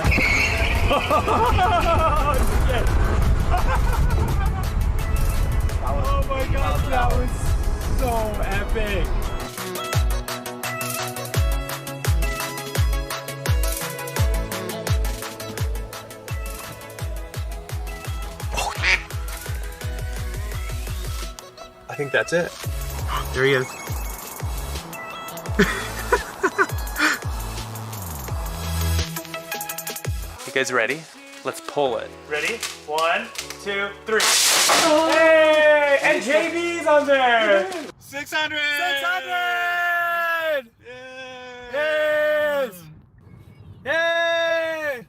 on. Oh my gosh, that was so epic. I think that's it. There he is. You guys ready? Let's pull it. Ready? 1, 2, 3. Oh. Hey! And JB's on there! 600! 600! Yes! Yay!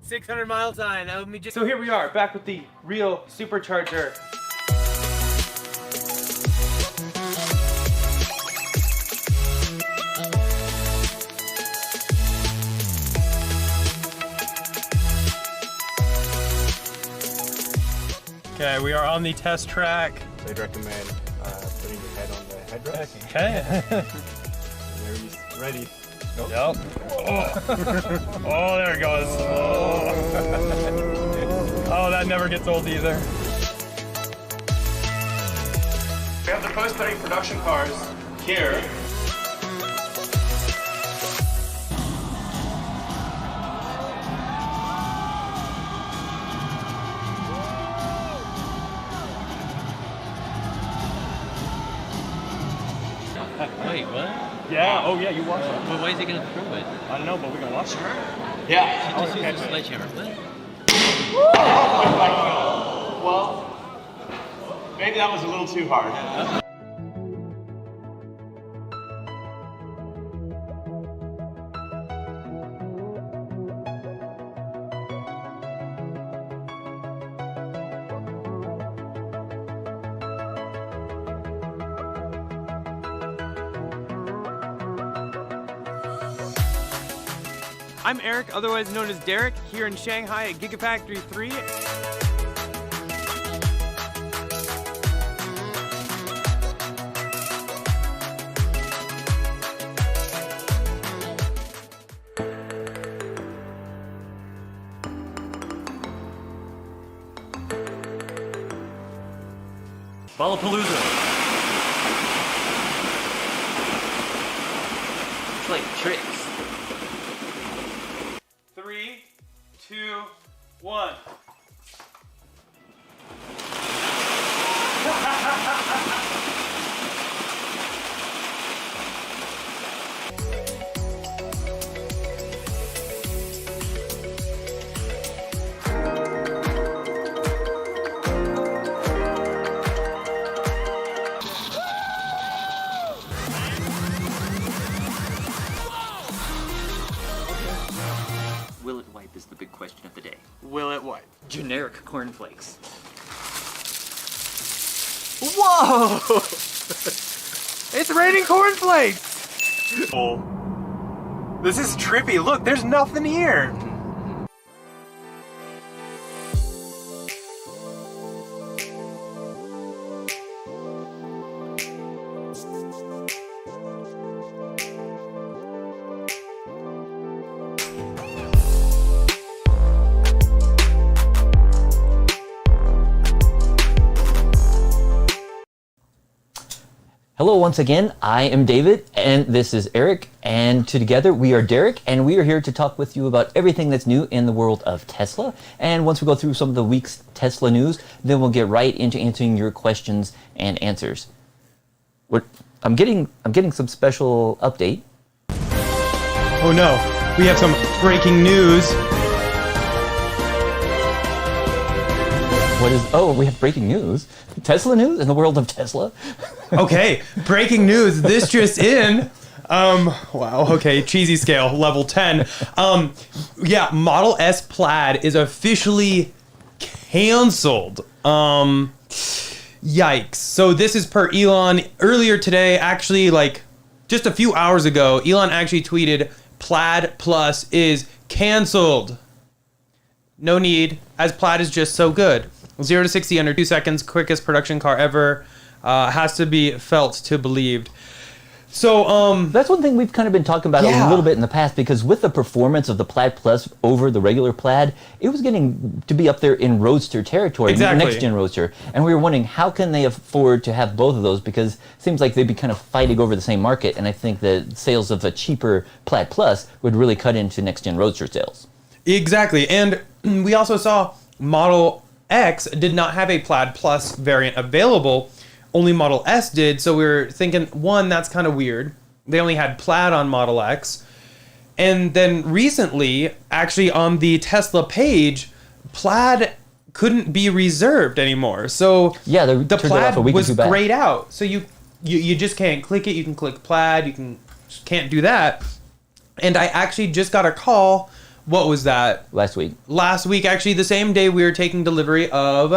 600 mile time. That would be just. So here we are, back with the real supercharger. Okay, we are on the test track. They'd recommend putting your head on the headrest. Okay. There he's ready. Nope. Yep. Oh, there it goes. Oh, that never gets old either. We have the post-study production cars here. Wait, what? Yeah, oh yeah, you watch it. Well, why is he gonna throw it? I don't know, but we're gonna watch it. Yeah. Just use a sledgehammer. What? Well, maybe that was a little too hard. I'm Eric, otherwise known as Derek, here in Shanghai at Gigafactory 3. Ballapalooza. It's like tricks. 3, 2, 1. Will it wipe is the big question of the day. Will it what? Generic cornflakes. Whoa! It's raining cornflakes! Oh. This is trippy. Look, there's nothing here. Hello once again, I am David and this is Eric, and together we are Derek, and we are here to talk with you about everything that's new in the world of Tesla. And once we go through some of the week's Tesla news, then we'll get right into answering your questions and answers. I'm getting some special update. Oh no, we have some breaking news. What is, oh, we have breaking news. Tesla news in the world of Tesla. Okay, breaking news. This just in. Wow. Okay, cheesy scale, level 10. Yeah, Model S Plaid is officially canceled. Yikes. So this is per Elon. Earlier today, actually, like just a few hours ago, Elon actually tweeted, Plaid Plus is canceled. No need, as Plaid is just so good. 0 to 60 under 2 seconds, quickest production car ever. Has to be felt to believed. So, That's one thing we've kind of been talking about Yeah. a little bit in the past, because with the performance of the Plaid Plus over the regular Plaid, it was getting to be up there in roadster territory, Exactly. next gen roadster. And we were wondering, how can they afford to have both of those? Because it seems like they'd be kind of fighting over the same market. And I think that sales of a cheaper Plaid Plus would really cut into next gen roadster sales. exactly. And we also saw Model X did not have a Plaid Plus variant available. Only Model S did. So we were thinking, one, that's kind of weird. They only had Plaid on Model X. And then recently, actually on the Tesla page, Plaid couldn't be reserved anymore. So Yeah, they the turned it off Plaid a week or was two back. grayed out. So you just can't click it. You can click Plaid. Can't do that. And I actually just got a call. What was that? Last week. Last week, actually, the same day we were taking delivery of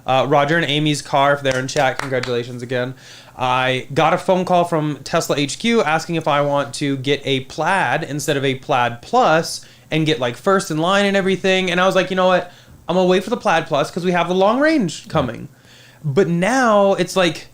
Roger and Amy's car. If they're in chat, congratulations again. I got a phone call from Tesla HQ asking if I want to get a Plaid instead of a Plaid Plus and get like first in line and everything. And I was like, you know what? I'm gonna wait for the Plaid Plus because we have the long range coming. But now it's like,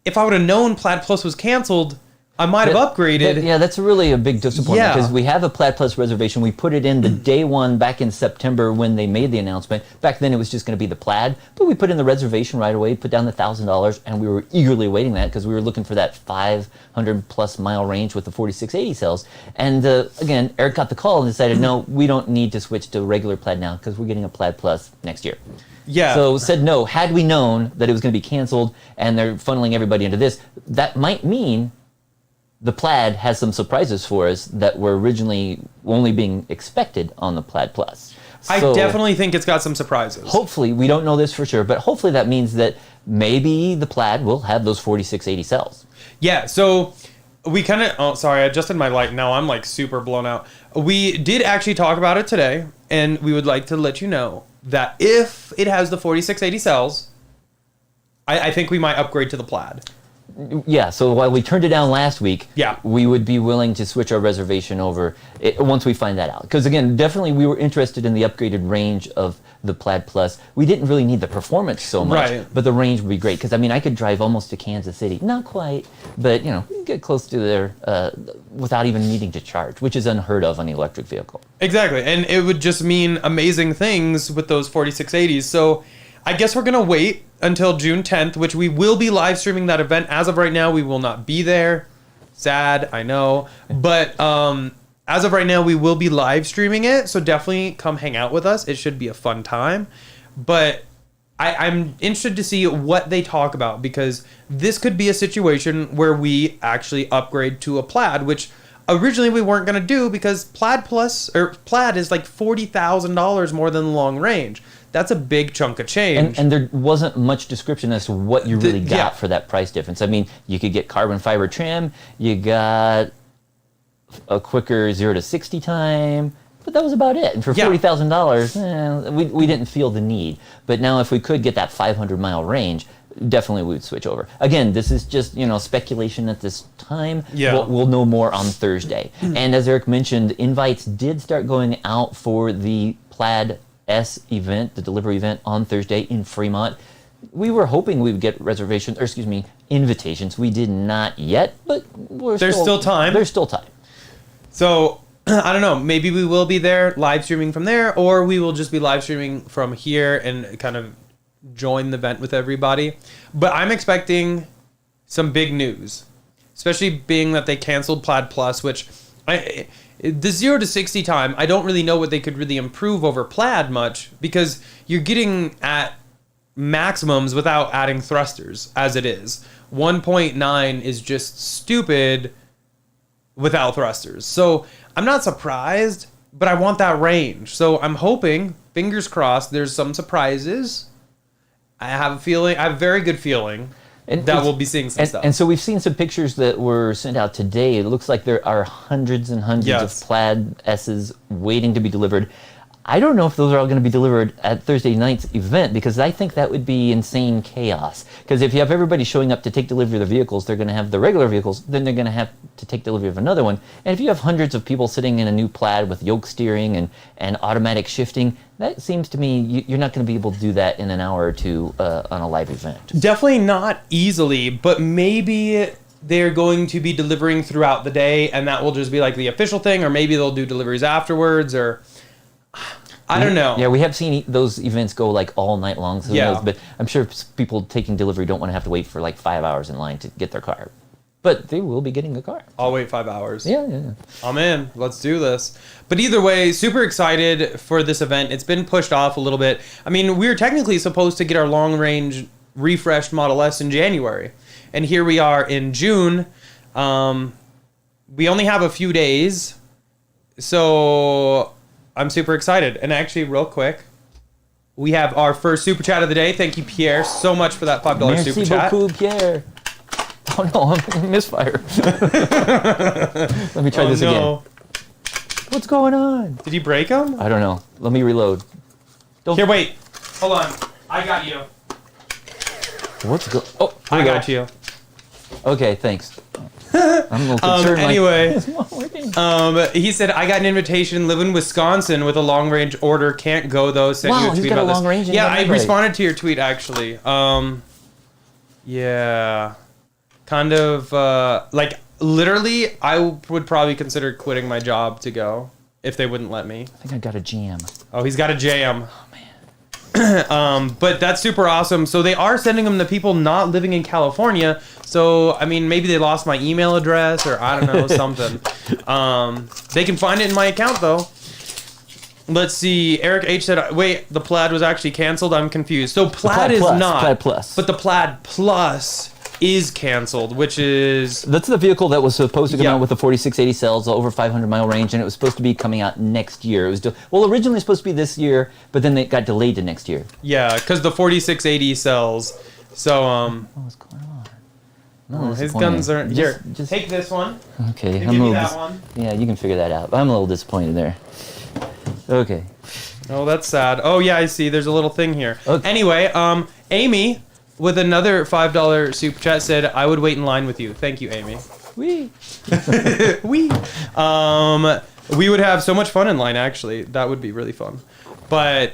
if I would have known Plaid Plus was canceled, I might have upgraded. Yeah, that's really a big disappointment, Yeah. because we have a Plaid Plus reservation. We put it in the day one back in September when they made the announcement. Back then it was just going to be the Plaid, but we put in the reservation right away, put down the $1,000, and we were eagerly awaiting that because we were looking for that 500 plus mile range with the 4680 cells. And again, Eric got the call and decided, no, we don't need to switch to regular Plaid now because we're getting a Plaid Plus next year. Yeah. So said no. Had we known that it was going to be canceled and they're funneling everybody into this, that might mean the Plaid has some surprises for us that were originally only being expected on the Plaid Plus. I So definitely think it's got some surprises. hopefully, we don't know this for sure, but hopefully that means that maybe the Plaid will have those 4680 cells. Yeah, so we kind of, oh, sorry, I adjusted my light. Now I'm like super blown out. We did actually talk about it today, and we would like to let you know that if it has the 4680 cells, I think we might upgrade to the Plaid. Yeah, so while we turned it down last week, Yeah. we would be willing to switch our reservation over once we find that out. Because again, definitely we were interested in the upgraded range of the Plaid Plus. We didn't really need the performance so much, Right. but the range would be great. Because I mean, I could drive almost to Kansas City. Not quite, but you know, get close to there without even needing to charge, which is unheard of on the electric vehicle. Exactly, and it would just mean amazing things with those 4680s. So I guess we're going to wait until June 10th, which we will be live streaming that event. As of right now, we will not be there. Sad, I know. But as of right now, we will be live streaming it. So definitely come hang out with us. It should be a fun time. But I'm interested to see what they talk about, because this could be a situation where we actually upgrade to a Plaid, which originally we weren't going to do because Plaid Plus or Plaid is like $40,000 more than the long range. That's a big chunk of change. And there wasn't much description as to what you really got yeah. for that price difference. I mean, you could get carbon fiber trim, you got a quicker 0 to 60 time, but that was about it. And for Yeah. $40,000, we didn't feel the need. But now if we could get that 500 mile range, definitely we would switch over. Again, this is just, speculation at this time. Yeah. We'll know more on Thursday. And as Eric mentioned, invites did start going out for the Plaid S event, the delivery event on Thursday in Fremont. We were hoping we would get invitations. We did not yet, but There's still time. There's still time. So I don't know. Maybe we will be there live streaming from there, or we will just be live streaming from here and kind of join the event with everybody. But I'm expecting some big news, especially being that they canceled Plaid Plus, which the 0 to 60 time, I don't really know what they could really improve over Plaid much, because you're getting at maximums without adding thrusters as it is. 1.9 is just stupid without thrusters. So I'm not surprised, but I want that range. So I'm hoping, fingers crossed, there's some surprises. I have a very good feeling that we'll be seeing some stuff. And so we've seen some pictures that were sent out today. It looks like there are hundreds and hundreds Yes. of Plaid S's waiting to be delivered. I don't know if those are all going to be delivered at Thursday night's event, because I think that would be insane chaos. Because if you have everybody showing up to take delivery of the vehicles, they're going to have the regular vehicles, then they're going to have to take delivery of another one. And if you have hundreds of people sitting in a new Plaid with yoke steering and automatic shifting, that seems to me you're not going to be able to do that in an hour or two on a live event. Definitely not easily, but maybe they're going to be delivering throughout the day, and that will just be like the official thing, or maybe they'll do deliveries afterwards, or I don't know. Yeah, we have seen those events go like all night long. So who knows, but I'm sure people taking delivery don't want to have to wait for like 5 hours in line to get their car. But they will be getting a car. I'll wait 5 hours. Yeah. I'm in. Let's do this. But either way, super excited for this event. It's been pushed off a little bit. I mean, we were technically supposed to get our long-range refreshed Model S in January. And here we are in June. We only have a few days. So I'm super excited. And actually, real quick, we have our first super chat of the day. Thank you, Pierre, so much for that $5 Merci super chat. beaucoup, Pierre. Oh no, I'm misfire. Let me try this again. What's going on? Did you break them? I don't know. Let me reload. Here, wait. Hold on. I got you. What's go? Oh, I got you. Okay, thanks. I'm a little concerned. Anyway, it's not working. he said, I got an invitation, live in Wisconsin with a long range order. Can't go though. Sent you a tweet he's got about a long this. range. Yeah, I responded to your tweet actually. Yeah. Kind of, like, literally, I would probably consider quitting my job to go if they wouldn't let me. I think I got a jam. Oh, he's got a jam. Oh, man. But that's super awesome. So they are sending them to people not living in California. So, I mean, maybe they lost my email address or I don't know, something. They can find it in my account, though. Let's see. Eric H said, wait, the Plaid was actually canceled? I'm confused. So Plaid is Plus, not. Plaid Plus. But the Plaid Plus is canceled, which is... That's the vehicle that was supposed to come Yeah. out with the 4680 cells, over 500-mile range, and it was supposed to be coming out next year. It was originally supposed to be this year, but then it got delayed to next year. Yeah, because the 4680 sells. So, What's going on? No, his guns aren't... Here, just take this one. Okay, Give me that one. Yeah, you can figure that out. I'm a little disappointed there. Okay. Oh, that's sad. Oh, yeah, I see. There's a little thing here. Okay. Anyway, Amy, with another $5 super chat, said, I would wait in line with you. Thank you, Amy. Wee. We would have so much fun in line, actually. That would be really fun. But,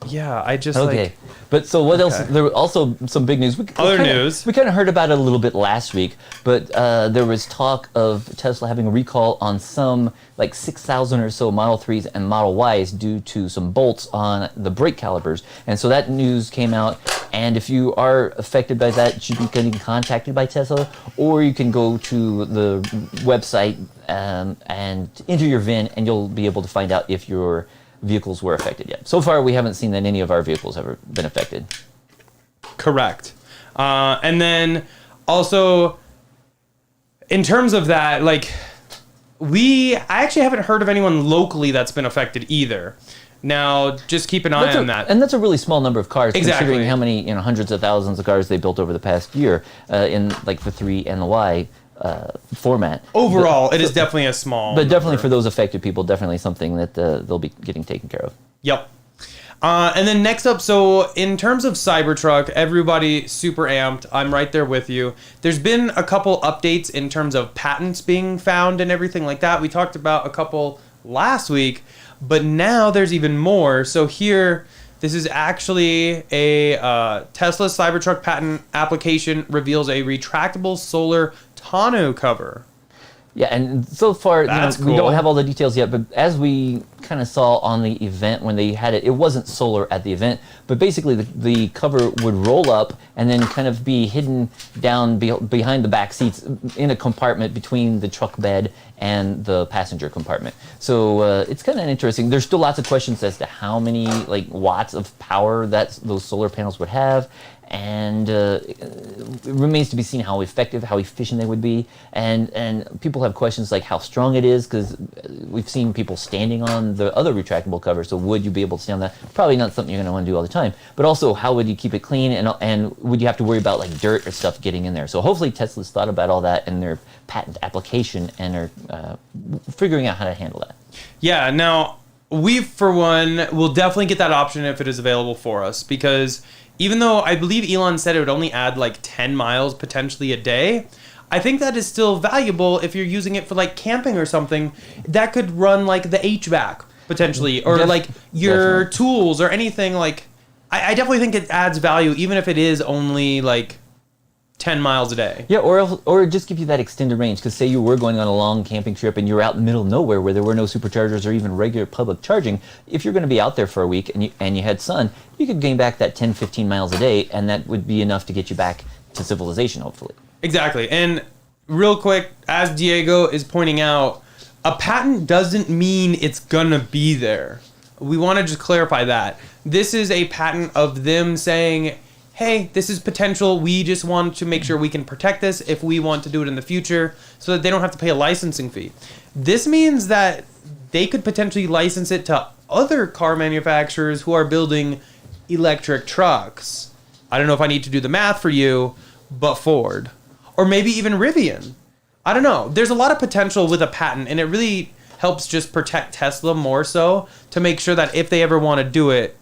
yeah, I just, Okay. But so what else? There were also some big news. News. We kind of heard about it a little bit last week, but there was talk of Tesla having a recall on some like 6,000 or so Model 3s and Model Ys due to some bolts on the brake calipers. And so that news came out. And if you are affected by that, you should be getting contacted by Tesla, or you can go to the website and enter your VIN, and you'll be able to find out if your vehicles were affected yet. So far, we haven't seen that any of our vehicles have ever been affected. Correct. And then also, in terms of that, like, I actually haven't heard of anyone locally that's been affected either. Now, just keep an eye on that. And that's a really small number of cars, Exactly. considering how many hundreds of thousands of cars they built over the past year in like the 3 and the Y format. Overall, it is definitely a small But definitely number. for those affected people, definitely something that they'll be getting taken care of. Yep. And then next up, so in terms of Cybertruck, everybody super amped. I'm right there with you. There's been a couple updates in terms of patents being found and everything like that. We talked about a couple last week, but now there's even more. So here, this is actually a Tesla Cybertruck patent application reveals a retractable solar tonneau cover. Yeah, and so far, That's we cool. don't have all the details yet, but as we kind of saw on the event when they had it, it wasn't solar at the event, but basically the cover would roll up and then kind of be hidden down behind the back seats in a compartment between the truck bed and the passenger compartment. So it's kind of interesting. There's still lots of questions as to how many like watts of power that those solar panels would have, and it remains to be seen how effective, how efficient they would be, and people have questions like how strong it is, because we've seen people standing on the other retractable cover. So would you be able to stand on that? Probably not something you're going to want to do all the time. But also, how would you keep it clean, and would you have to worry about like dirt or stuff getting in there? So hopefully Tesla's thought about all that in their patent application and are figuring out how to handle that. Yeah, now, we, for one, will definitely get that option if it is available for us, because even though I believe Elon said it would only add like 10 miles potentially a day, I think that is still valuable if you're using it for like camping or something. That could run like the HVAC potentially, or like your tools or anything. Like, I definitely think it adds value, even if it is only like 10 miles a day. Yeah, or just give you that extended range. Because say you were going on a long camping trip and you're out in the middle of nowhere where there were no superchargers or even regular public charging. If you're going to be out there for a week and you had sun, you could gain back that 10, 15 miles a day, and that would be enough to get you back to civilization, hopefully. Exactly. And real quick, as Diego is pointing out, a patent doesn't mean it's gonna be there. We want to just clarify that. This is a patent of them saying, hey, this is potential. We just want to make sure we can protect this if we want to do it in the future so that they don't have to pay a licensing fee. This means that they could potentially license it to other car manufacturers who are building electric trucks. I don't know if I need to do the math for you, but Ford. Or maybe even Rivian. I don't know. There's a lot of potential with a patent, and it really helps just protect Tesla more so to make sure that if they ever want to do it,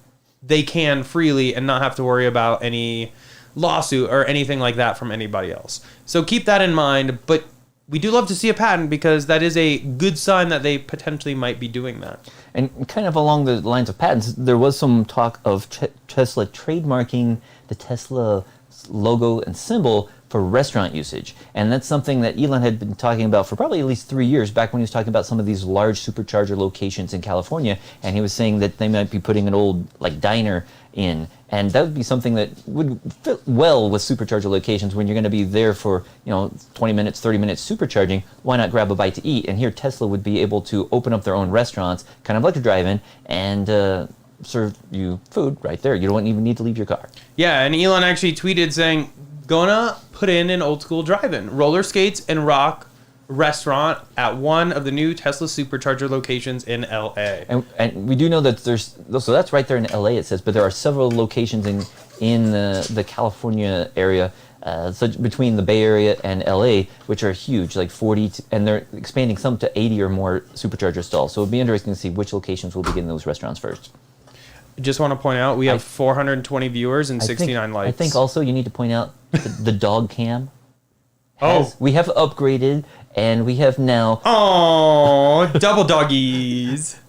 they can freely and not have to worry about any lawsuit or anything like that from anybody else. So keep that in mind, but we do love to see a patent because that is a good sign that they potentially might be doing that. And kind of along the lines of patents, there was some talk of Tesla trademarking the Tesla logo and symbol for restaurant usage. And that's something that Elon had been talking about for probably at least 3 years, back when he was talking about some of these large supercharger locations in California. And he was saying that they might be putting an old like diner in. And that would be something that would fit well with supercharger locations when you're going to be there for, 20 minutes, 30 minutes supercharging. Why not grab a bite to eat? And here Tesla would be able to open up their own restaurants, kind of like a drive-in, and serve you food right there. You don't even need to leave your car. Yeah, and Elon actually tweeted saying, gonna put in an old school drive-in, roller skates and rock restaurant at one of the new Tesla supercharger locations in LA. And we do know that so that's right there in LA it says, but there are several locations in the California area, so between the Bay Area and LA, which are huge, like 40, and they're expanding some to 80 or more supercharger stalls. So it'll be interesting to see which locations will be getting those restaurants first. Just want to point out, we have 420 viewers and 69 likes. I think also you need to point out the dog cam. Oh. We have upgraded, and we have now... Oh, double doggies.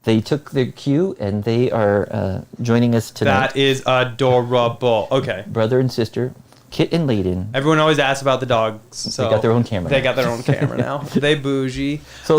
They took their cue, and they are joining us tonight. That is adorable. Okay. Brother and sister, Kit and Layden. Everyone always asks about the dogs. So they got their own camera. They got their own camera now. They bougie. So,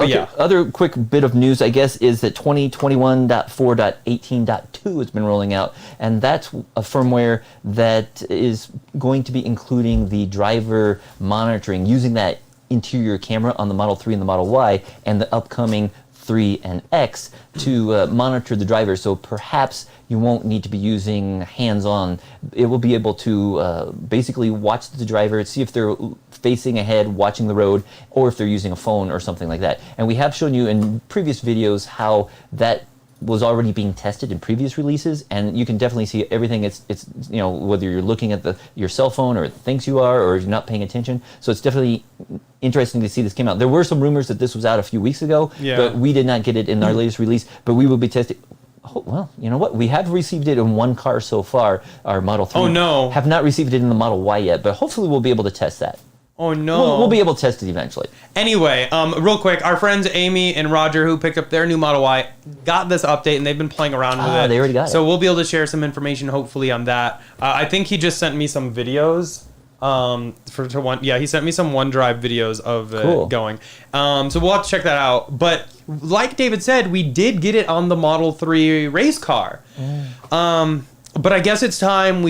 yeah. Other quick bit of news, I guess, is that 2021.4.18.2 has been rolling out, and that's a firmware that is going to be including the driver monitoring, using that interior camera on the Model 3 and the Model Y, and the upcoming 3 and X to monitor the driver. So perhaps you won't need to be using hands-on. It will be able to basically watch the driver, see if they're facing ahead, watching the road, or if they're using a phone or something like that. And we have shown you in previous videos how that was already being tested in previous releases, and you can definitely see everything. It's whether you're looking at your cell phone or it thinks you are, or you're not paying attention. So it's definitely interesting to see this came out. There were some rumors that this was out a few weeks ago, but we did not get it in our latest release. But we will be testing. Oh, well, you know what? We have received it in one car so far, our Model 3. Oh, no. Have not received it in the Model Y yet, but hopefully we'll be able to test that. Oh, no. We'll be able to test it eventually. Anyway, real quick, our friends Amy and Roger, who picked up their new Model Y, got this update, and they've been playing around with it. They already got it. So we'll be able to share some information, hopefully, on that. I think he just sent me some videos. He sent me some OneDrive videos of it going. So we'll have to check that out. But like David said, we did get it on the Model 3 race car. But I guess it's time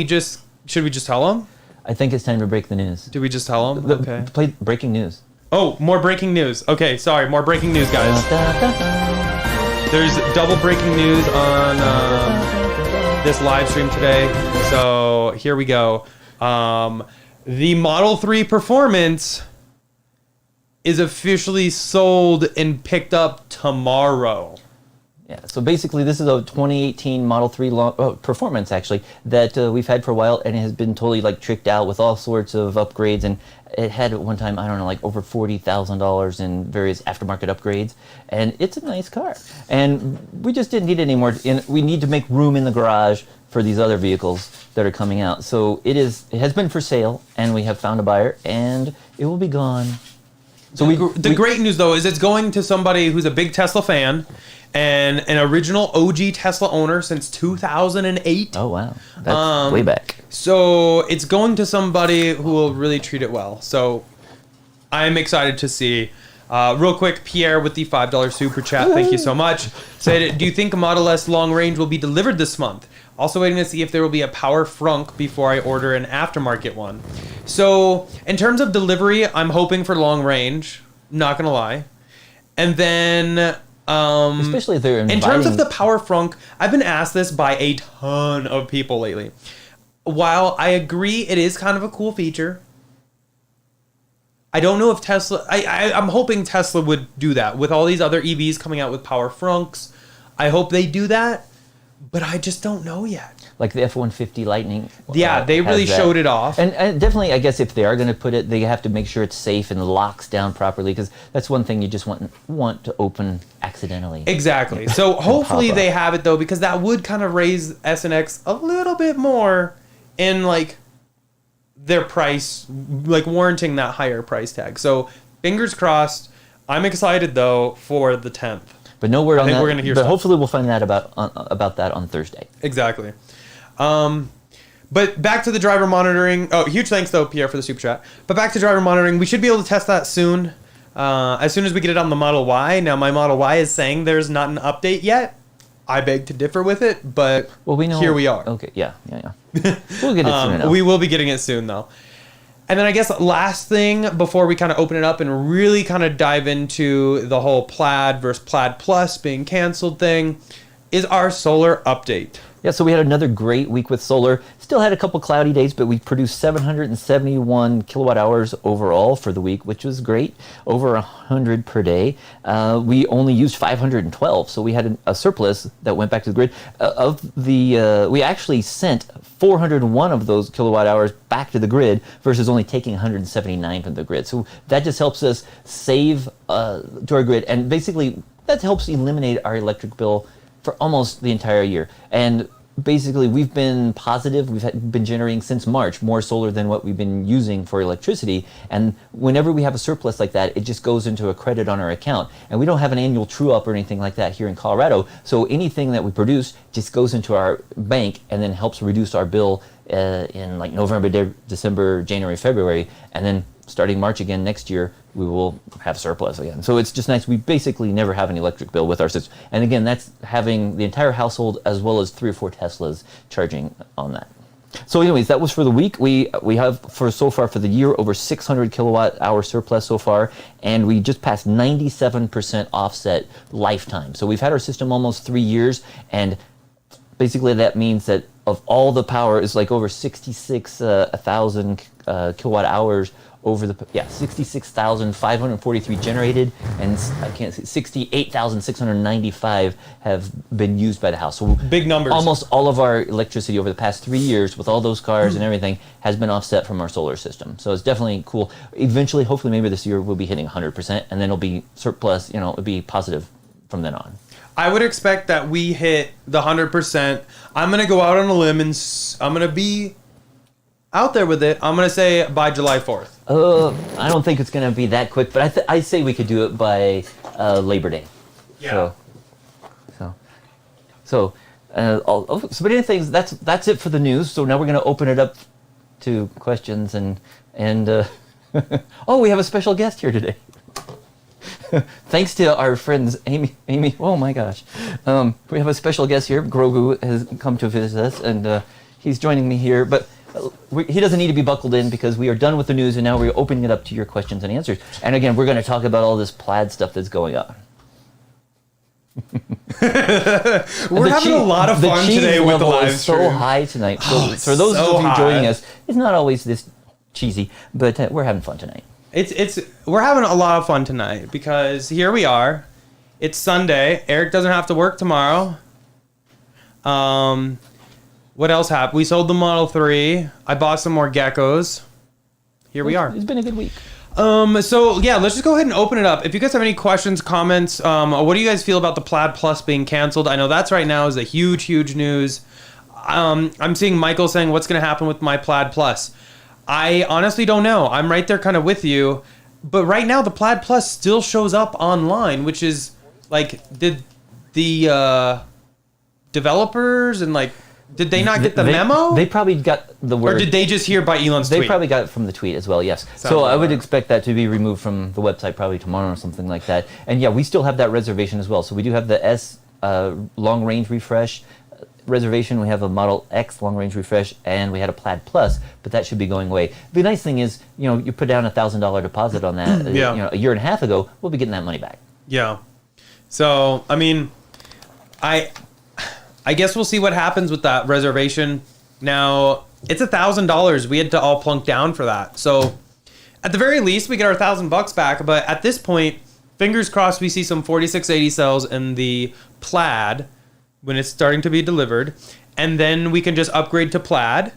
should we just tell them? I think it's time to break the news. Do we just tell them? Okay. Play breaking news. Oh, more breaking news. Okay, sorry, more breaking news, guys. There's double breaking news on this live stream today. So here we go. The Model 3 Performance is officially sold and picked up tomorrow. Yeah, so basically this is a 2018 Model 3 Performance, actually, that we've had for a while, and it has been totally tricked out with all sorts of upgrades, and it had at one time, I don't know, over $40,000 in various aftermarket upgrades, and it's a nice car. And we just didn't need it anymore. We need to make room in the garage for these other vehicles that are coming out. So it has been for sale, and we have found a buyer, and it will be gone So the great news though is it's going to somebody who's a big Tesla fan and an original OG Tesla owner since 2008. Oh wow, that's way back. So it's going to somebody who will really treat it well. So I'm excited to see. Real quick, Pierre with the $5 super chat. Thank you so much. Said, do you think a Model S long range will be delivered this month? Also waiting to see if there will be a power frunk before I order an aftermarket one. So in terms of delivery, I'm hoping for long range. Not gonna lie. And then Especially if they're in terms of the power frunk, I've been asked this by a ton of people lately. While I agree it is kind of a cool feature, I don't know if Tesla... I'm hoping Tesla would do that. With all these other EVs coming out with power frunks, I hope they do that, but I just don't know yet. Like the F-150 Lightning. Yeah, they really showed it off. And definitely, I guess if they are going to put it, they have to make sure it's safe and locks down properly, because that's one thing you just want to open accidentally. Exactly. So hopefully they have it, though, because that would kind of raise S and X a little bit more in, like, their price, like warranting that higher price tag. So fingers crossed. I'm excited, though, for the 10th. But no word on that. I think we're going to hear But stuff. hopefully we'll find out about that on Thursday. Exactly. But back to the driver monitoring. Oh, huge thanks, though, Pierre, for the super chat. But back to driver monitoring. We should be able to test that soon. As soon as we get it on the Model Y. Now, my Model Y is saying there's not an update yet. I beg to differ with it, but we know, here we are. Okay, yeah. We'll get it soon enough. We will be getting it soon, though. And then I guess last thing before we kind of open it up and really kind of dive into the whole Plaid versus Plaid Plus being canceled thing is our solar update. Yeah, so we had another great week with solar. Still had a couple cloudy days, but we produced 771 kilowatt hours overall for the week, which was great. Over 100 per day. We only used 512, so we had a surplus that went back to the grid. We actually sent 401 of those kilowatt hours back to the grid versus only taking 179 from the grid. So that just helps us save to our grid, and basically that helps eliminate our electric bill for almost the entire year. And basically we've been positive. We've been generating since March more solar than what we've been using for electricity. And whenever we have a surplus like that, it just goes into a credit on our account. And we don't have an annual true up or anything like that here in Colorado. So anything that we produce just goes into our bank and then helps reduce our bill in like November, December, January, February. And then starting March again next year, we will have surplus again. So it's just nice. We basically never have an electric bill with our system. And again, that's having the entire household as well as 3 or 4 Teslas charging on that. So anyways, that was for the week. We have so far for the year over 600 kilowatt hour surplus so far, and we just passed 97% offset lifetime. So we've had our system almost 3 years, and basically that means that of all the power is like over 66,000 kilowatt hours over the 66,543 generated, and I can't see 68,695 have been used by the house. So big numbers. Almost all of our electricity over the past 3 years, with all those cars and everything, has been offset from our solar system. So it's definitely cool. Eventually, hopefully, maybe this year we'll be hitting 100%, and then it'll be surplus. It'll be positive from then on. I would expect that we hit the 100%. I'm gonna go out on a limb and I'm gonna be out there with it. I'm gonna say by July 4th. I don't think it's going to be that quick, but I say we could do it by Labor Day. Yeah. So but anything, that's it for the news. So now we're going to open it up to questions and oh, we have a special guest here today. Thanks to our friends Amy. Oh my gosh, we have a special guest here. Grogu has come to visit us, and he's joining me here, but. He doesn't need to be buckled in because we are done with the news, and now we're opening it up to your questions and answers. And again, we're going to talk about all this Plaid stuff that's going on. We're having a lot of fun today with the live stream. So high tonight. So for those of you joining us, it's not always this cheesy, but we're having fun tonight. We're having a lot of fun tonight because here we are. It's Sunday. Eric doesn't have to work tomorrow. What else happened? We sold the Model 3. I bought some more geckos. Here we are. It's been a good week. So yeah, let's just go ahead and open it up. If you guys have any questions, comments, what do you guys feel about the Plaid Plus being canceled? I know that's right now is a huge news. I'm seeing Michael saying, what's going to happen with my Plaid Plus? I honestly don't know. I'm right there kind of with you. But right now, the Plaid Plus still shows up online, which is like, did the developers and like, did they not get the memo? They probably got the word. Or did they just hear by Elon's tweet? They probably got it from the tweet as well, yes. So I would expect that to be removed from the website probably tomorrow or something like that. And yeah, we still have that reservation as well. So we do have the S long range refresh reservation. We have a Model X long range refresh, and we had a Plaid Plus, but that should be going away. The nice thing is, you put down $1,000 deposit on that. Yeah. A year and a half ago, we'll be getting that money back. Yeah. So I mean, I guess we'll see what happens with that reservation. Now, it's $1,000. We had to all plunk down for that. So, at the very least, we get our $1,000 back. But at this point, fingers crossed, we see some 4680 cells in the Plaid when it's starting to be delivered. And then we can just upgrade to Plaid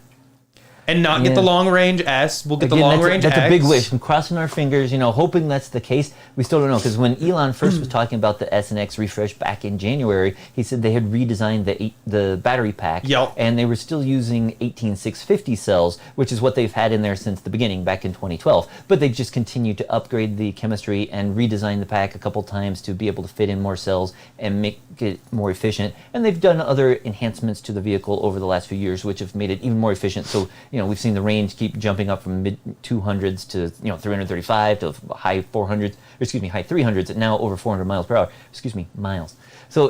and not get the long range S. We'll get the long range X. That's a big wish. I'm crossing our fingers, hoping that's the case. We still don't know, because when Elon first was talking about the S and X refresh back in January, he said they had redesigned the battery pack, and they were still using 18650 cells, which is what they've had in there since the beginning, back in 2012. But they just continued to upgrade the chemistry and redesign the pack a couple times to be able to fit in more cells and make it more efficient. And they've done other enhancements to the vehicle over the last few years, which have made it even more efficient. So, we've seen the range keep jumping up from mid 200s to 335 to high 300s, and now over 400 miles per hour. Miles. So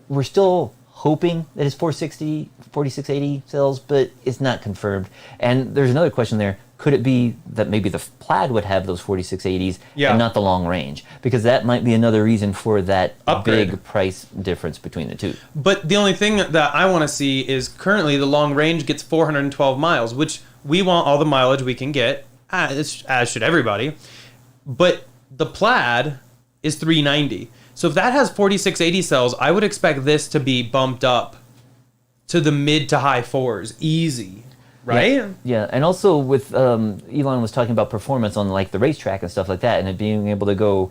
we're still hoping that it's 4680 cells, but it's not confirmed. And there's another question there. Could it be that maybe the Plaid would have those 4680s and not the long range? Because that might be another reason for that big price difference between the two. But the only thing that I want to see is currently the long range gets 412 miles, which we want all the mileage we can get, as should everybody. But the Plaid is 390. So if that has 4680 cells, I would expect this to be bumped up to the mid to high fours, easy. Right? Yeah, and also with Elon was talking about performance on like the racetrack and stuff like that, and it being able to go.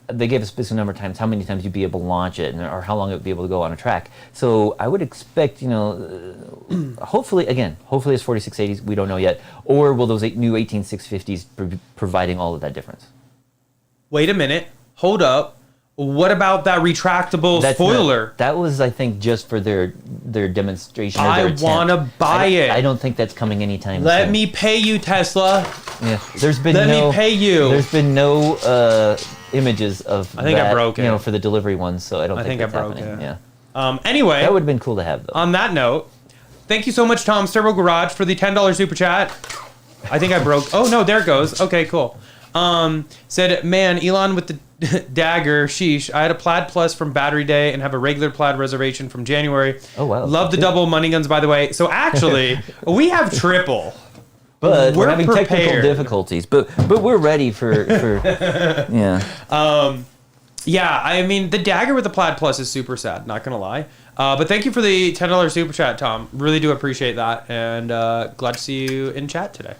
They gave a specific number of times how many times you'd be able to launch it, or how long it would be able to go on a track. So I would expect, hopefully it's 4680s. We don't know yet, or will those new 18650s be providing all of that difference? Wait a minute. Hold up. What about that retractable spoiler? That was, I think, just for their demonstration. I want to buy it. I don't think that's coming anytime soon. Let me pay you, Tesla. Yeah, Let me pay you. There's been no images of. I think I broke it. For the delivery ones, so I don't think that's broke happening. it. Yeah. Anyway, that would have been cool to have, though. On that note, thank you so much, Tom's Turbo Garage, for the $10 super chat. I think I broke. Oh no, there it goes. Okay, cool. Said, man, Elon with the dagger, sheesh. I had a Plaid Plus from Battery Day and have a regular Plaid reservation from January. Oh, wow. Love the double money guns, by the way. So actually, we have triple. But we're having technical difficulties. But we're ready for yeah. Yeah, I mean, the dagger with the Plaid Plus is super sad, not going to lie. But thank you for the $10 super chat, Tom. Really do appreciate that. And glad to see you in chat today.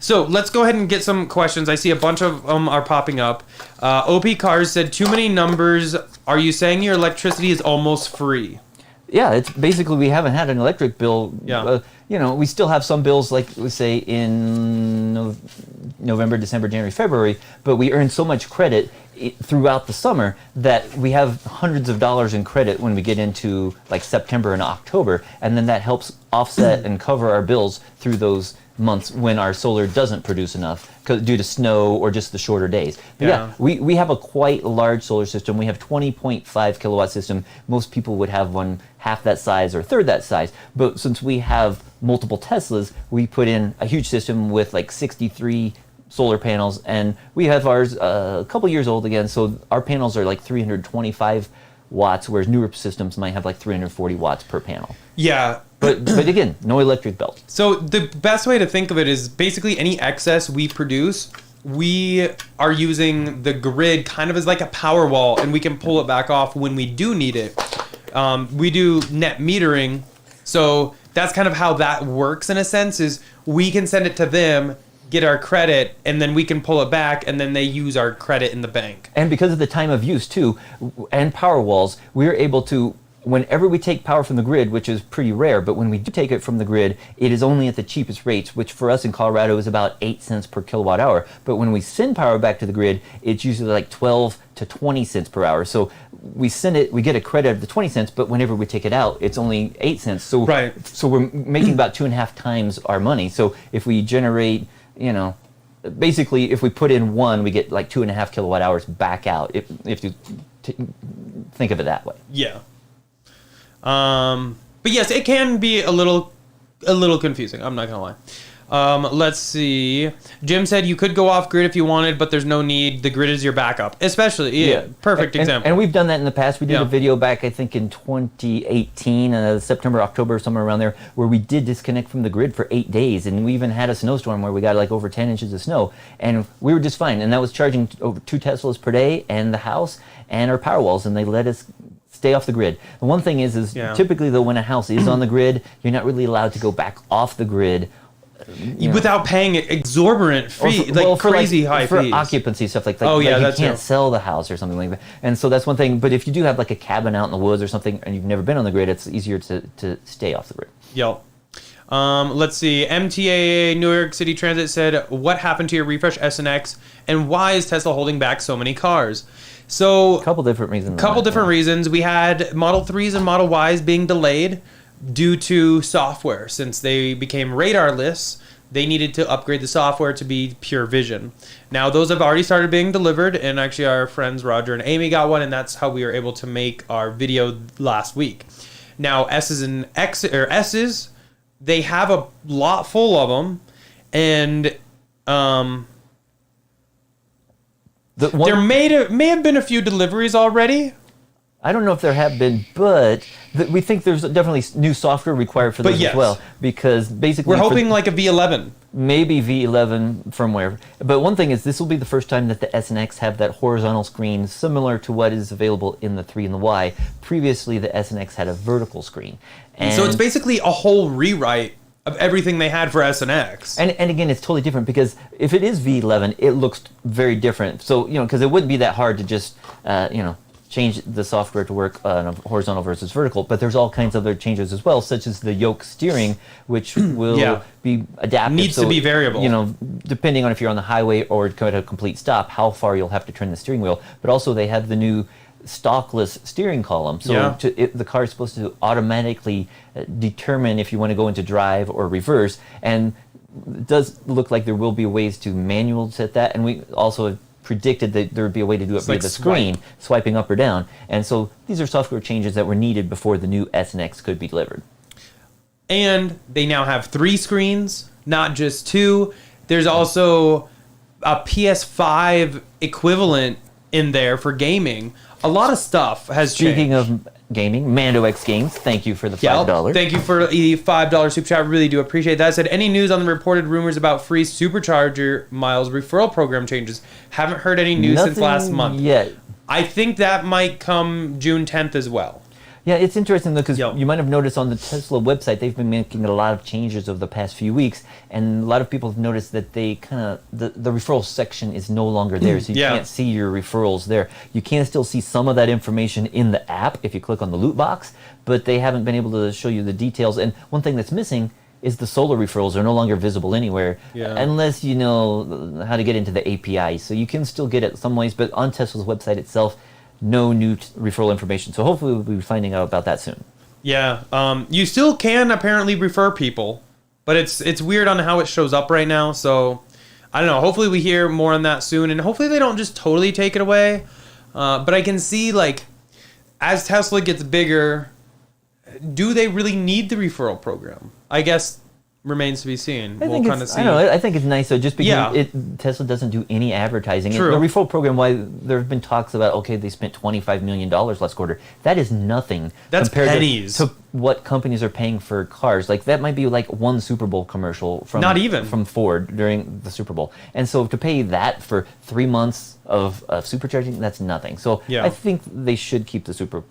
So let's go ahead and get some questions. I see a bunch of them are popping up. OP Cars said, too many numbers. Are you saying your electricity is almost free? Yeah, it's basically we haven't had an electric bill. Yeah. We still have some bills, like we say in November, December, January, February, but we earn so much credit throughout the summer that we have hundreds of dollars in credit when we get into like September and October, and then that helps offset and cover our bills through those months when our solar doesn't produce enough due to snow or just the shorter days. But yeah, we have a quite large solar system. We have 20.5 kilowatt system. Most people would have one half that size or third that size. But since we have multiple Teslas, we put in a huge system with like 63 solar panels, and we have ours a couple years old again. So our panels are like 325 watts, whereas newer systems might have like 340 watts per panel. Yeah. But again, no electric bill. So the best way to think of it is basically any excess we produce, we are using the grid kind of as like a power wall, and we can pull it back off when we do need it. We do net metering, so that's kind of how that works in a sense, is we can send it to them, get our credit, and then we can pull it back, and then they use our credit in the bank. And because of the time of use too, and power walls, we're able to whenever we take power from the grid, which is pretty rare, but when we do take it from the grid, it is only at the cheapest rates, which for us in Colorado is about 8 cents per kilowatt hour. But when we send power back to the grid, it's usually like 12 to 20 cents per hour. So we send it, we get a credit of the 20 cents, but whenever we take it out, it's only 8 cents. So, so we're making about 2.5 times our money. So if we generate, basically if we put in 1, we get like 2.5 kilowatt hours back out, if you think of it that way. Yeah. But yes, it can be a little confusing. I'm not gonna lie. Let's see. Jim said you could go off grid if you wanted, but there's no need. The grid is your backup. Especially, perfect example. And we've done that in the past. We did a video back, I think, in 2018, September, October, somewhere around there, where we did disconnect from the grid for 8 days, and we even had a snowstorm where we got like over 10 inches of snow, and we were just fine. And that was charging over 2 Teslas per day, and the house and our power walls, and they let us stay off the grid. The one thing is typically though, when a house is on the grid, you're not really allowed to go back off the grid without paying exorbitant fee, crazy high fees. For occupancy stuff like you can't sell the house or something like that. And so that's one thing. But if you do have like a cabin out in the woods or something and you've never been on the grid, it's easier to stay off the grid. Yep. Let's see. MTA New York City Transit said, what happened to your refresh S and X, and why is Tesla holding back so many cars? So a couple different reasons. Reasons. We had Model 3s and Model Ys being delayed due to software. Since they became radarless, they needed to upgrade the software to be pure vision. Now those have already started being delivered, and actually our friends Roger and Amy got one, and that's how we were able to make our video last week. Now S's and S's, they have a lot full of them, and there may have been a few deliveries already. I don't know if there have been, but we think there's definitely new software required for those as well. Because basically, we're hoping like a V11. Maybe V11 firmware. But one thing is, this will be the first time that the S and X have that horizontal screen similar to what is available in the 3 and the Y. Previously, the S and X had a vertical screen. And so it's basically a whole rewrite of everything they had for S and X. And again, it's totally different because if it is V11, it looks very different. So, because it wouldn't be that hard to just, change the software to work on a horizontal versus vertical, but there's all kinds of other changes as well, such as the yoke steering, which will be adaptive. Needs to be variable. Depending on if you're on the highway or at a complete stop, how far you'll have to turn the steering wheel. But also they have the new stockless steering column. So the car is supposed to automatically determine if you want to go into drive or reverse. And it does look like there will be ways to manual set that. And we also predicted that there would be a way to do it via the screen, swiping up or down. And so these are software changes that were needed before the new S and X could be delivered. And they now have 3 screens, not just 2. There's also a PS5 equivalent in there for gaming. A lot of stuff has changed. Speaking of gaming, Mando X Games, thank you for the $5. Thank you for the $5 super chat. Really do appreciate that. Said, any news on the reported rumors about free supercharger miles referral program changes? Haven't heard any news since last month. Yet. I think that might come June 10th as well. Yeah, it's interesting though, because you might have noticed on the Tesla website, they've been making a lot of changes over the past few weeks, and a lot of people have noticed that they the referral section is no longer there, so you can't see your referrals there. You can still see some of that information in the app if you click on the loot box, but they haven't been able to show you the details. And one thing that's missing is the solar referrals are no longer visible anywhere unless you know how to get into the API. So you can still get it some ways, but on Tesla's website itself, no new referral information. So hopefully we'll be finding out about that soon. Yeah, you still can apparently refer people, but it's weird on how it shows up right now. So I don't know. Hopefully we hear more on that soon, and hopefully they don't just totally take it away. But I can see, like, as Tesla gets bigger, do they really need the referral program? I guess remains to be seen. We'll kind of see. I think it's nice though, just because Tesla doesn't do any advertising. True. The referral program, why there have been talks about, okay, they spent $25 million last quarter. That is nothing. That's compared pennies to what companies are paying for cars. Like that might be like one Super Bowl commercial from Ford during the Super Bowl. And so to pay that for 3 months of supercharging, that's nothing. So I think they should keep the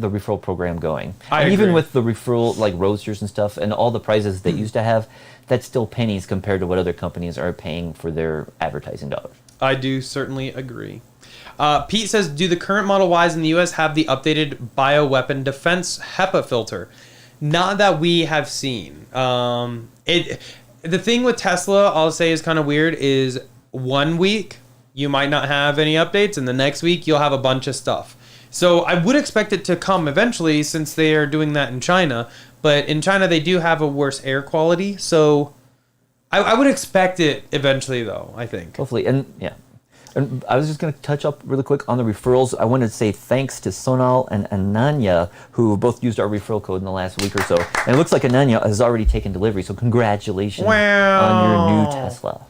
referral program going. Even with the referral, like Roadsters and stuff, and all the prizes they used to have, that's still pennies compared to what other companies are paying for their advertising dollars. I do certainly agree. Pete says, do the current Model Ys in the US have the updated bioweapon defense HEPA filter? Not that we have seen. The thing with Tesla, I'll say, is kind of weird, is 1 week you might not have any updates, and the next week you'll have a bunch of stuff. So I would expect it to come eventually, since they are doing that in China. But in China, they do have a worse air quality. So I would expect it eventually, though, I think. Hopefully. And yeah. And I was just going to touch up really quick on the referrals. I wanted to say thanks to Sonal and Ananya, who both used our referral code in the last week or so. And it looks like Ananya has already taken delivery. So congratulations on your new Tesla.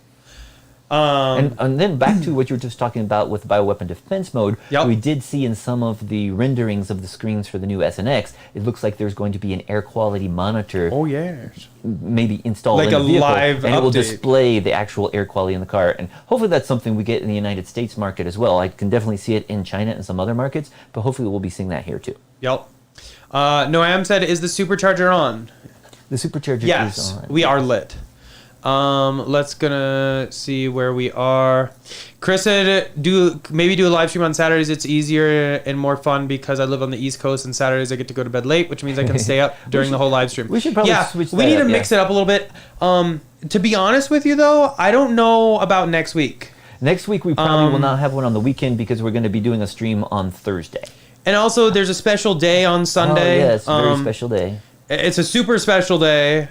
And then back to what you were just talking about with bioweapon defense mode, we did see in some of the renderings of the screens for the new S and X, it looks like there's going to be an air quality monitor. Oh, yes. Maybe installed like in the vehicle. Live and update. it will display the actual air quality in the car. And hopefully that's something we get in the United States market as well. I can definitely see it in China and some other markets, but hopefully we'll be seeing that here too. Yep. Noam said, is the supercharger on? The supercharger yes, is on. We are lit. Let's gonna see where we are. Chris said, maybe do a live stream on Saturdays. It's easier and more fun because I live on the East Coast, and Saturdays I get to go to bed late, which means I can stay up during the whole live stream. We should probably switch that we need to up, mix it up a little bit. To be honest with you, though, I don't know about next week. Next week we probably will not have one on the weekend because we're going to be doing a stream on Thursday. And also, there's a special day on Sunday. Oh, yes, a very special day. It's a super special day.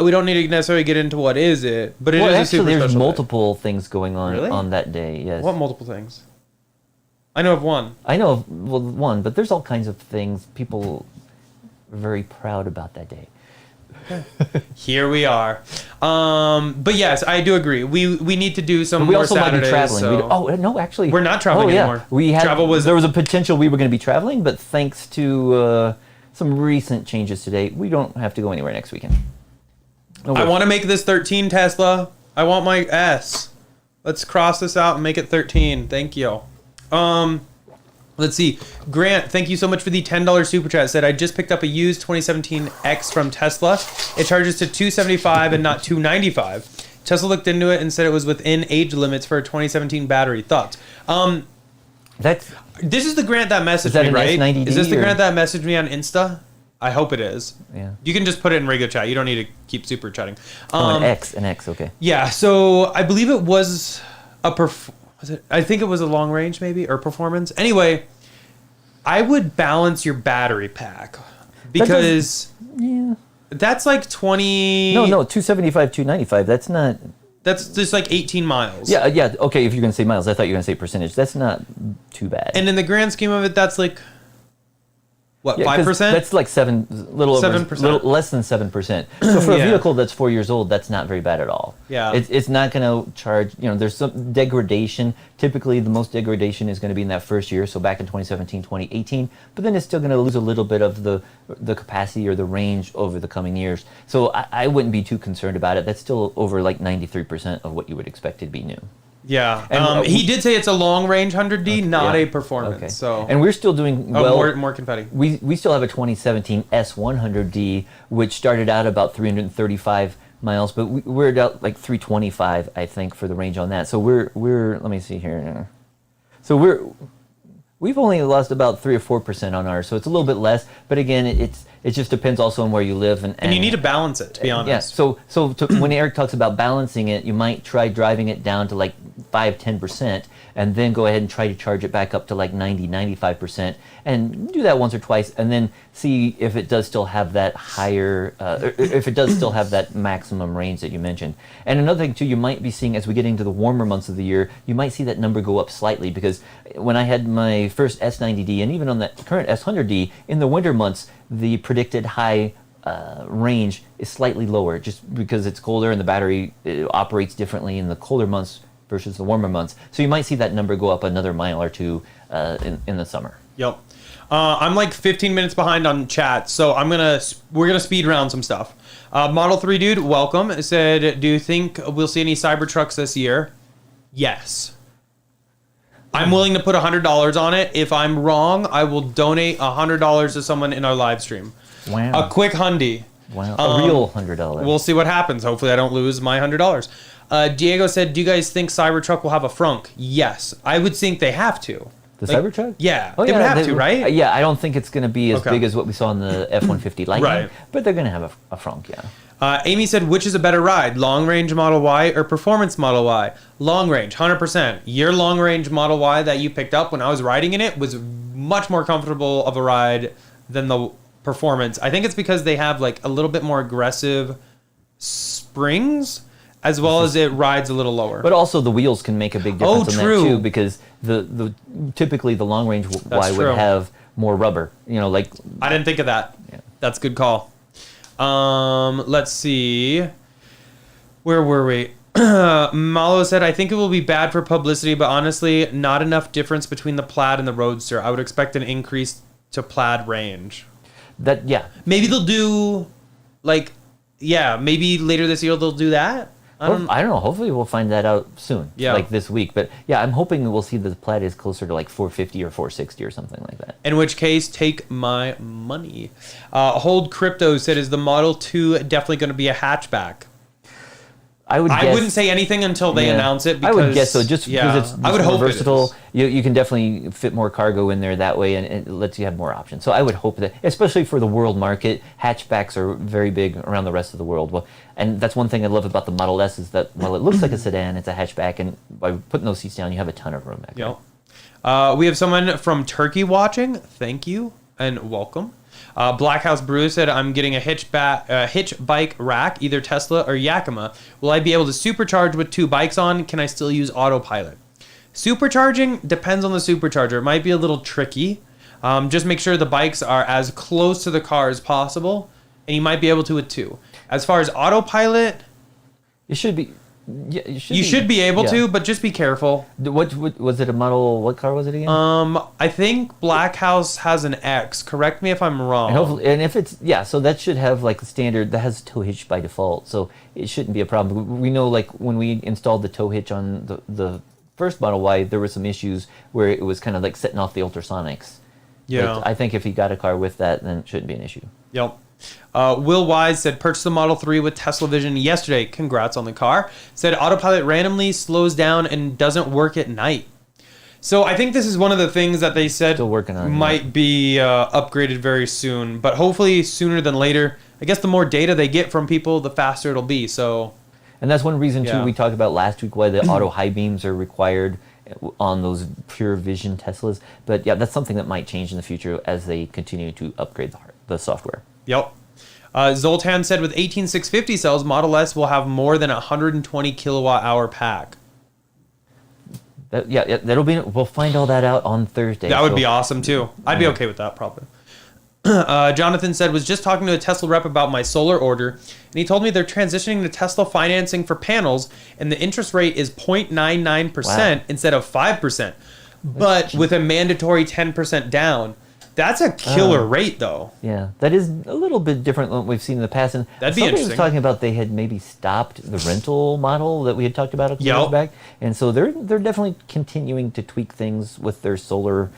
We don't need to necessarily get into what is it, but it is a super special there's day. multiple things going on Really? on that day. Yes. What multiple things? I know of one. I know of one, but there's all kinds of things. People are very proud about that day. Here we are. But yes, I do agree. We need to do some But we more also Saturdays. might be traveling. So. No, actually, We're not traveling anymore. There was a potential we were going to be traveling, but thanks to some recent changes today, we don't have to go anywhere next weekend. I want to make this 13 Tesla. I want my S. Let's cross this out and make it 13. Thank you. Let's see. Grant, thank you so much for the $10 super chat. Said I just picked up a used 2017 X from Tesla. It charges to 275 and not 295. Tesla looked into it and said it was within age limits for a 2017 battery. Thoughts? This is the Grant that messaged me, right? S90D Is this the Grant that messaged me on Insta? I hope it is. Yeah. You can just put it in regular chat. You don't need to keep super chatting. An X, okay. Yeah, so I believe it was I think it was a long range maybe, or performance. Anyway, I would balance your battery pack because that's like 20. No, 275, 295. That's not. That's just like 18 miles. Yeah. Okay, if you're going to say miles, I thought you were going to say percentage. That's not too bad. And in the grand scheme of it, that's like, what, 5%? That's like 7%, little less than 7%. So for a vehicle that's 4 years old, that's not very bad at all. Yeah. It's not going to charge, there's some degradation. Typically, the most degradation is going to be in that first year, so back in 2017, 2018. But then it's still going to lose a little bit of the capacity or the range over the coming years. So I wouldn't be too concerned about it. That's still over like 93% of what you would expect it to be new. Yeah, And, he did say it's a long range 100D, not a performance. Okay. So and we're still doing well. More confetti. We still have a 2017 S100D, which started out about 335 miles, but we're at like 325, I think, for the range on that. So we're let me see here. So we've only lost about 3 or 4% on ours, so it's a little bit less. But again, it just depends also on where you live and you need to balance it, to be honest. Yeah. So when Eric talks about balancing it, you might try driving it down to like 5-10%, and then go ahead and try to charge it back up to like 90-95%, and do that once or twice, and then see if it does still have that higher, if it does still have that maximum range that you mentioned. And another thing too, you might be seeing as we get into the warmer months of the year, you might see that number go up slightly, because when I had my first S90D, and even on that current S100D, in the winter months, the predicted high range is slightly lower, just because it's colder and the battery operates differently in the colder months versus the warmer months. So you might see that number go up another mile or two in the summer. Yep. I'm like 15 minutes behind on chat, so we're gonna speed round some stuff. Model 3 dude, welcome. It said, do you think we'll see any Cybertrucks this year? Yes. I'm willing to put $100 on it. If I'm wrong, I will donate $100 to someone in our live stream. Wow. A quick hundy. Wow. A real $100. We'll see what happens. Hopefully I don't lose my $100. Diego said, do you guys think Cybertruck will have a frunk? Yes. I would think they have to. The Like, Cybertruck? Yeah. Oh, they would have to, right? Yeah, I don't think it's going to be as Okay. big as what we saw in the F-150 Lightning, Right. but they're going to have a frunk, yeah. Amy said, which is a better ride, long range Model Y or performance Model Y? Long range, 100%. Your long range Model Y that you picked up when I was riding in it was much more comfortable of a ride than the performance. I think it's because they have like a little bit more aggressive springs, as well as it rides a little lower. But also the wheels can make a big difference on true. that too, because the typically the long range Y true. would have more rubber. You know, like I didn't think of that. Yeah. That's a good call. Let's see. Where were we? Malo said, I think it will be bad for publicity, but honestly, not enough difference between the Plaid and the Roadster. I would expect an increase to Plaid range. that. Yeah, Maybe they'll do, like, yeah, maybe later this year they'll do that. I don't know. Hopefully, we'll find that out soon. Yeah. like this week. But yeah, I'm hoping we'll see the Plaid is closer to like 450 or 460 or something like that. In which case, take my money. Hold Crypto said, is the Model 2 definitely going to be a hatchback? I wouldn't say anything until they announce it. Because, I would guess so, just because it's I would more hope versatile. It is. You can definitely fit more cargo in there that way, and it lets you have more options. So I would hope that, especially for the world market, hatchbacks are very big around the rest of the world. Well, and that's one thing I love about the Model S is that while it looks like a sedan, it's a hatchback, and by putting those seats down, you have a ton of room back there. Yep. We have someone from Turkey watching. Thank you and welcome. Blackhouse Brew said, I'm getting a hitch bike rack, either Tesla or Yakima. Will I be able to supercharge with 2 bikes on? Can I still use autopilot? Supercharging depends on the supercharger. It might be a little tricky. Just make sure the bikes are as close to the car as possible, and you might be able to with 2. As far as autopilot, You should be. Yeah, you should be able to, but just be careful. What was it? A model? What car was it again? I think Blackhouse has an X. Correct me if I'm wrong. And hopefully, and if it's so that should have like the standard that has tow hitch by default, so it shouldn't be a problem. We know like when we installed the tow hitch on the first Model Y, there were some issues where it was kind of like setting off the ultrasonics. Yeah. But I think if you got a car with that, then it shouldn't be an issue. Yep. Will Wise said, purchased the Model 3 with Tesla Vision yesterday. Congrats on the car. Said autopilot randomly slows down and doesn't work at night. So I think this is one of the things that they said Still working on it, might be upgraded very soon, but hopefully sooner than later. I guess the more data they get from people, the faster it'll be. So, And that's one reason too Yeah. we talked about last week why the auto high beams are required on those pure vision Teslas. But yeah, that's something that might change in the future as they continue to upgrade the software. yep. Zoltan said, with 18650 cells, Model S will have more than 120 kilowatt hour pack. That'll be. We'll find all that out on Thursday. That would be awesome too. I'd be okay with that probably. Jonathan said, was just talking to a Tesla rep about my solar order, and he told me they're transitioning to Tesla financing for panels, and the interest rate is 0.99% instead of 5%, but with a mandatory 10% down. That's a killer rate, though. Yeah, that is a little bit different than what we've seen in the past. And That'd be somebody interesting. was talking about they had maybe stopped the rental model that we had talked about a couple years back, and so they're definitely continuing to tweak things with their solar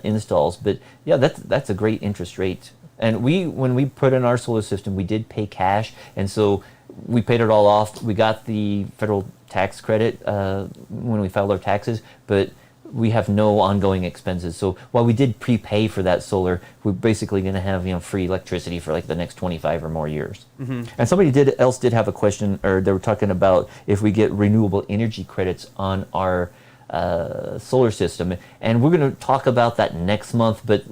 installs. But yeah, that's a great interest rate. And when we put in our solar system, we did pay cash, and so we paid it all off. We got the federal tax credit when we filed our taxes, but we have no ongoing expenses. So while we did prepay for that solar, we're basically going to have free electricity for like the next 25 or more years. Mm-hmm. And somebody else did have a question, or they were talking about if we get renewable energy credits on our solar system, and we're going to talk about that next month. But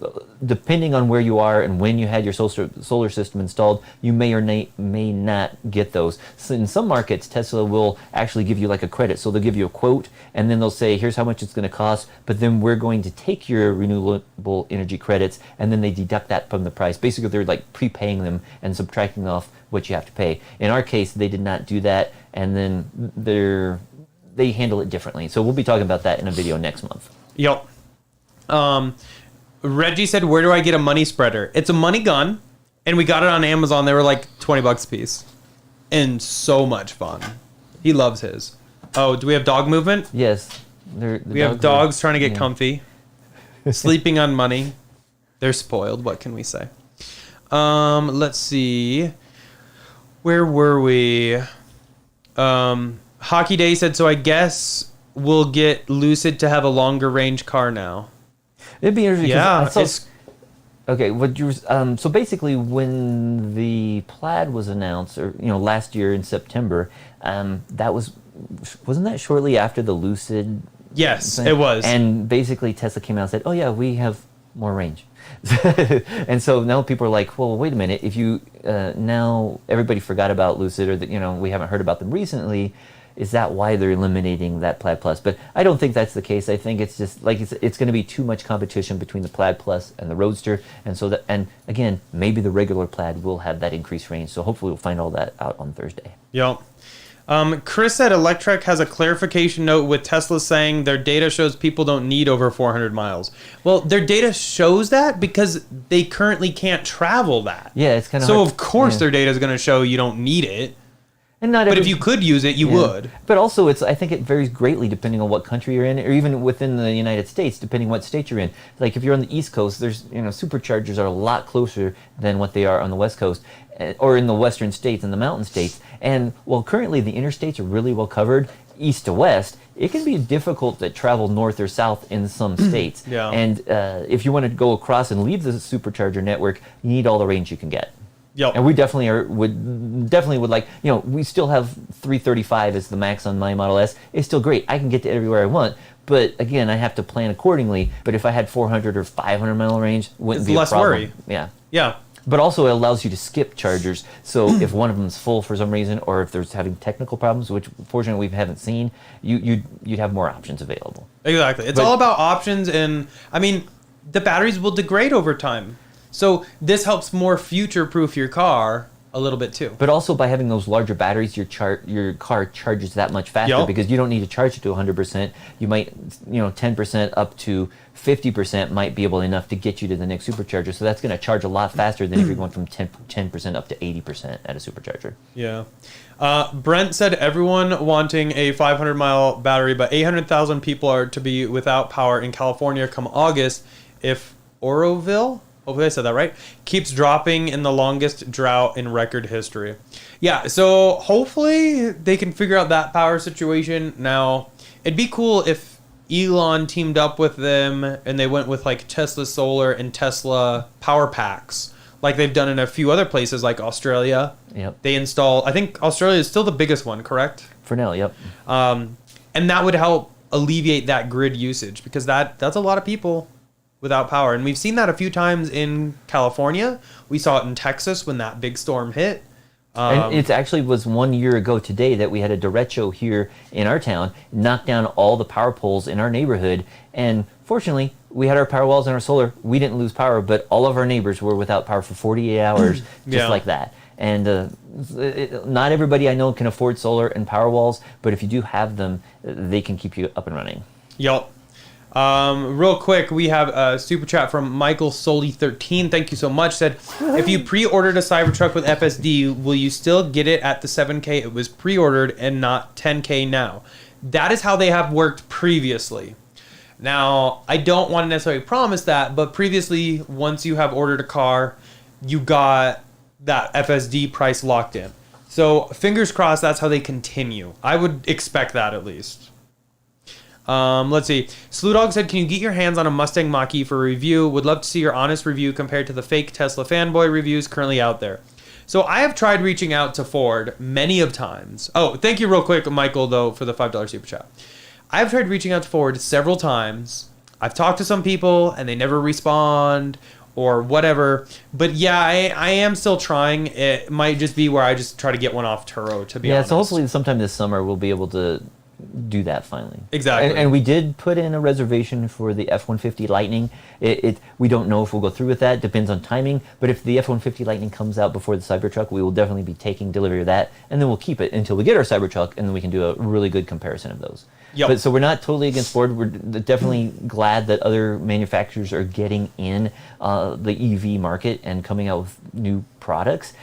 depending on where you are and when you had your solar system installed, you may or may not get those. So in some markets, Tesla will actually give you like a credit. So they'll give you a quote, and then they'll say, here's how much it's going to cost, but then we're going to take your renewable energy credits, and then they deduct that from the price. Basically, they're like prepaying them and subtracting off what you have to pay. In our case, they did not do that, and then they handle it differently. So we'll be talking about that in a video next month. Yep. Reggie said, where do I get a money spreader? It's a money gun, and we got it on Amazon. They were like $20 a piece. And so much fun. He loves his. Oh, do we have dog movement? Yes. We have dogs trying to get comfy. Sleeping on money. They're spoiled. What can we say? Let's see. Where were we? Hockey Day said, so I guess we'll get Lucid to have a longer range car now. It'd be interesting. Yeah, Okay, what you so basically when the Plaid was announced, or last year in September, that wasn't that shortly after the Lucid? Yes, thing? it was. And basically Tesla came out and said, "Oh yeah, we have more range," and so now people are like, "Well, wait a minute. If you now everybody forgot about Lucid, or that we haven't heard about them recently." Is that why they're eliminating that Plaid Plus? But I don't think that's the case. I think it's just like it's going to be too much competition between the Plaid Plus and the Roadster, and again, maybe the regular Plaid will have that increased range. So hopefully we'll find all that out on Thursday. Yep. Chris said Electrek has a clarification note with Tesla saying their data shows people don't need over 400 miles. Well, their data shows that because they currently can't travel that. Yeah, it's kind of so hard. Of course their data is going to show you don't need it. And not but if you could use it, you would. But also, I think it varies greatly depending on what country you're in, or even within the United States, depending what state you're in. Like if you're on the East Coast, there's superchargers are a lot closer than what they are on the West Coast, or in the Western states and the mountain states. And while currently the interstates are really well covered, east to west, it can be difficult to travel north or south in some states. Yeah. And if you want to go across and leave the supercharger network, you need all the range you can get. Yep. And we definitely would like, we still have 335 as the max on my Model S. It's still great. I can get to everywhere I want. But again, I have to plan accordingly. But if I had 400 or 500 mile range, wouldn't be a problem. Less worry. Yeah. Yeah. But also it allows you to skip chargers. So if one of them is full for some reason, or if there's having technical problems, which fortunately we haven't seen, you'd have more options available. Exactly. It's all about options, and I mean, the batteries will degrade over time. So this helps more future-proof your car a little bit too. But also by having those larger batteries, your car charges that much faster because you don't need to charge it to 100%. You might, 10% up to 50% might be able enough to get you to the next supercharger. So that's going to charge a lot faster than if you're going from 10% up to 80% at a supercharger. Yeah. Brent said everyone wanting a 500-mile battery, but 800,000 people are to be without power in California come August if Oroville... hopefully I said that right, keeps dropping in the longest drought in record history. Yeah, so hopefully they can figure out that power situation. Now, it'd be cool if Elon teamed up with them and they went with like Tesla Solar and Tesla power packs, like they've done in a few other places like Australia. Yep. They install, I think Australia is still the biggest one, correct? For now, yep. And that would help alleviate that grid usage because that's a lot of people without power. And we've seen that a few times in California. We saw it in Texas when that big storm hit. And it actually was 1 year ago today that we had a derecho here in our town, knocked down all the power poles in our neighborhood. And fortunately, we had our power walls and our solar. We didn't lose power, but all of our neighbors were without power for 48 hours, just like that. And not everybody I know can afford solar and power walls, but if you do have them, they can keep you up and running. Yup. Real quick, we have a super chat from Michael Soli13. Thank you so much. Said, if you pre-ordered a Cybertruck with FSD, will you still get it at the 7K it was pre-ordered and not 10K now? That is how they have worked previously. Now, I don't want to necessarily promise that, but previously, once you have ordered a car, you got that FSD price locked in. So, fingers crossed, that's how they continue. I would expect that at least. Let's see. Slewdog said, can you get your hands on a Mustang Mach-E for review? Would love to see your honest review compared to the fake Tesla fanboy reviews currently out there. So I have tried reaching out to Ford many of times. Oh, thank you real quick, Michael, though, for the $5 super chat. I've tried reaching out to Ford several times. I've talked to some people and they never respond or whatever. But yeah, I am still trying. It might just be where I just try to get one off Turo, to be honest. Yeah, so hopefully sometime this summer we'll be able to do that finally. Exactly. And we did put in a reservation for the F-150 Lightning. We don't know if we'll go through with that. Depends on timing. But if the F-150 Lightning comes out before the Cybertruck, we will definitely be taking delivery of that. And then we'll keep it until we get our Cybertruck, and then we can do a really good comparison of those. Yep. But so we're not totally against Ford. We're definitely glad that other manufacturers are getting in the EV market and coming out with new products.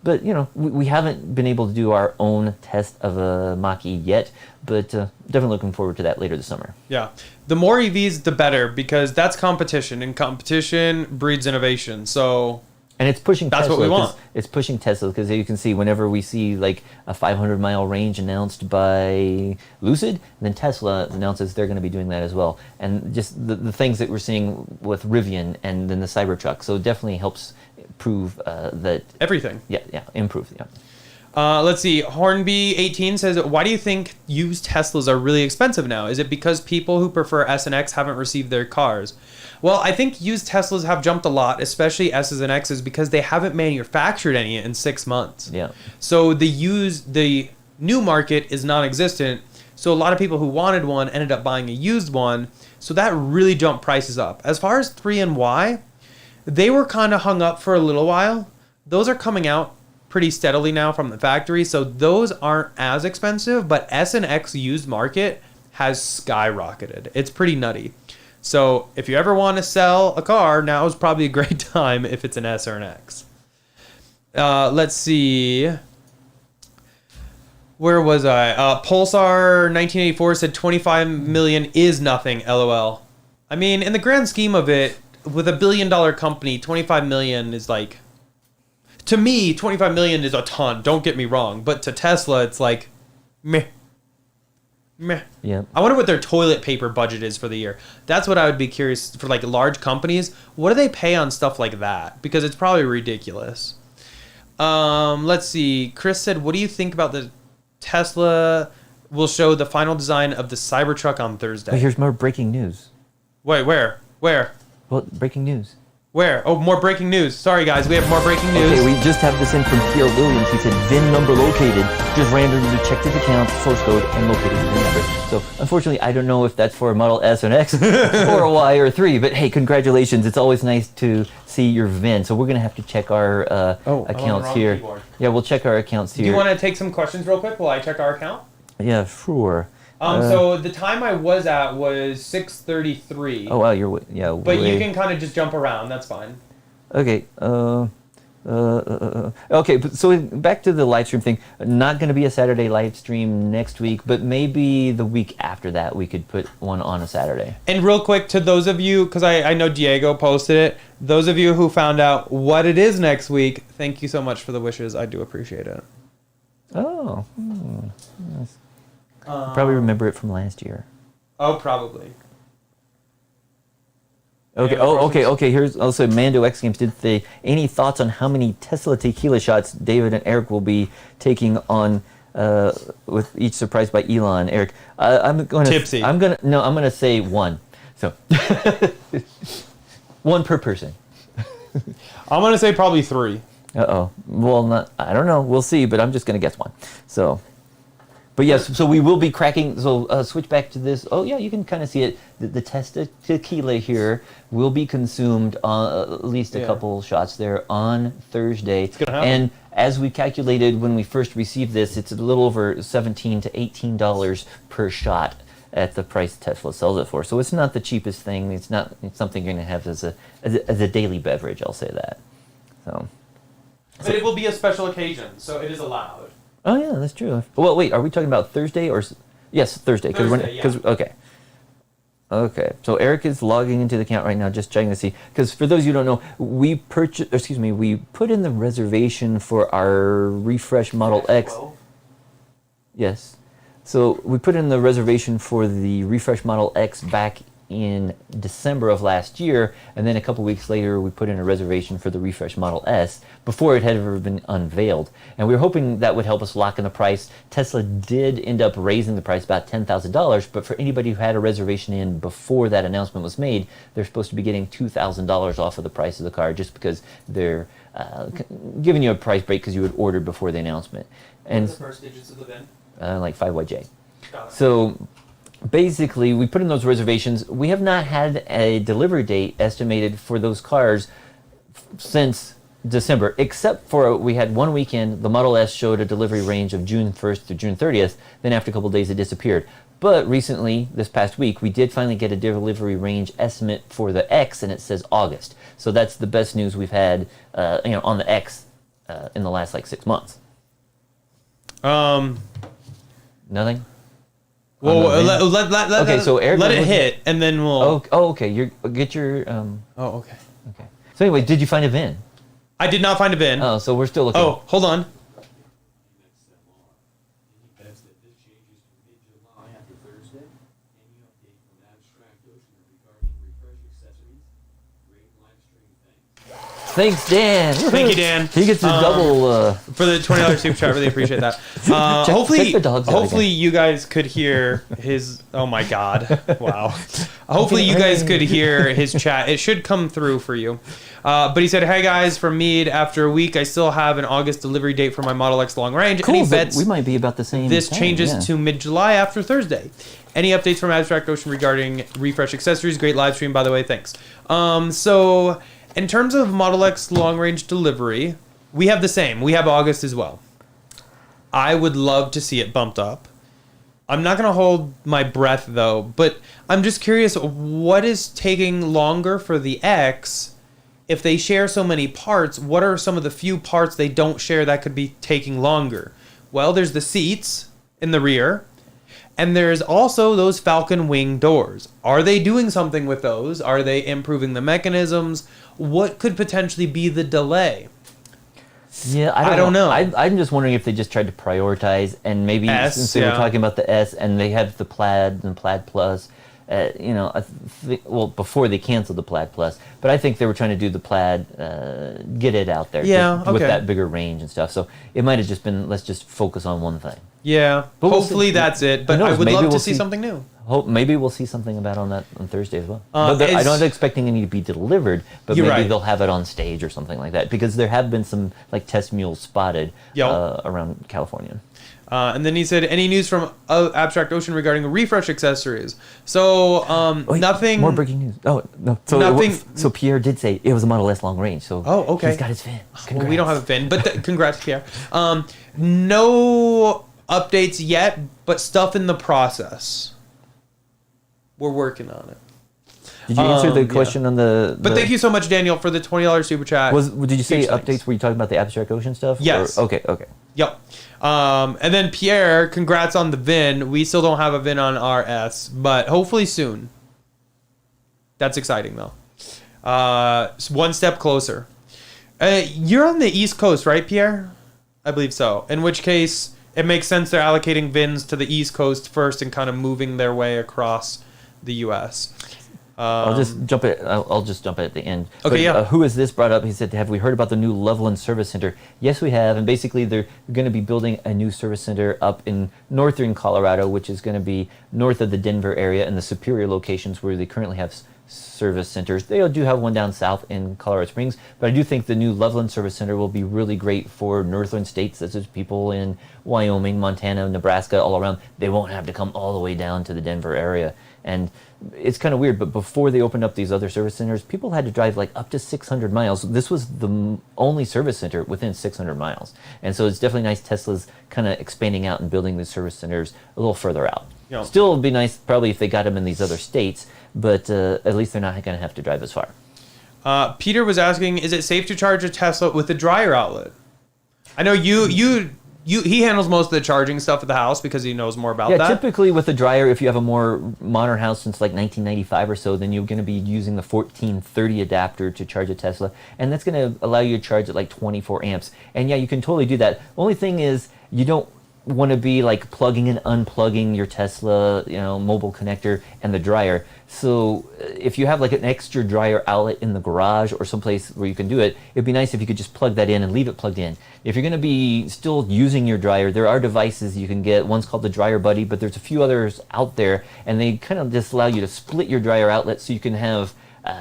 But, we haven't been able to do our own test of a Mach-E yet, but definitely looking forward to that later this summer. Yeah. The more EVs, the better, because that's competition, and competition breeds innovation. So And it's pushing That's Tesla. what we want. It's pushing Tesla because you can see whenever we see like a 500-mile range announced by Lucid, then Tesla announces they're going to be doing that as well. And just the things that we're seeing with Rivian and then the Cybertruck. So it definitely helps prove that... Everything. Yeah, improve, yeah. Let's see. Hornby18 says, why do you think used Teslas are really expensive now? Is it because people who prefer S and X haven't received their cars? Well, I think used Teslas have jumped a lot, especially S's and X's, because they haven't manufactured any in 6 months. Yeah. So the new market is non-existent. So a lot of people who wanted one ended up buying a used one. So that really jumped prices up. As far as 3 and Y, they were kind of hung up for a little while. Those are coming out pretty steadily now from the factory, so those aren't as expensive, but S and X used market has skyrocketed. It's pretty nutty. So if you ever want to sell a car, now is probably a great time if it's an S or an X. Let's see. Where was I? Pulsar 1984 said 25 million is nothing, LOL. I mean, in the grand scheme of it, with a $1 billion company, 25 million is like... To me, 25 million is a ton, don't get me wrong. But to Tesla, it's like, meh. Meh. Yeah. I wonder what their toilet paper budget is for the year. That's what I would be curious for, like large companies. What do they pay on stuff like that? Because it's probably ridiculous. Let's see. Chris said, what do you think about the Tesla will show the final design of the Cybertruck on Thursday? Wait, here's more breaking news. Wait, where? Well, breaking news. Where? Oh, more breaking news. Sorry, guys. We have more breaking news. Okay, we just have this in from Pierre Williams. He said VIN number located. Just randomly checked his account, source code, and located the VIN number. So, unfortunately, I don't know if that's for a Model S or an X or a Y or a 3. But hey, congratulations. It's always nice to see your VIN. So we're going to have to check our accounts here. Keyboard. Yeah, we'll check our accounts here. Do you want to take some questions real quick while I check our account? Yeah, sure. So the time I was at was 6:33. Oh, wow, you're... Yeah, But you can kind of just jump around. That's fine. Okay. Okay, so back to the live stream thing. Not going to be a Saturday live stream next week, but maybe the week after that we could put one on a Saturday. And real quick, to those of you, because I know Diego posted it, those of you who found out what it is next week, thank you so much for the wishes. I do appreciate it. Oh. Nice. Probably remember it from last year. Oh, probably. Okay. Okay. Here's also Mando X Games. Did they any thoughts on how many Tesla tequila shots David and Eric will be taking on with each surprised by Elon? Eric, I'm going to tipsy. I'm going to say one. So one per person. I'm gonna say probably 3. Well, I don't know. We'll see. But I'm just going to guess one. So. But yes, so we will be cracking, so switch back to this. Oh yeah, you can kind of see it. The Tesla tequila here will be consumed at least a couple shots there on Thursday. It's gonna happen. And as we calculated when we first received this, it's a little over $17 to $18 per shot at the price Tesla sells it for. So it's not the cheapest thing. It's something you're going to have as a daily beverage, I'll say that. So. But it will be a special occasion, so it is allowed. Oh yeah, that's true. Well, wait, are we talking about Thursday or... Yes, Thursday. Okay. So Eric is logging into the account right now, just checking to see. Because for those of you who don't know, we put in the reservation for our refresh Model X. Yes. So we put in the reservation for the refresh Model X back in December of last year, and then a couple weeks later we put in a reservation for the refresh Model S before it had ever been unveiled. And we were hoping that would help us lock in the price. Tesla did end up raising the price about $10,000, but for anybody who had a reservation in before that announcement was made, they're supposed to be getting $2,000 off of the price of the car just because they're giving you a price break because you had ordered before the announcement. And What's the first digits of the VIN? like 5YJ. Got it. So basically, we put in those reservations. We have not had a delivery date estimated for those cars since December, except for we had one weekend. The Model S showed a delivery range of June 1st to June 30th. Then after a couple of days, it disappeared. But recently, this past week, we did finally get a delivery range estimate for the X, and it says August. So that's the best news we've had, on the X in the last 6 months. Nothing. Well, let so Eric, let it hit, and then we'll. Oh, okay. Get your. Oh, okay. Okay. So anyway, did you find a VIN? I did not find a VIN. Oh, so we're still looking. Oh, hold on. Thanks, Dan. Thank you, Dan. He gets a double. For the $20 super chat. Really appreciate that. Hopefully, check the dogs out hopefully again. you guys could hear his. Oh my God! Wow. Hopefully you guys could hear his chat. It should come through for you. But he said, "Hey guys, from Mead. After a week, I still have an August delivery date for my Model X long range. Cool, Any but bets we might be about the same. this time, changes yeah. to mid-July after Thursday? Any updates from Abstract Ocean regarding refresh accessories? Great live stream, by the way. Thanks. So." In terms of Model X long-range delivery, we have the same. We have August as well. I would love to see it bumped up. I'm not going to hold my breath, though, but I'm just curious, what is taking longer for the X? If they share so many parts, what are some of the few parts they don't share that could be taking longer? Well, there's the seats in the rear, and there's also those Falcon wing doors. Are they doing something with those? Are they improving the mechanisms? What could potentially be the delay? Yeah, I don't know. I'm just wondering if they just tried to prioritize, and maybe since they were talking about the S and they have the Plaid and Plaid Plus, well, before they canceled the Plaid Plus, but I think they were trying to do the Plaid, get it out there, with that bigger range and stuff. So it might have just been, let's just focus on one thing. Yeah, but hopefully that's it. But I would love to see something new. Maybe we'll see something about on Thursday as well. But I'm not expecting any to be delivered, but maybe they'll have it on stage or something like that, because there have been some like test mules spotted around California. And then he said, any news from Abstract Ocean regarding refresh accessories? So nothing. More breaking news. Oh no. So nothing. So Pierre did say it was a Model S long range. So okay. He's got his VIN. Well, we don't have a VIN, but congrats, Pierre. No updates yet, but stuff in the process. We're working on it. Did you answer the question on the? But thank you so much, Daniel, for the $20 super chat. Did you say Huge updates? thanks. Were you talking about the Abstract Ocean stuff? Yes. Okay. Yep. And then Pierre, congrats on the VIN. We still don't have a VIN on our S, but hopefully soon. That's exciting though. One step closer. You're on the East Coast, right, Pierre? I believe so. In which case, it makes sense they're allocating VINs to the East Coast first and kind of moving their way across the U.S. I'll just jump it. I'll just jump it at the end. Okay, but, who is this brought up? He said, "Have we heard about the new Loveland Service Center?" Yes, we have. And basically, they're going to be building a new service center up in northern Colorado, which is going to be north of the Denver area and the Superior locations where they currently have service centers. They do have one down south in Colorado Springs, but I do think the new Loveland Service Center will be really great for northern states, such as people in Wyoming, Montana, Nebraska, all around. They won't have to come all the way down to the Denver area. And it's kind of weird, but before they opened up these other service centers, people had to drive like up to 600 miles. This was the only service center within 600 miles. And so it's definitely nice Tesla's kind of expanding out and building these service centers a little further out. Yeah. Still, it'd be nice probably if they got them in these other states, but at least they're not going to have to drive as far. Peter was asking, is it safe to charge a Tesla with a dryer outlet? I know he handles most of the charging stuff at the house because he knows more about that. Yeah, typically with a dryer, if you have a more modern house since like 1995 or so, then you're going to be using the 1430 adapter to charge a Tesla, and that's going to allow you to charge at like 24 amps. And yeah, you can totally do that. Only thing is, you don't want to be like plugging and unplugging your Tesla, mobile connector and the dryer. So if you have like an extra dryer outlet in the garage or someplace where you can do it, it'd be nice if you could just plug that in and leave it plugged in. If you're going to be still using your dryer, there are devices you can get. One's called the Dryer Buddy, but there's a few others out there, and they kind of just allow you to split your dryer outlet so you can have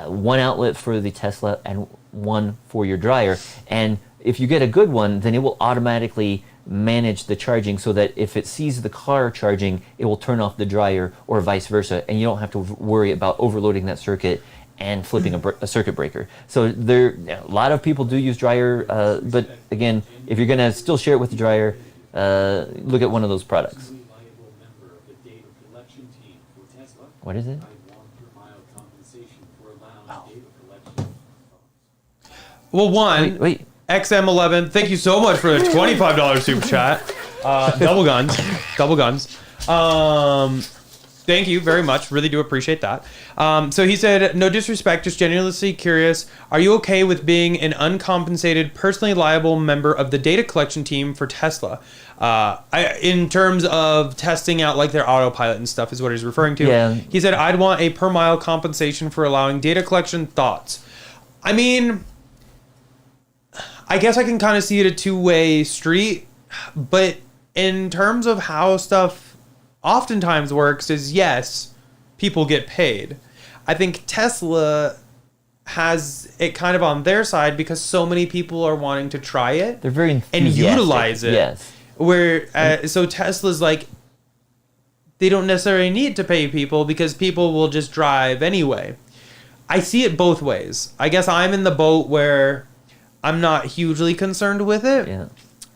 one outlet for the Tesla and one for your dryer. And if you get a good one, then it will automatically manage the charging so that if it sees the car charging, it will turn off the dryer or vice versa, and you don't have to worry about overloading that circuit and flipping a circuit breaker. So a lot of people do use dryer, but again, if you're going to still share it with the dryer, look at one of those products. What is it? Well, wait. XM11, thank you so much for the $25 super chat. Double guns. Thank you very much. Really do appreciate that. So he said, no disrespect, just genuinely curious. Are you okay with being an uncompensated, personally liable member of the data collection team for Tesla? In terms of testing out like their autopilot and stuff is what he's referring to. Yeah. He said, I'd want a per mile compensation for allowing data collection. Thoughts? I mean, I guess I can kind of see it a two-way street, but in terms of how stuff oftentimes works is, yes, people get paid. I think Tesla has it kind of on their side because so many people are wanting to try it. They're very and enthusiastic. utilize it. Yes. Where so Tesla's like, they don't necessarily need to pay people because people will just drive anyway. I see it both ways. I guess I'm in the boat where I'm not hugely concerned with it. Yeah.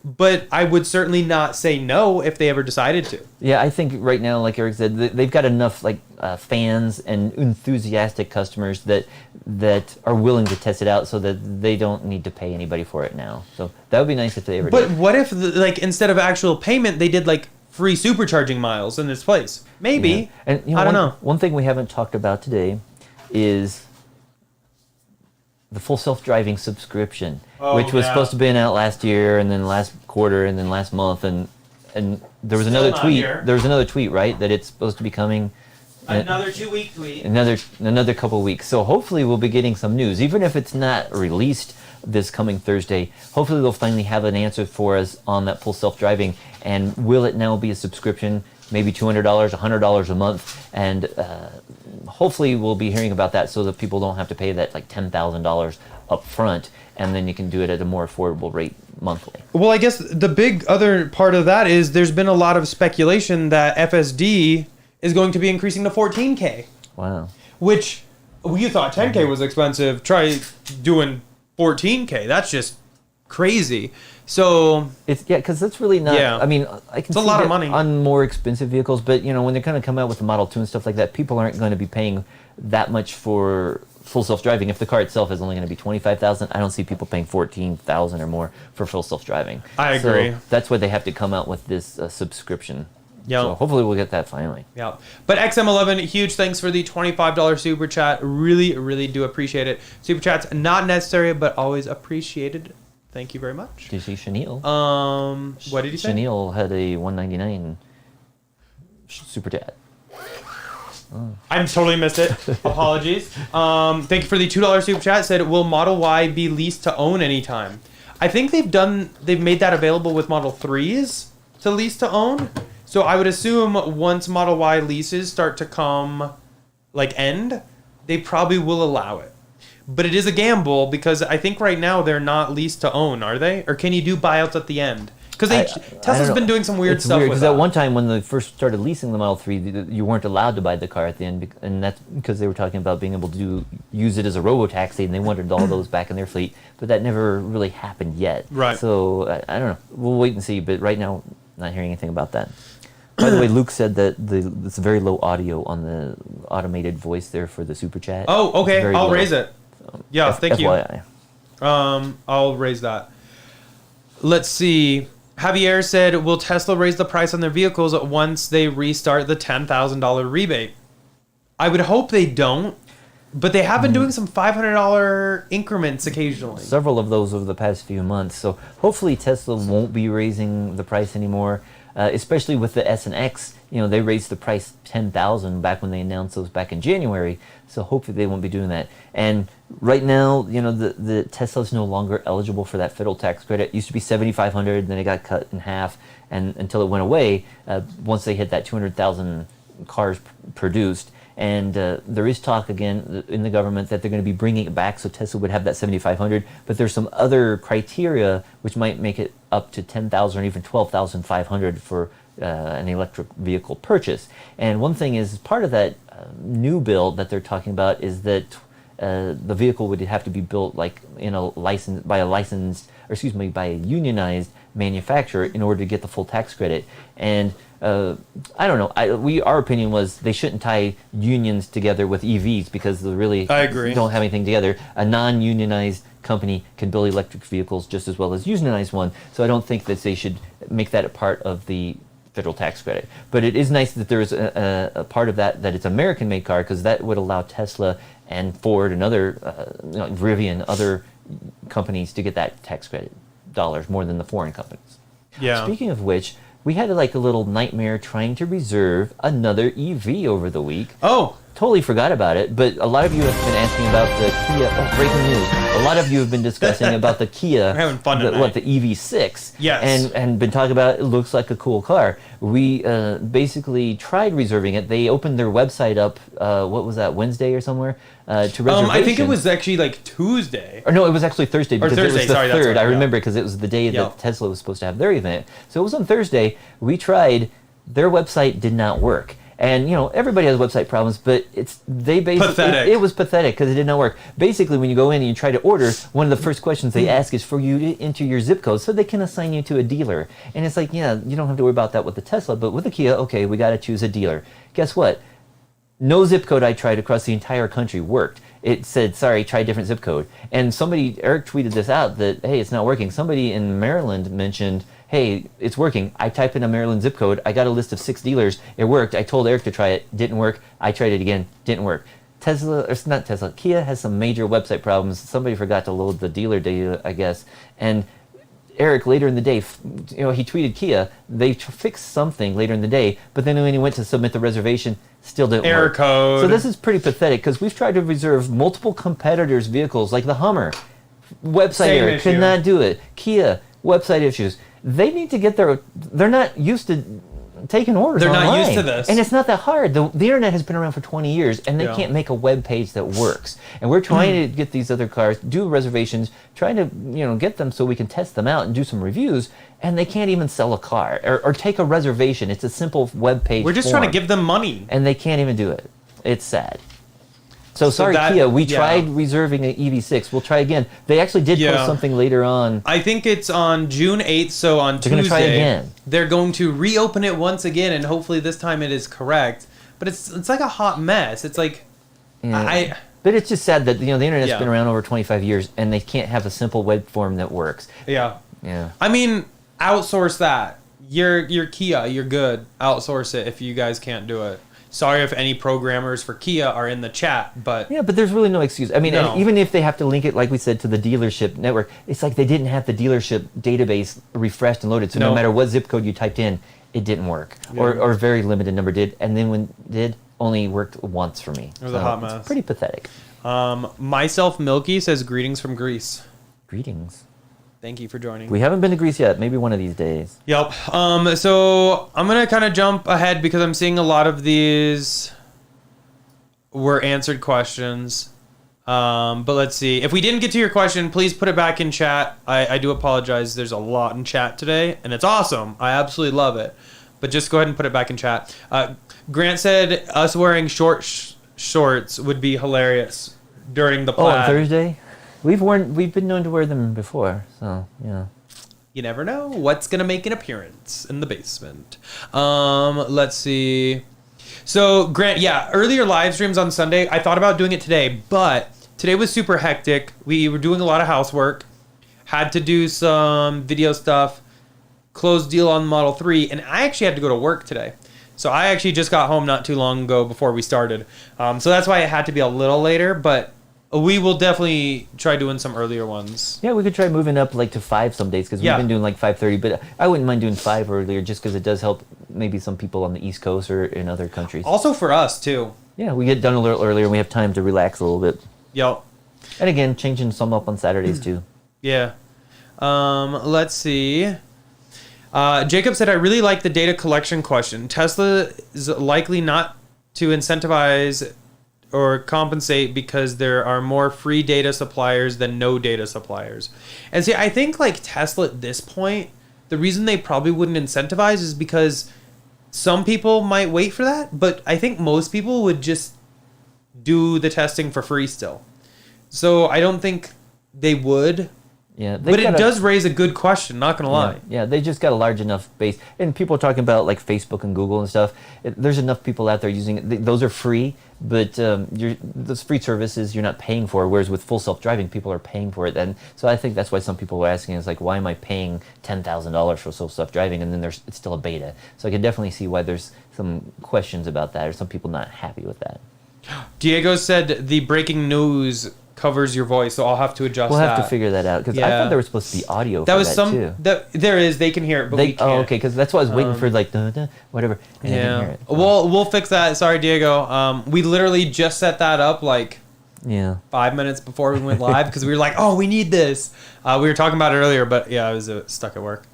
But I would certainly not say no if they ever decided to. Yeah, I think right now, like Eric said, they've got enough fans and enthusiastic customers that are willing to test it out, so that they don't need to pay anybody for it now. So that would be nice if they ever did. But what if, instead of actual payment, they did free supercharging miles in this place? Maybe. Yeah. And I don't know. One thing we haven't talked about today is the full self-driving subscription, which was supposed to be out last year, and then last quarter, and then last month, and there was another tweet. Here. There was another tweet, right, that it's supposed to be coming. Another 2-week tweet. Another couple of weeks. So hopefully we'll be getting some news, even if it's not released this coming Thursday. Hopefully they'll finally have an answer for us on that full self-driving, and will it now be a subscription? Maybe $200, $100 a month, and hopefully we'll be hearing about that so that people don't have to pay that $10,000 up front, and then you can do it at a more affordable rate monthly. Well, I guess the big other part of that is there's been a lot of speculation that FSD is going to be increasing to 14K. Wow. Which you thought 10K was expensive. Try doing 14K. That's just crazy. So because that's really not. Yeah. I mean, I can It's a see lot of that money. on more expensive vehicles, but when they're going to come out with the Model 2 and stuff like that, people aren't going to be paying that much for full self-driving. If the car itself is only going to be $25,000, I don't see people paying $14,000 or more for full self-driving. I agree. So that's why they have to come out with this subscription. Yeah. So hopefully we'll get that finally. Yeah. But XM11, huge thanks for the $25 super chat. Really, really do appreciate it. Super chats not necessary, but always appreciated. Thank you very much. Did you see Chenille? What did you say? Chenille had a $199 super chat. I totally missed it. Apologies. Thank you for the $2 super chat. Said, will Model Y be leased to own anytime? I think they've made that available with Model 3s to lease to own. So I would assume once Model Y leases start to come end, they probably will allow it. But it is a gamble because I think right now they're not leased to own, are they? Or can you do buyouts at the end? Because Tesla's been doing some weird stuff with because that. at one time when they first started leasing the Model 3, you weren't allowed to buy the car at the end, and that's because they were talking about being able to use it as a robo-taxi, and they wanted all those back in their fleet, but that never really happened yet. Right. So I don't know. We'll wait and see, but right now, not hearing anything about that. By the way, Luke said that it's very low audio on the automated voice there for the super chat. Oh, okay. I'll raise it. Yeah, thank you. FYI. I'll raise that. Let's see. Javier said, will Tesla raise the price on their vehicles once they restart the $10,000 rebate? I would hope they don't, but they have been doing some $500 increments occasionally. Several of those over the past few months. So hopefully Tesla won't be raising the price anymore, especially with the S and X. They raised the price $10,000 back when they announced those back in January. So hopefully they won't be doing that. And right now, the Tesla's no longer eligible for that federal tax credit. It used to be $7,500, then it got cut in half, and until it went away once they hit that 200,000 cars produced. And there is talk again in the government that they're going to be bringing it back, so Tesla would have that $7,500. But there's some other criteria which might make it up to $10,000 or even $12,500 for an electric vehicle purchase. And one thing is, part of that new build that they're talking about is that the vehicle would have to be built in a by a unionized manufacturer in order to get the full tax credit. And I don't know. Our opinion was they shouldn't tie unions together with EVs because they really I agree. don't have anything together. A non-unionized company can build electric vehicles just as well as unionized one. So I don't think that they should make that a part of the federal tax credit. But it is nice that there's a part of that it's American-made car, because that would allow Tesla and Ford and other, Rivian, other companies to get that tax credit dollars more than the foreign companies. Yeah. Speaking of which, we had like a little nightmare trying to reserve another EV over the week. Oh. Totally forgot about it, but a lot of you have been asking about the Kia. Oh, breaking news! A lot of you have been discussing about the Kia. We're having fun tonight. What, the EV6? Yes. And been talking about it. Looks like a cool car. We basically tried reserving it. They opened their website up. What was that? Wednesday or somewhere to reservation. I think it was actually like Tuesday. Or no, it was actually Thursday, because Thursday, it was the sorry, that's 3rd. right, I yeah. remember, because it was the day Yep. that Tesla was supposed to have their event. So it was on Thursday. We tried. Their website did not work. And, everybody has website problems, but Pathetic. it was pathetic because it did not work. Basically, when you go in and you try to order, one of the first questions they ask is for you to enter your zip code so they can assign you to a dealer. And it's like, yeah, you don't have to worry about that with the Tesla, but with the Kia, okay, we got to choose a dealer. Guess what? No zip code I tried across the entire country worked. It said, sorry, try a different zip code. And Eric tweeted this out that, hey, it's not working. Somebody in Maryland mentioned, hey, it's working. I typed in a Maryland zip code. I got a list of 6 dealers. It worked. I told Eric to try it. Didn't work. I tried it again. Didn't work. Kia has some major website problems. Somebody forgot to load the dealer data, I guess. And Eric, later in the day, he tweeted Kia. They fixed something later in the day, but then when he went to submit the reservation, still didn't Error work. code. So this is pretty pathetic, because we've tried to reserve multiple competitors' vehicles, like the Hummer. Website Same error, issue. could not do it. Kia, website issues. They need to get they're not used to taking orders They're not online. used to this. And it's not that hard. The internet has been around for 20 years, and they Yeah. can't make a web page that works. And we're trying to get these other cars, do reservations, trying to get them so we can test them out and do some reviews, and they can't even sell a car or take a reservation. It's a simple web page We're just form, trying to give them money. and they can't even do it. It's sad. So sorry, that- Kia. We yeah. tried reserving an EV6. We'll try again. They actually did Yeah. post something later on. I think it's on June 8th, so on They're gonna Tuesday. try again. They're going to reopen it once again, and hopefully this time it is correct. But it's like a hot mess. It's like, Yeah. But it's just sad that the internet's Yeah. been around over 25 years, and they can't have a simple web form that works. yeah. Yeah. I mean, outsource that. You're Kia. You're good. Outsource it if you guys can't do it. Sorry if any programmers for Kia are in the chat, but Yeah, but there's really no excuse. I mean, No. and even if they have to link it, like we said, to the dealership network, it's like they didn't have the dealership database refreshed and loaded. So no No. matter what zip code you typed in, it didn't work, or a very limited number did, and then when it did, only worked once for me. It was a hot it's mess. pretty pathetic. Myself Milky says greetings from Greece. Greetings. Thank you for joining. We haven't been to Greece yet. Maybe one of these days. Yep. So I'm gonna kind of jump ahead because I'm seeing a lot of these were answered questions. But let's see. If we didn't get to your question, please put it back in chat. I do apologize. There's a lot in chat today, and it's awesome. I absolutely love it. But just go ahead and put it back in chat. Grant said us wearing shorts would be hilarious during the Oh, plaid. on Thursday? We've been known to wear them before, so yeah. You never know what's gonna make an appearance in the basement. Let's see. So Grant, yeah, earlier live streams on Sunday. I thought about doing it today, but today was super hectic. We were doing a lot of housework, had to do some video stuff, closed deal on Model 3, and I actually had to go to work today. So I actually just got home not too long ago before we started. So that's why it had to be a little later, but we will definitely try doing some earlier ones. Yeah, we could try moving up like to 5 some days, because Yeah. we've been doing like 5:30, but I wouldn't mind doing 5 earlier just because it does help maybe some people on the East Coast or in other countries. Also for us too. Yeah, we get done a little earlier and we have time to relax a little bit. Yep. And again, changing some up on Saturdays too. Yeah. Let's see. Jacob said, I really like the data collection question. Tesla is likely not to incentivize or compensate because there are more free data suppliers than no data suppliers. And see, I think like Tesla at this point, the reason they probably wouldn't incentivize is because some people might wait for that, but I think most people would just do the testing for free still. So I don't think they would Yeah, But it does raise a good question, not going to lie. Yeah, they just got a large enough base. And people are talking about like Facebook and Google and stuff. There's enough people out there using it. Those are free, but those free services you're not paying for, whereas with full self-driving, people are paying for it. And so I think that's why some people are asking is like, why am I paying $10,000 for full self-driving? And then it's still a beta. So I can definitely see why there's some questions about that or some people not happy with that. Diego said the breaking news covers your voice, so I'll have to adjust that. We'll have to figure that out, because I thought there was supposed to be audio that for was that some, too. There is, they can hear it, but we can't. Oh, okay, because that's why I was waiting for like, whatever, and I didn't hear it. We'll fix that. Sorry, Diego. We literally just set that up like 5 minutes before we went live, because we were like, oh, we need this. We were talking about it earlier, but yeah, I was stuck at work.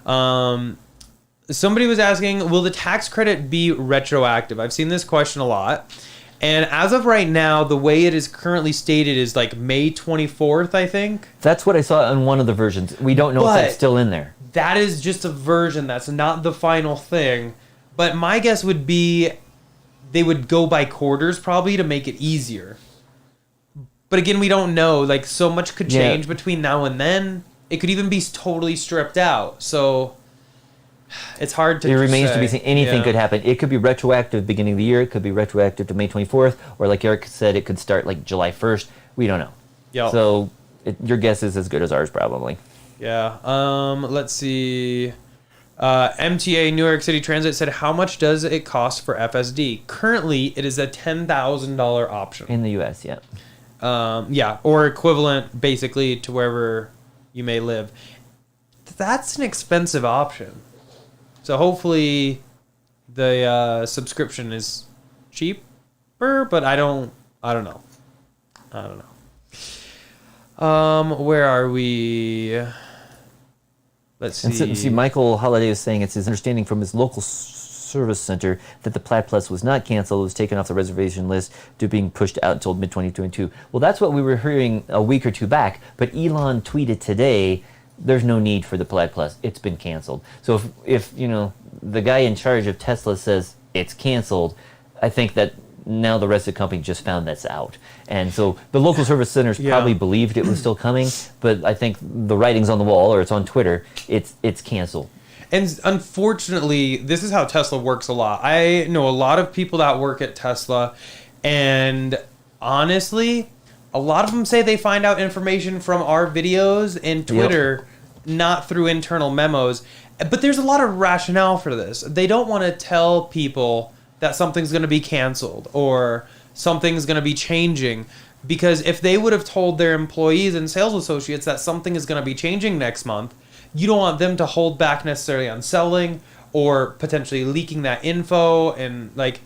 Somebody was asking, will the tax credit be retroactive? I've seen this question a lot. And as of right now, the way it is currently stated is like May 24th, I think. That's what I saw on one of the versions. We don't know if that's still in there. That is just a version. That's not the final thing. But my guess would be they would go by quarters probably to make it easier. But again, we don't know. Like, so much could change between now and then. It could even be totally stripped out. So it's hard to say. It remains to be seen. Anything could happen. It could be retroactive beginning of the year. It could be retroactive to May 24th. Or like Eric said, it could start like July 1st. We don't know. Yep. So your guess is as good as ours probably. Yeah. Let's see. MTA, New York City Transit, said, how much does it cost for FSD? Currently, it is a $10,000 option. In the U.S., yeah. Or equivalent basically to wherever you may live. That's an expensive option. So hopefully the subscription is cheaper, but I don't know. Where are we? Let's see. And see, Michael Holiday is saying it's his understanding from his local service center that the Plaid Plus was not canceled. It was taken off the reservation list to being pushed out until mid-2022. Well, that's what we were hearing a week or two back, but Elon tweeted today, there's no need for the Plaid Plus. It's been canceled. So if the guy in charge of Tesla says it's canceled, I think that now the rest of the company just found that's out. And so the local service centers probably believed it was still coming, but I think the writing's on the wall, or it's on Twitter, it's canceled. And unfortunately, this is how Tesla works a lot. I know a lot of people that work at Tesla, and honestly, a lot of them say they find out information from our videos and Twitter, not through internal memos. But there's a lot of rationale for this. They don't want to tell people that something's going to be canceled or something's going to be changing, because if they would have told their employees and sales associates that something is going to be changing next month, you don't want them to hold back necessarily on selling or potentially leaking that info. And like,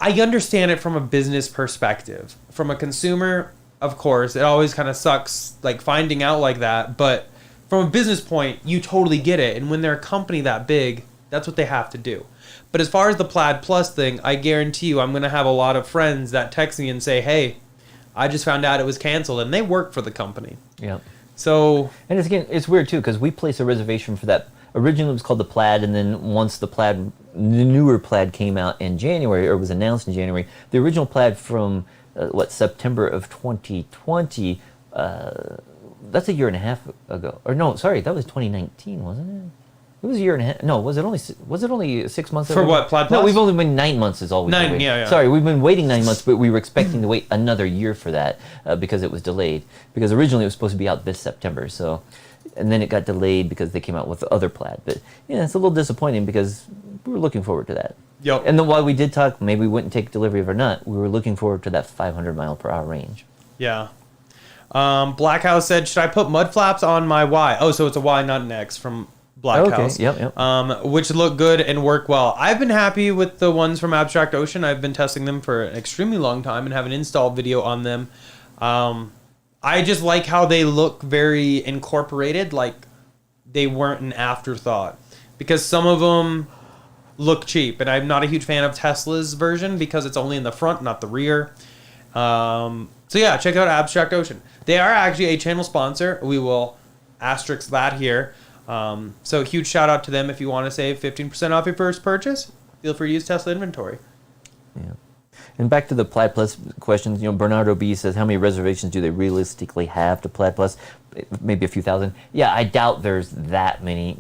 I understand it from a business perspective. From a consumer, of course, it always kind of sucks like finding out like that, but from a business point, you totally get it. And when they're a company that big, that's what they have to do. But as far as the Plaid Plus thing, I guarantee you I'm going to have a lot of friends that text me and say, hey, I just found out it was canceled, and they work for the company. Yeah. So, and it's weird too, because we placed a reservation for that. Originally it was called the Plaid, and then once the newer Plaid came out in January, or was announced in January, the original Plaid from September of 2020, that's a year and a half ago. Or no, sorry, that was 2019, wasn't it? It was a year and a half. No, was it only 6 months for what, Plaid Plus? No, we've only been 9 months is all we've been waiting. Sorry, we've been waiting 9 months, but we were expecting to wait another year for that because it was delayed. Because originally it was supposed to be out this September, so, and then it got delayed because they came out with the other Plaid. But yeah, it's a little disappointing because we were looking forward to that. Yep. And then while we did talk, maybe we wouldn't take delivery of it or not, we were looking forward to that 500 mile per hour range. Yeah. Black House said, should I put mud flaps on my Y? Oh, so it's a Y, not an X from Black House. Yep. Which look good and work well. I've been happy with the ones from Abstract Ocean. I've been testing them for an extremely long time and have an install video on them. I just like how they look very incorporated, like they weren't an afterthought. Because some of them look cheap, and I'm not a huge fan of Tesla's version because it's only in the front, not the rear. So yeah, check out Abstract Ocean. They are actually a channel sponsor. We will asterisk that here. So huge shout out to them. If you want to save 15% off your first purchase, feel free to use Tesla inventory. Yeah. And back to the Plaid Plus questions, Bernardo B says, how many reservations do they realistically have to Plaid Plus? Maybe a few thousand. Yeah, I doubt there's that many.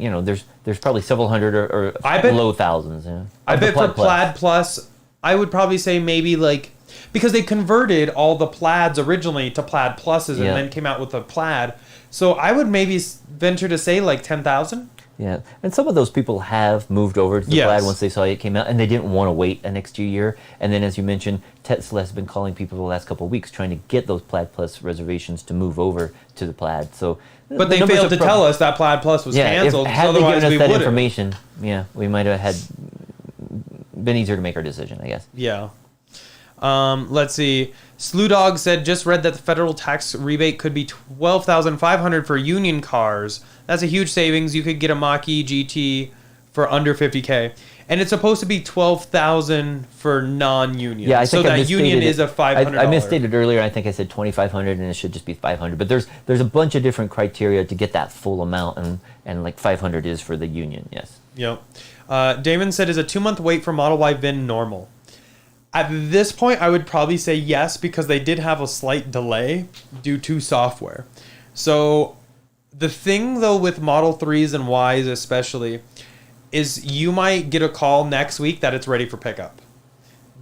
There's probably several hundred or I bet, low thousands. Yeah, I bet for Plaid Plus, I would probably say maybe like, because they converted all the Plaids originally to Plaid Pluses and then came out with a Plaid. So I would maybe venture to say like 10,000. Yeah, and some of those people have moved over to the Plaid once they saw it came out, and they didn't want to wait an extra year. And then, as you mentioned, Tesla has been calling people the last couple of weeks trying to get those Plaid Plus reservations to move over to the Plaid. So, but they failed to tell us that Plaid Plus was canceled. Had they given us that information, we might have been easier to make our decision, I guess. Yeah. Let's see. Slew Dog said, just read that the federal tax rebate could be $12,500 for union cars. That's a huge savings. You could get a Mach-E GT for under $50K. And it's supposed to be $12,000 for non-union. Yeah, I think so that union is a $500. I misstated earlier. I think I said $2,500 and it should just be $500. But there's a bunch of different criteria to get that full amount, and like $500 is for the union, yes. Yep. Damon said, is a 2-month wait for Model Y VIN normal? At this point, I would probably say yes, because they did have a slight delay due to software. So the thing, though, with Model 3s and Ys especially, is you might get a call next week that it's ready for pickup.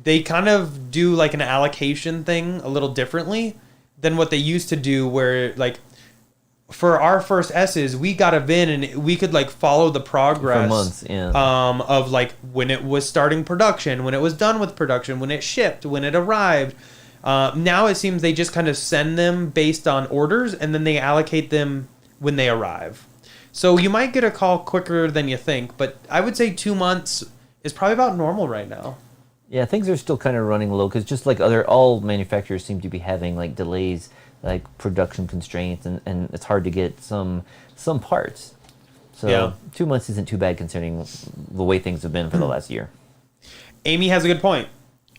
They kind of do like an allocation thing a little differently than what they used to do, where like for our first S's, we got a VIN and we could like follow the progress for months, of like when it was starting production, when it was done with production, when it shipped, when it arrived. Now it seems they just kind of send them based on orders, and then they allocate them when they arrive. So you might get a call quicker than you think, but I would say 2 months is probably about normal right now. Yeah, things are still kind of running low because just like all manufacturers seem to be having like delays, like production constraints, and it's hard to get some parts. So 2 months isn't too bad considering the way things have been for the last year. Amy has a good point.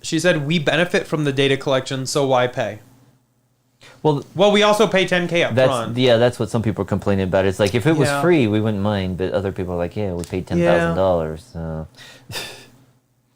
She said, we benefit from the data collection, so why pay? Well, we also pay $10K up front. Yeah, that's what some people are complaining about. It's like, if it was free, we wouldn't mind, but other people are like, yeah, we paid $10,000. So.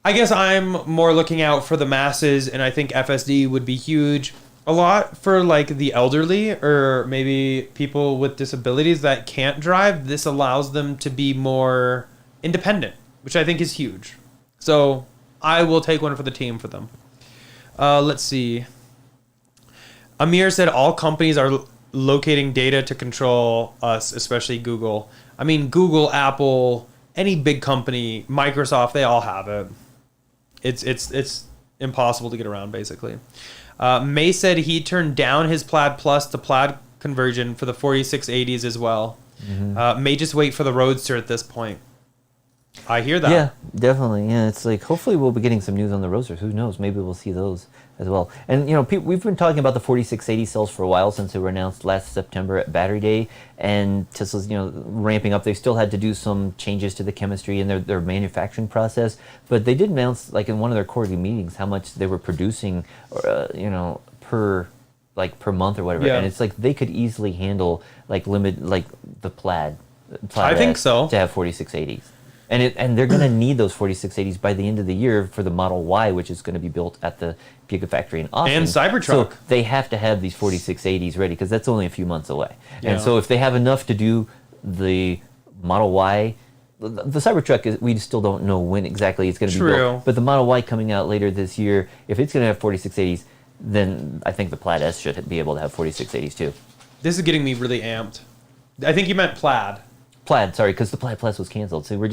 I guess I'm more looking out for the masses, and I think FSD would be huge. A lot for like the elderly or maybe people with disabilities that can't drive. This allows them to be more independent, which I think is huge. So I will take one for the team for them. Let's see. Amir said all companies are locating data to control us, especially Google. I mean, Google, Apple, any big company, Microsoft, they all have it. It's impossible to get around, basically. May said he turned down his Plaid Plus to Plaid conversion for the 4680s as well. Mm-hmm. May just wait for the Roadster at this point. I hear that. Yeah, definitely. Yeah, it's like hopefully we'll be getting some news on the Roadsters. Who knows? Maybe we'll see those as well. And we've been talking about the 4680 cells for a while since they were announced last September at Battery Day, and Tesla's ramping up. They still had to do some changes to the chemistry and their manufacturing process, but they did announce like in one of their quarterly meetings how much they were producing, per month or whatever. Yeah. And it's like they could easily handle like the Plaid I think so. to have 4680s. And they're going to need those 4680s by the end of the year for the Model Y, which is going to be built at the Gigafactory in Austin. And Cybertruck. So they have to have these 4680s ready because that's only a few months away. Yeah. And so if they have enough to do the Model Y, the Cybertruck, we still don't know when exactly it's going to be built. But the Model Y coming out later this year, if it's going to have 4680s, then I think the Plaid S should be able to have 4680s too. This is getting me really amped. I think you meant Plaid. Plaid, sorry, because the Plaid Plus was canceled. So we're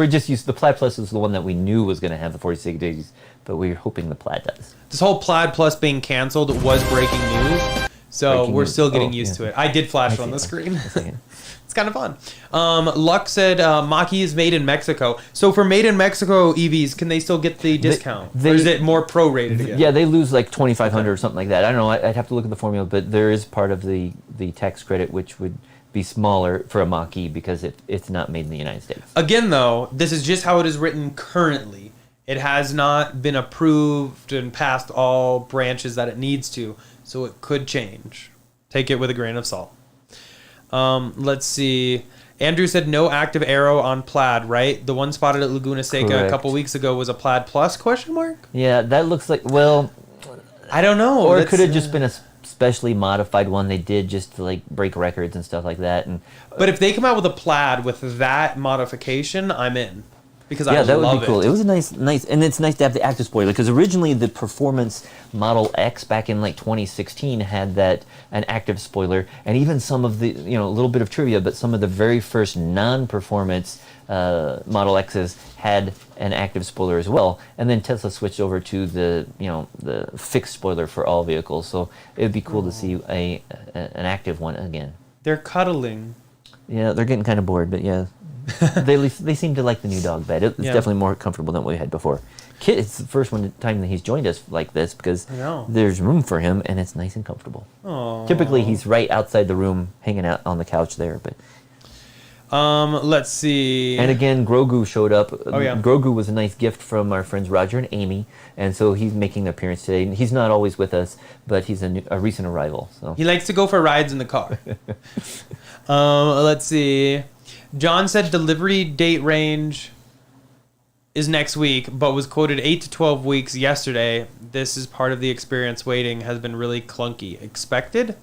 just used. The Plaid Plus was the one that we knew was going to have the 4680s, but we're hoping the Plaid does. This whole Plaid Plus being canceled was breaking news, so we're still getting used to it. I did flash it on the screen. It's kind of fun. Luck said Mach-E is made in Mexico. So for made in Mexico EVs, can they still get the discount? Or is it more prorated again? Yeah, they lose like $2,500 or something like that. I don't know. I'd have to look at the formula, but there is part of the tax credit which would be smaller for a Mach-E because it's not made in the United States. Again, though, this is just how it is written currently. It has not been approved and passed all branches that it needs to, so it could change. Take it with a grain of salt. Let's see. Andrew said no active arrow on Plaid, right? The one spotted at Laguna Seca a Correct. couple weeks ago was a Plaid Plus question mark? Yeah, that looks like, well, I don't know. or it That's, could have just been a specially modified one they did just to like break records and stuff like that. And But if they come out with a Plaid with that modification, I'm in. Because I yeah, that love would be cool. It was a nice, and it's nice to have the active spoiler because originally the Performance Model X back in like 2016 had an active spoiler, and even some of the a little bit of trivia, but some of the very first non-performance Model X's had an active spoiler as well, and then Tesla switched over to the the fixed spoiler for all vehicles. So it would be cool to see an active one again. They're cuddling. Yeah, they're getting kind of bored, but yeah. they seem to like the new dog bed. It's definitely more comfortable than what we had before. Kit, it's the first time that he's joined us like this because there's room for him and it's nice and comfortable. Aww. Typically, he's right outside the room, hanging out on the couch there. But let's see. and again, Grogu showed up. Oh, yeah. Grogu was a nice gift from our friends Roger and Amy, and so he's making an appearance today. He's not always with us, but he's a recent arrival. So He likes to go for rides in the car. Let's see. John said delivery date range is next week, but was quoted 8 to 12 weeks yesterday. This is part of the experience. Waiting has been really clunky. Expected?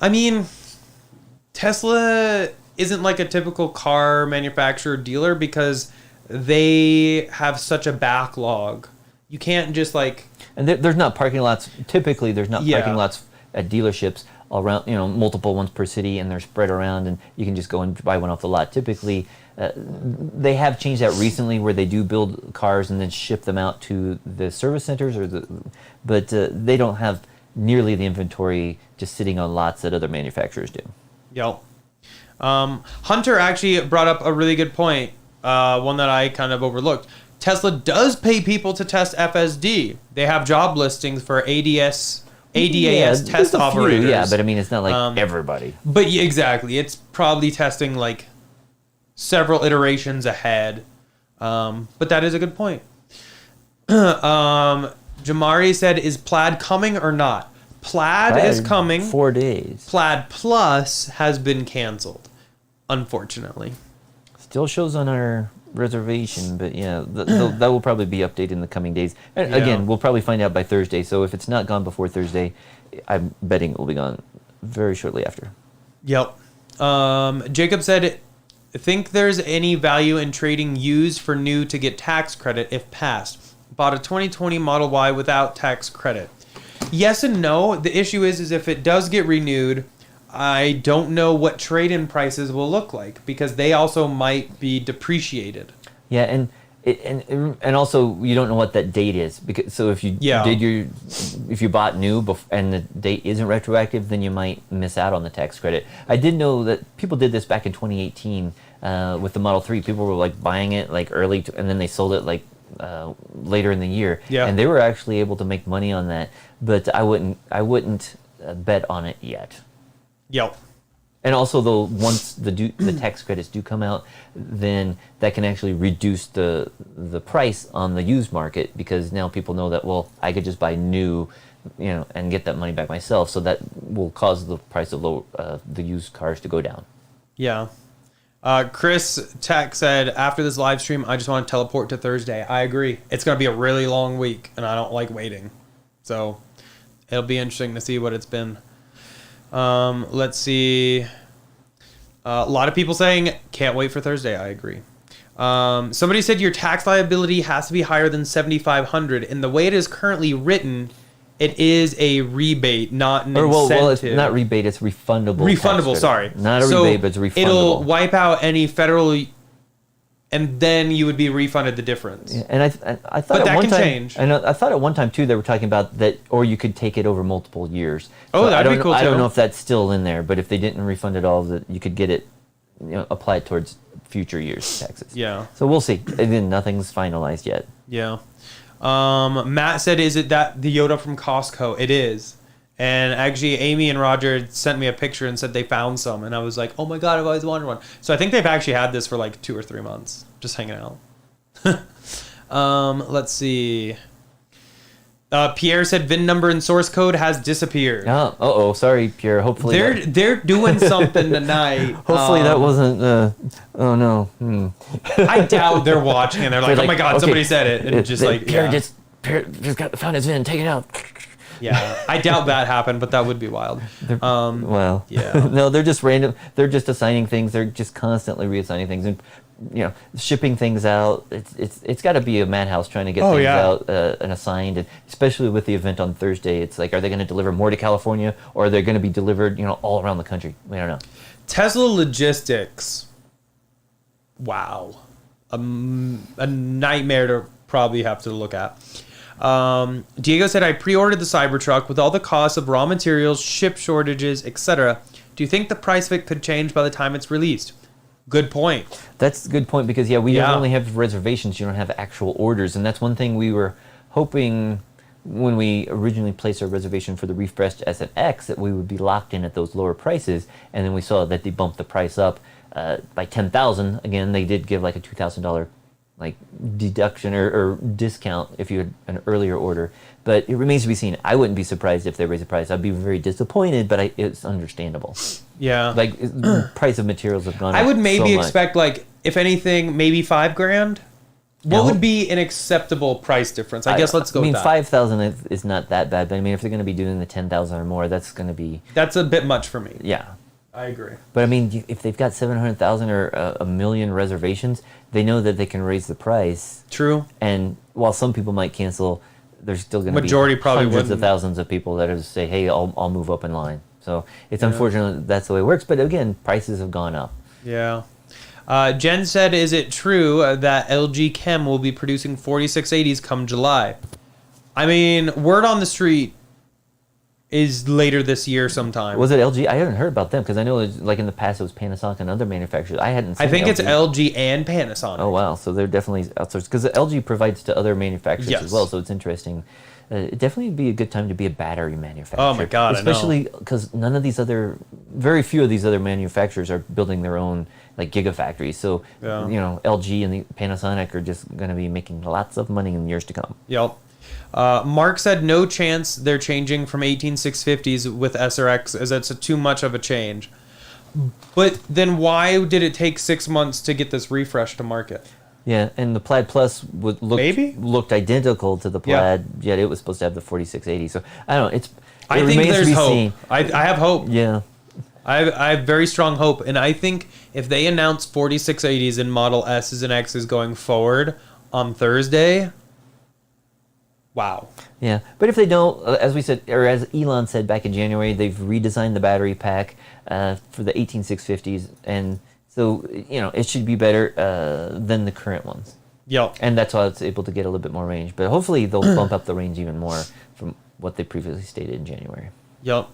I mean, Tesla isn't like a typical car manufacturer dealer because they have such a backlog. You can't just like... And there's not parking lots. Typically, there's not Yeah. parking lots at dealerships around, multiple ones per city, and they're spread around, and you can just go and buy one off the lot. Typically, they have changed that recently, where they do build cars and then ship them out to the service centers, but they don't have nearly the inventory just sitting on lots that other manufacturers do. Yep. Hunter actually brought up a really good point, one that I kind of overlooked. Tesla does pay people to test FSD. They have job listings for ADAS test there's a few, operators. yeah, but I mean, it's not like everybody. But yeah, exactly. It's probably testing like several iterations ahead. But that is a good point. Jamari said, is Plaid coming or not? Plaid is coming. 4 days. Plaid Plus has been canceled, unfortunately. Still shows on our reservation, but yeah, that will probably be updated in the coming days. And again, we'll probably find out by Thursday. So if it's not gone before Thursday, I'm betting it will be gone very shortly after. Yep. Jacob said, think there's any value in trading used for new to get tax credit if passed. Bought a 2020 Model Y without tax credit. Yes and no. The issue is if it does get renewed, I don't know what trade-in prices will look like because they also might be depreciated. Yeah, and also you don't know what that date is because so if you if you bought new and the date isn't retroactive, then you might miss out on the tax credit. I did know that people did this back in 2018 with the Model 3. People were like buying it like early and then they sold it like later in the year, and they were actually able to make money on that. But I wouldn't bet on it yet. Yep. And also, though, once the tax credits do come out, then that can actually reduce the price on the used market because now people know that, well, I could just buy new, and get that money back myself. So that will cause the price of the used cars to go down. Yeah. Chris Tech said, after this live stream, I just want to teleport to Thursday. I agree. It's going to be a really long week, and I don't like waiting. So it'll be interesting to see what it's been. Let's see. A lot of people saying, can't wait for Thursday. I agree. Somebody said your tax liability has to be higher than $7,500. And the way it is currently written, it is a rebate, not an incentive. Well, it's not rebate, it's refundable. Refundable, sorry. Not a rebate, but it's refundable. It'll wipe out any federal, and then you would be refunded the difference. Yeah, and I thought but at that one can time, change. And I thought at one time too they were talking about that, or you could take it over multiple years. Oh, So that'd be cool I don't too. know if that's still in there, but if they didn't refund it all, that you could get it, applied towards future years' taxes. Yeah. So we'll see. Again, nothing's finalized yet. Yeah. Matt said, is it that the Yoda from Costco? It is. And actually, Amy and Roger sent me a picture and said they found some. And I was like, oh my God, I've always wanted one. So I think they've actually had this for like 2 or 3 months, just hanging out. Let's see. Pierre said VIN number and source code has disappeared. Oh, sorry, Pierre. Hopefully They're doing something tonight. Hopefully that wasn't. Oh no. I doubt they're watching and they're like, oh my god, okay, somebody said it, and just like Pierre just found his VIN. Take it out. Yeah, I doubt that happened, but that would be wild. Well, yeah. No, they're just random. They're just assigning things. They're just constantly reassigning things and shipping things out. It's got to be a madhouse trying to get things out and assigned, and especially with the event on Thursday. It's like, are they going to deliver more to California, or are they going to be delivered all around the country? We don't know. Tesla logistics. Wow, a nightmare to probably have to look at. Diego said, I pre-ordered the Cybertruck with all the costs of raw materials, ship shortages, etc. Do you think the price of it could change by the time it's released? Good point. That's a good point, because we don't only have reservations, you don't have actual orders, and that's one thing we were hoping when we originally placed our reservation for the Reef Breast SNX, that we would be locked in at those lower prices, and then we saw that they bumped the price up by $10,000. Again, they did give like a $2,000 deduction or discount if you had an earlier order, but it remains to be seen. I wouldn't be surprised if they raise the price. I'd be very disappointed, but it's understandable. Yeah, price of materials have gone up. I would maybe so much. expect, if anything, maybe $5,000. What would be an acceptable price difference? I guess let's go with that. 5,000 is not that bad, but if they're going to be doing the 10,000 or more, that's going to be... That's a bit much for me. Yeah. I agree. But if they've got 700,000 or a million reservations, they know that they can raise the price. True. And while some people might cancel, there's still going to be Majority probably hundreds of wouldn't. thousands of people that say, hey, I'll move up in line. So it's unfortunate that's the way it works. But again, prices have gone up. Yeah. Jen said, is it true that LG Chem will be producing 4680s come July? I mean, word on the street is later this year sometime. Was it LG? I haven't heard about them, because I know in the past it was Panasonic and other manufacturers. I hadn't seen I think LG. it's LG and Panasonic. Oh, wow. So they're definitely outsourced, because LG provides to other manufacturers Yes. as well, so it's interesting. It definitely would be a good time to be a battery manufacturer. Oh my God, I know. Especially because very few of these other manufacturers are building their own gigafactories. So, LG and the Panasonic are just going to be making lots of money in years to come. Yep. Mark said no chance they're changing from 18650s with SRX, as that's too much of a change. But then why did it take 6 months to get this refresh to market? Yeah, and the Plaid Plus looked identical to the Plaid, yet it was supposed to have the 4680. So I don't know. I think there's hope. I have hope. Yeah. I have very strong hope, and I think if they announce 4680s and Model S's and X's going forward on Thursday, wow. Yeah, but if they don't, as we said, or as Elon said back in January, they've redesigned the battery pack for the 18650s, and so it should be better than the current ones. Yep. And that's why it's able to get a little bit more range. But hopefully they'll bump up the range even more from what they previously stated in January. Yep.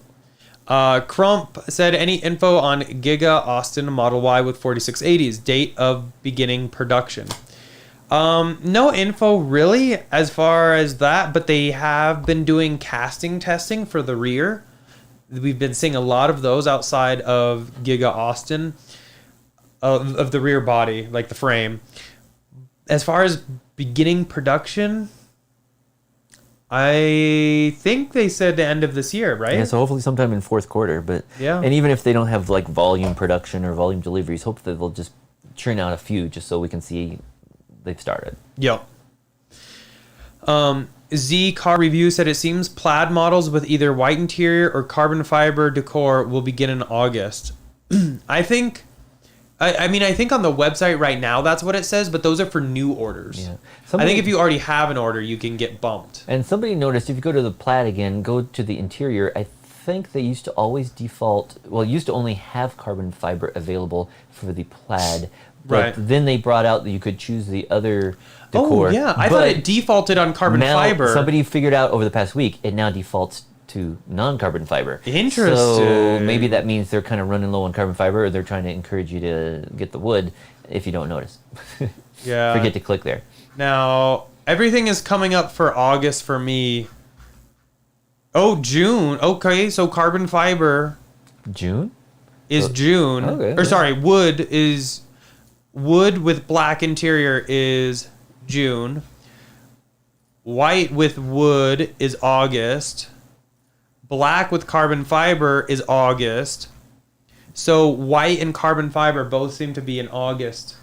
Crump said, any info on Giga Austin Model Y with 4680s? Date of beginning production. No info really as far as that, but they have been doing casting testing for the rear. We've been seeing a lot of those outside of Giga Austin, of the rear body, like the frame. As far as beginning production, I think they said the end of this year, right? Yeah, so hopefully sometime in fourth quarter. But and even if they don't have volume production or volume deliveries, hopefully they'll just churn out a few just so we can see they've started. Yep. Z Car Review said, it seems Plaid models with either white interior or carbon fiber decor will begin in August. I think on the website right now that's what it says, but those are for new orders. Yeah. I think if you already have an order, you can get bumped. And somebody noticed, if you go to the Plaid again, go to the interior, I think they used to always used to only have carbon fiber available for the Plaid. But then they brought out that you could choose the other decor. Oh, yeah. I thought it defaulted on carbon fiber. Somebody figured out over the past week, it now defaults to non-carbon fiber. Interesting. So maybe that means they're kind of running low on carbon fiber, or they're trying to encourage you to get the wood if you don't notice. Yeah. Forget to click there. Now, everything is coming up for August for me. Oh, June. Okay, so carbon fiber June? is June. Okay. Or sorry, wood with black interior is June. White with wood is August. Black with carbon fiber is August. So white and carbon fiber both seem to be in August.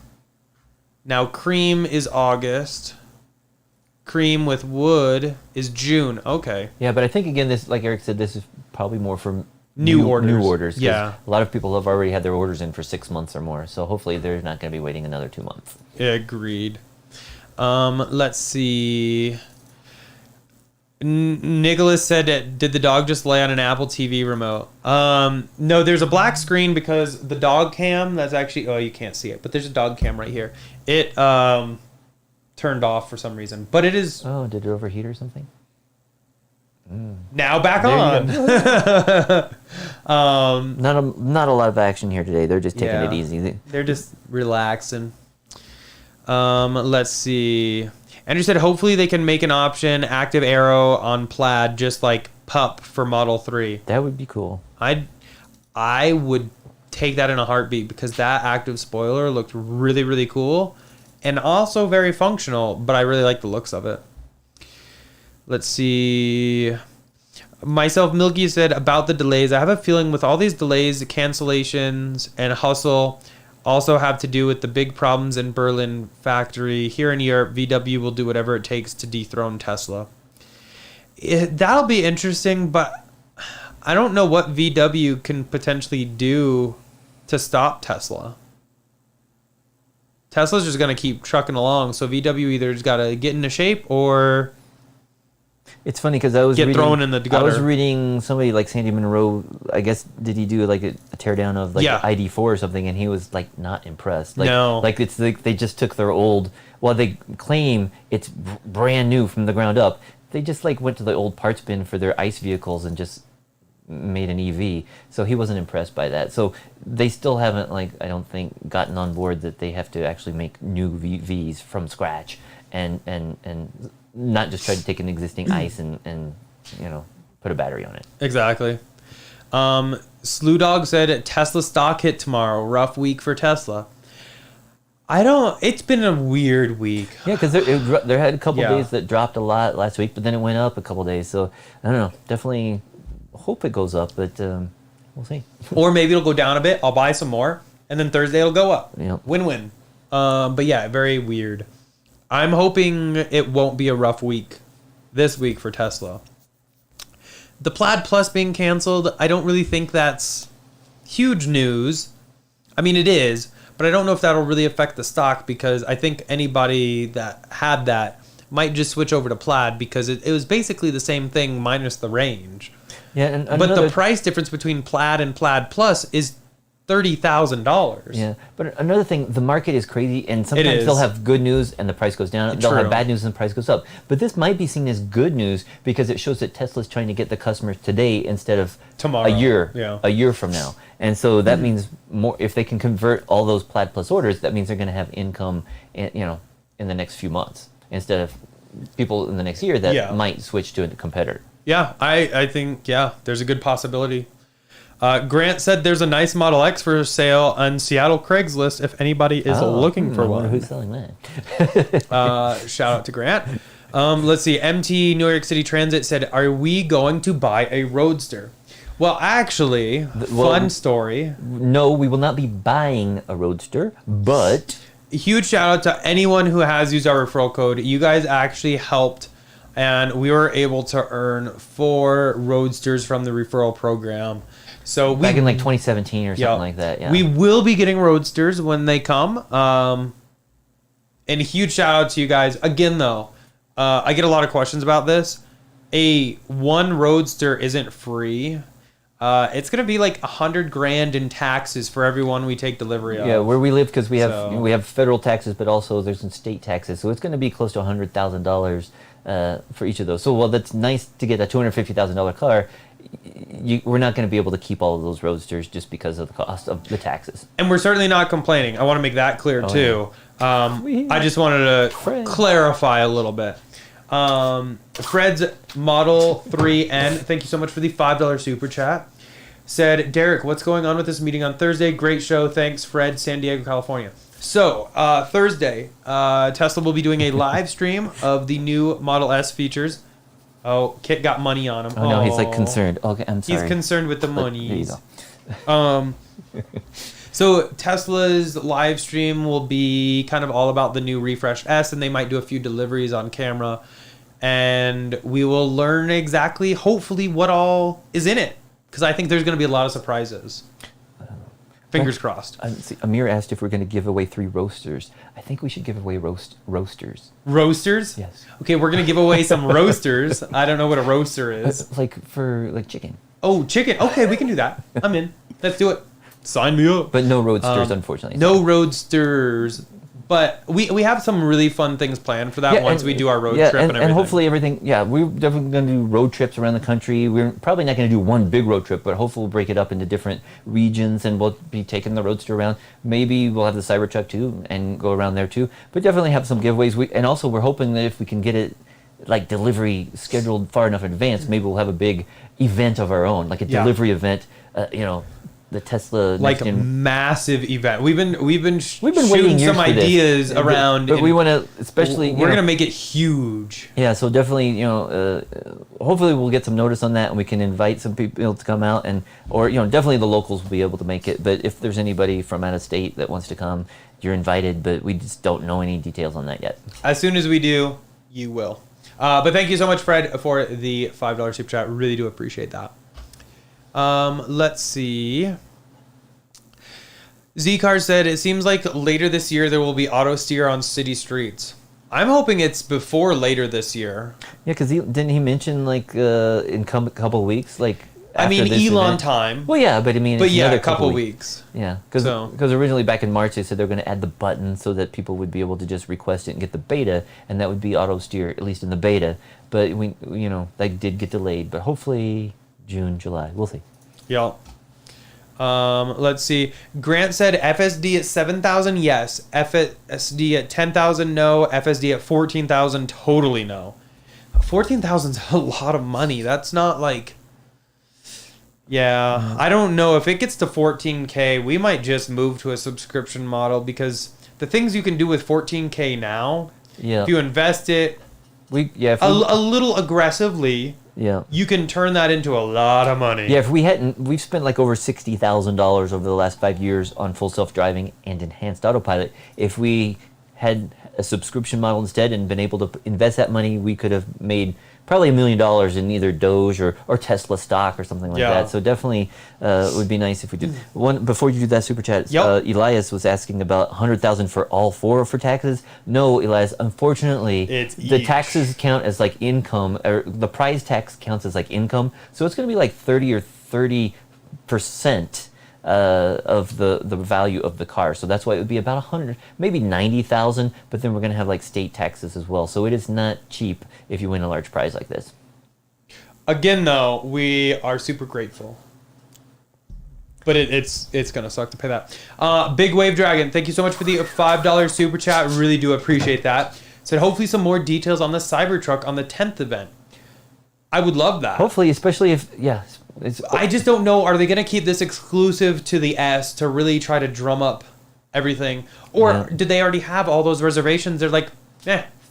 Now cream is August. Cream with wood is June. Okay. Yeah, but I think again, this, like Eric said, this is probably more for New orders. New orders. 'Cause Yeah. a lot of people have already had their orders in for 6 months or more, so hopefully they're not going to be waiting another 2 months. Agreed. Let's see. Nicholas said, did the dog just lay on an Apple TV remote? No, there's a black screen because the dog cam, that's actually, oh, you can't see it, but there's a dog cam right here. It turned off for some reason, but it is Oh, did it overheat or something? now back There on. Not a lot of action here today. They're just taking Yeah. it easy. They're just relaxing. Let's see. Andrew said, hopefully they can make an option, active arrow on Plaid, just like Pup for Model 3. That would be cool. I would take that in a heartbeat because that active spoiler looked really, really cool and also very functional, but I really like the looks of it. Let's see. Myself, Milky said, about the delays. I have a feeling with all these delays, cancellations, and hustle also have to do with the big problems in Berlin factory. Here in Europe, VW will do whatever it takes to dethrone Tesla. That'll be interesting, but I don't know what VW can potentially do to stop Tesla. Tesla's just going to keep trucking along, so VW either has got to get into shape or It's funny because I was get thrown in the gutter. I was reading somebody like Sandy Monroe. I guess did he do like a teardown of like Yeah. the ID4 or something? And he was like not impressed. Like, No. like it's like they just took their old. Well, they claim it's brand new from the ground up. They just like went to the old parts bin for their ICE vehicles and just made an EV. So he wasn't impressed by that. So they still haven't like I don't think gotten on board that they have to actually make new VVs from scratch and not just try to take an existing ICE and you know put a battery on it. Exactly. Slew Dog said Tesla stock hit tomorrow. Rough week for Tesla. It's been a weird week. Yeah, because there had a couple Yeah. days that dropped a lot last week, but then it went up a couple days. So I don't know. Definitely hope it goes up, but we'll see. Or maybe it'll go down a bit. I'll buy some more, and then Thursday it'll go up. Yep. Win-win. But yeah, very weird. I'm hoping it won't be a rough week this week for Tesla. The Plaid Plus being canceled, I don't really think that's huge news. I mean, it is, but I don't know if that'll really affect the stock because I think anybody that had that might just switch over to Plaid because it was basically the same thing minus the range. Yeah, and But the price difference between Plaid and Plaid Plus is $30,000. Yeah, but another thing, the market is crazy, and sometimes they'll have good news and the price goes down. They'll have bad news and the price goes up. But this might be seen as good news because it shows that Tesla's trying to get the customers today instead of Tomorrow. a year from now. And so that means more. If they can convert all those Plaid Plus orders, that means they're going to have income, in the next few months instead of people in the next year that might switch to a competitor. Yeah, I think, there's a good possibility. Grant said there's a nice Model X for sale on Seattle Craigslist if anybody is looking for I wonder one. who's selling that? Shout out to Grant. Let's see. MT New York City Transit said, are we going to buy a Roadster? Well, actually, fun story. No, we will not be buying a Roadster, but Huge shout out to anyone who has used our referral code. You guys actually helped, and we were able to earn 4 Roadsters from the referral program. So back in like 2017 or something like that. Yeah. We will be getting Roadsters when they come. And a huge shout out to you guys. Again, though, I get a lot of questions about this. One Roadster isn't free. It's gonna be like $100,000 in taxes for everyone we take delivery of. Yeah, where we live because we have federal taxes, but also there's some state taxes, so it's going to be close to $100,000 for each of those. So while that's nice to get a $250,000 car, we're not going to be able to keep all of those Roadsters just because of the cost of the taxes. And we're certainly not complaining. I want to make that clear too. I just wanted to clarify a little bit. Fred's Model 3N, thank you so much for the $5 super chat. Said, Derek, what's going on with this meeting on Thursday? Great show. Thanks, Fred, San Diego, California. So, Thursday, Tesla will be doing a live stream of the new Model S features. Oh, Kit got money on him. Oh, no, he's like Oh. concerned. Okay, I'm sorry. He's concerned with the But there you monies. go. So Tesla's live stream will be kind of all about the new refreshed S, and they might do a few deliveries on camera. And we will learn exactly, hopefully, what all is in it. Because I think there's going to be a lot of surprises. Fingers crossed. See, Amir asked if we're going to give away 3 roasters. I think we should give away roasters. Roasters? Yes. Okay, we're going to give away some roasters. I don't know what a roaster is. Like for like chicken. Oh, chicken. Okay, we can do that. I'm in. Let's do it. Sign me up. But no roadsters, unfortunately. No roadsters. But we have some really fun things planned for that once we do our road trip and everything. And hopefully everything, we're definitely going to do road trips around the country. We're probably not going to do one big road trip, but hopefully we'll break it up into different regions and we'll be taking the Roadster around. Maybe we'll have the Cybertruck too and go around there too. But definitely have some giveaways. And also we're hoping that if we can get it like delivery scheduled far enough in advance, maybe we'll have a big event of our own, like a delivery event, the Tesla like a massive event. We've been waiting shooting years some for this. ideas around, but we want to, especially we're gonna make it huge. Yeah, so definitely, hopefully we'll get some notice on that, and we can invite some people to come out, or definitely the locals will be able to make it. But if there's anybody from out of state that wants to come, you're invited. But we just don't know any details on that yet. As soon as we do, you will. But thank you so much, Fred, for the $5 super chat. Really do appreciate that. Let's see. Z-Car said, it seems like later this year there will be auto steer on city streets. I'm hoping it's before later this year. Yeah, because didn't he mention like in a couple of weeks, like I after mean, this Elon event? time. Well, yeah, but I mean, But it's yeah, another a couple weeks. Yeah, because So- originally back in March they said they're going to add the button so that people would be able to just request it and get the beta, and that would be auto steer at least in the beta. But that did get delayed. But hopefully June, July, we'll see. Yeah. Let's see. Grant said FSD at 7,000, yes. FSD at 10,000, no. FSD at 14,000, totally no. 14,000 is a lot of money. That's not like... Yeah, I don't know. If it gets to 14K, we might just move to a subscription model because the things you can do with 14K now, Yeah, if you invest it if a little aggressively, yeah. you can turn that into a lot of money. Yeah, if we've spent like over $60,000 over the last 5 years on full self-driving and enhanced autopilot. If we had a subscription model instead and been able to invest that money, we could have made probably $1 million in either Doge or Tesla stock or something like that. So definitely it would be nice if we did. One before you do that super chat, Elias was asking about 100,000 for all 4 for taxes. No, Elias, unfortunately, It's the each. taxes count as like income, or the prize tax counts as like income. So it's going to be like 30 or 30% of the value of the car. So that's why it would be about 100, maybe 90,000. But then we're going to have like state taxes as well. So it is not cheap if you win a large prize like this. Again, though, we are super grateful. But it's going to suck to pay that. Big Wave Dragon, thank you so much for the $5 super chat. Really do appreciate that. Said hopefully some more details on the Cybertruck on the 10th event. I would love that. Hopefully, especially if, I just don't know. Are they going to keep this exclusive to the S to really try to drum up everything? Or did they already have all those reservations? They're like,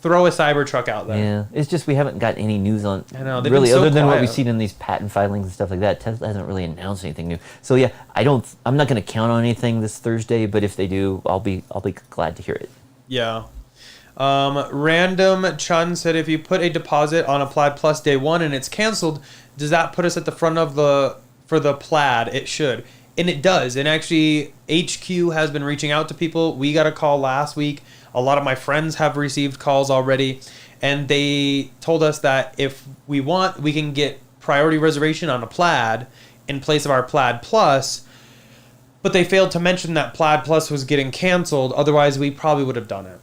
throw a Cybertruck out there. Yeah, it's just we haven't got any news on. I know, they've really, been so other than what quiet. we've seen in these patent filings and stuff like that. Tesla hasn't really announced anything new. So yeah, I'm not going to count on anything this Thursday. But if they do, I'll be glad to hear it. Yeah. Random Chun said if you put a deposit on a Plaid Plus day 1 and it's canceled, does that put us at the front of for the Plaid? It should. And it does. And actually, HQ has been reaching out to people. We got a call last week. A lot of my friends have received calls already. And they told us that if we want, we can get priority reservation on a Plaid in place of our Plaid Plus. But they failed to mention that Plaid Plus was getting canceled. Otherwise, we probably would have done it.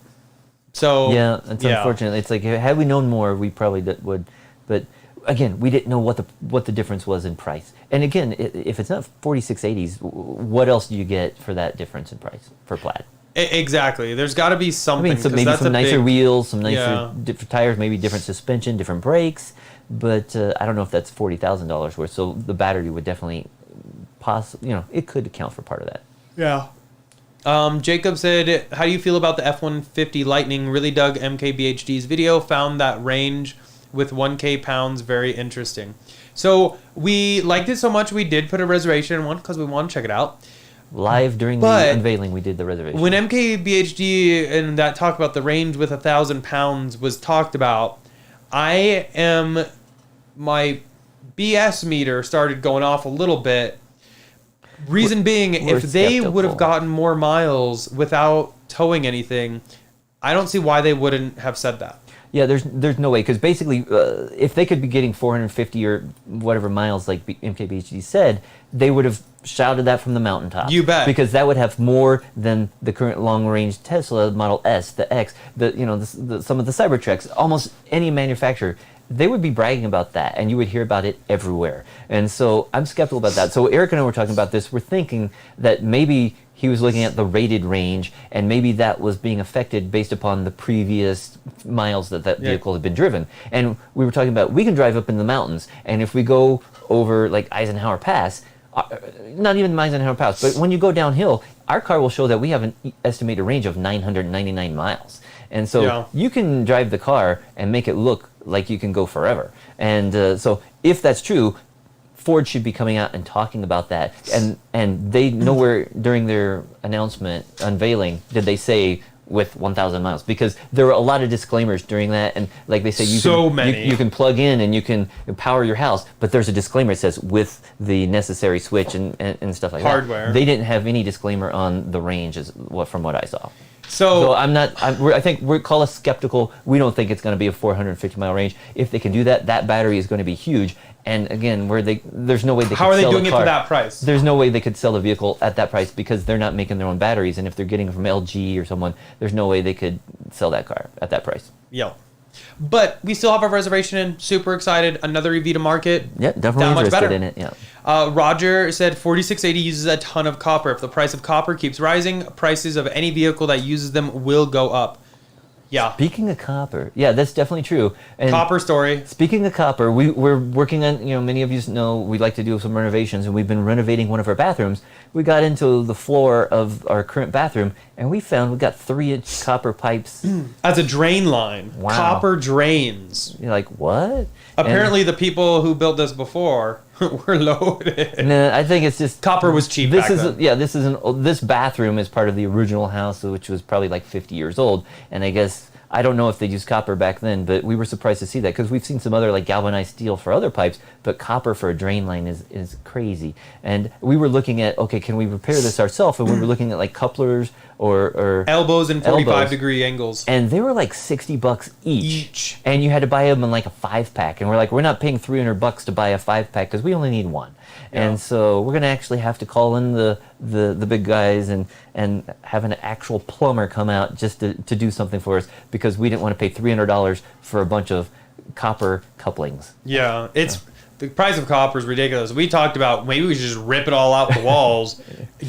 So yeah, it's unfortunate. It's like had we known more, we probably would. But again, we didn't know what the difference was in price. And again, if it's not 4680s, what else do you get for that difference in price for Plaid? Exactly. There's got to be something. So maybe some nicer wheels, some nicer Yeah. different tires, maybe different suspension, different brakes. But I don't know if that's $40,000 worth. So the battery would definitely it could account for part of that. Yeah. Jacob said, how do you feel about the F-150 Lightning? Really dug MKBHD's video. Found that range with 1K pounds very interesting. So we liked it so much we did put a reservation in one because we want to check it out. Live during the unveiling, we did the reservation. When MKBHD and that talk about the range with 1,000 pounds was talked about, my BS meter started going off a little bit. Reason being, if they would have gotten more miles without towing anything, I don't see why they wouldn't have said that. Yeah, there's no way, because basically, if they could be getting 450 or whatever miles like MKBHD said, they would have shouted that from the mountaintop. You bet. Because that would have more than the current long-range Tesla Model S, the X, some of the Cybertrucks, almost any manufacturer. They would be bragging about that, and you would hear about it everywhere. And so I'm skeptical about that. So Eric and I were talking about this. We're thinking that maybe he was looking at the rated range, and maybe that was being affected based upon the previous miles that vehicle had been driven. And we were talking about, we can drive up in the mountains, and if we go over like Eisenhower Pass, not even Eisenhower Pass, but when you go downhill, our car will show that we have an estimated range of 999 miles. And so you can drive the car and make it look like you can go forever. And so if that's true, Ford should be coming out and talking about that. And they nowhere during their announcement, unveiling, did they say with 1,000 miles, because there were a lot of disclaimers during that, and like they say, you can plug in and you can power your house, but there's a disclaimer that says with the necessary switch and stuff like hardware. That. They didn't have any disclaimer on the range, from what I saw. So I think we call us skeptical. We don't think it's going to be a 450 mile range. If they can do that, that battery is going to be huge. And again, there's no way they could sell the car. How are they doing it for that price? There's no way they could sell the vehicle at that price because they're not making their own batteries. And if they're getting it from LG or someone, there's no way they could sell that car at that price. Yeah. But we still have our reservation in. Super excited. Another EV to market. Yeah, definitely interested in it. Yeah. Roger said 4680 uses a ton of copper. If the price of copper keeps rising, prices of any vehicle that uses them will go up. Yeah. Speaking of copper, yeah, that's definitely true. And copper story. Speaking of copper, we're working on, many of you know we like to do some renovations, and we've been renovating one of our bathrooms. We got into the floor of our current bathroom, and we found we got 3-inch copper pipes. As a drain line. Wow. Copper drains. You're like, what? Apparently the people who built this before were loaded. No, I think it's just copper was cheap back then. Yeah, this bathroom is part of the original house, which was probably like 50 years old, and I guess I don't know if they used copper back then, but we were surprised to see that because we've seen some other like galvanized steel for other pipes, but copper for a drain line is crazy. And we were looking at, okay, can we repair this ourselves? And we were looking at like couplers or elbows and 45-degree angles. And they were like $60 each. And you had to buy them in like a 5-pack. And we're like, we're not paying $300 to buy a 5-pack because we only need one. Yeah. And so we're going to actually have to call in the big guys and have an actual plumber come out just to do something for us because we didn't want to pay $300 for a bunch of copper couplings. Yeah, the price of copper is ridiculous. We talked about maybe we should just rip it all out the walls,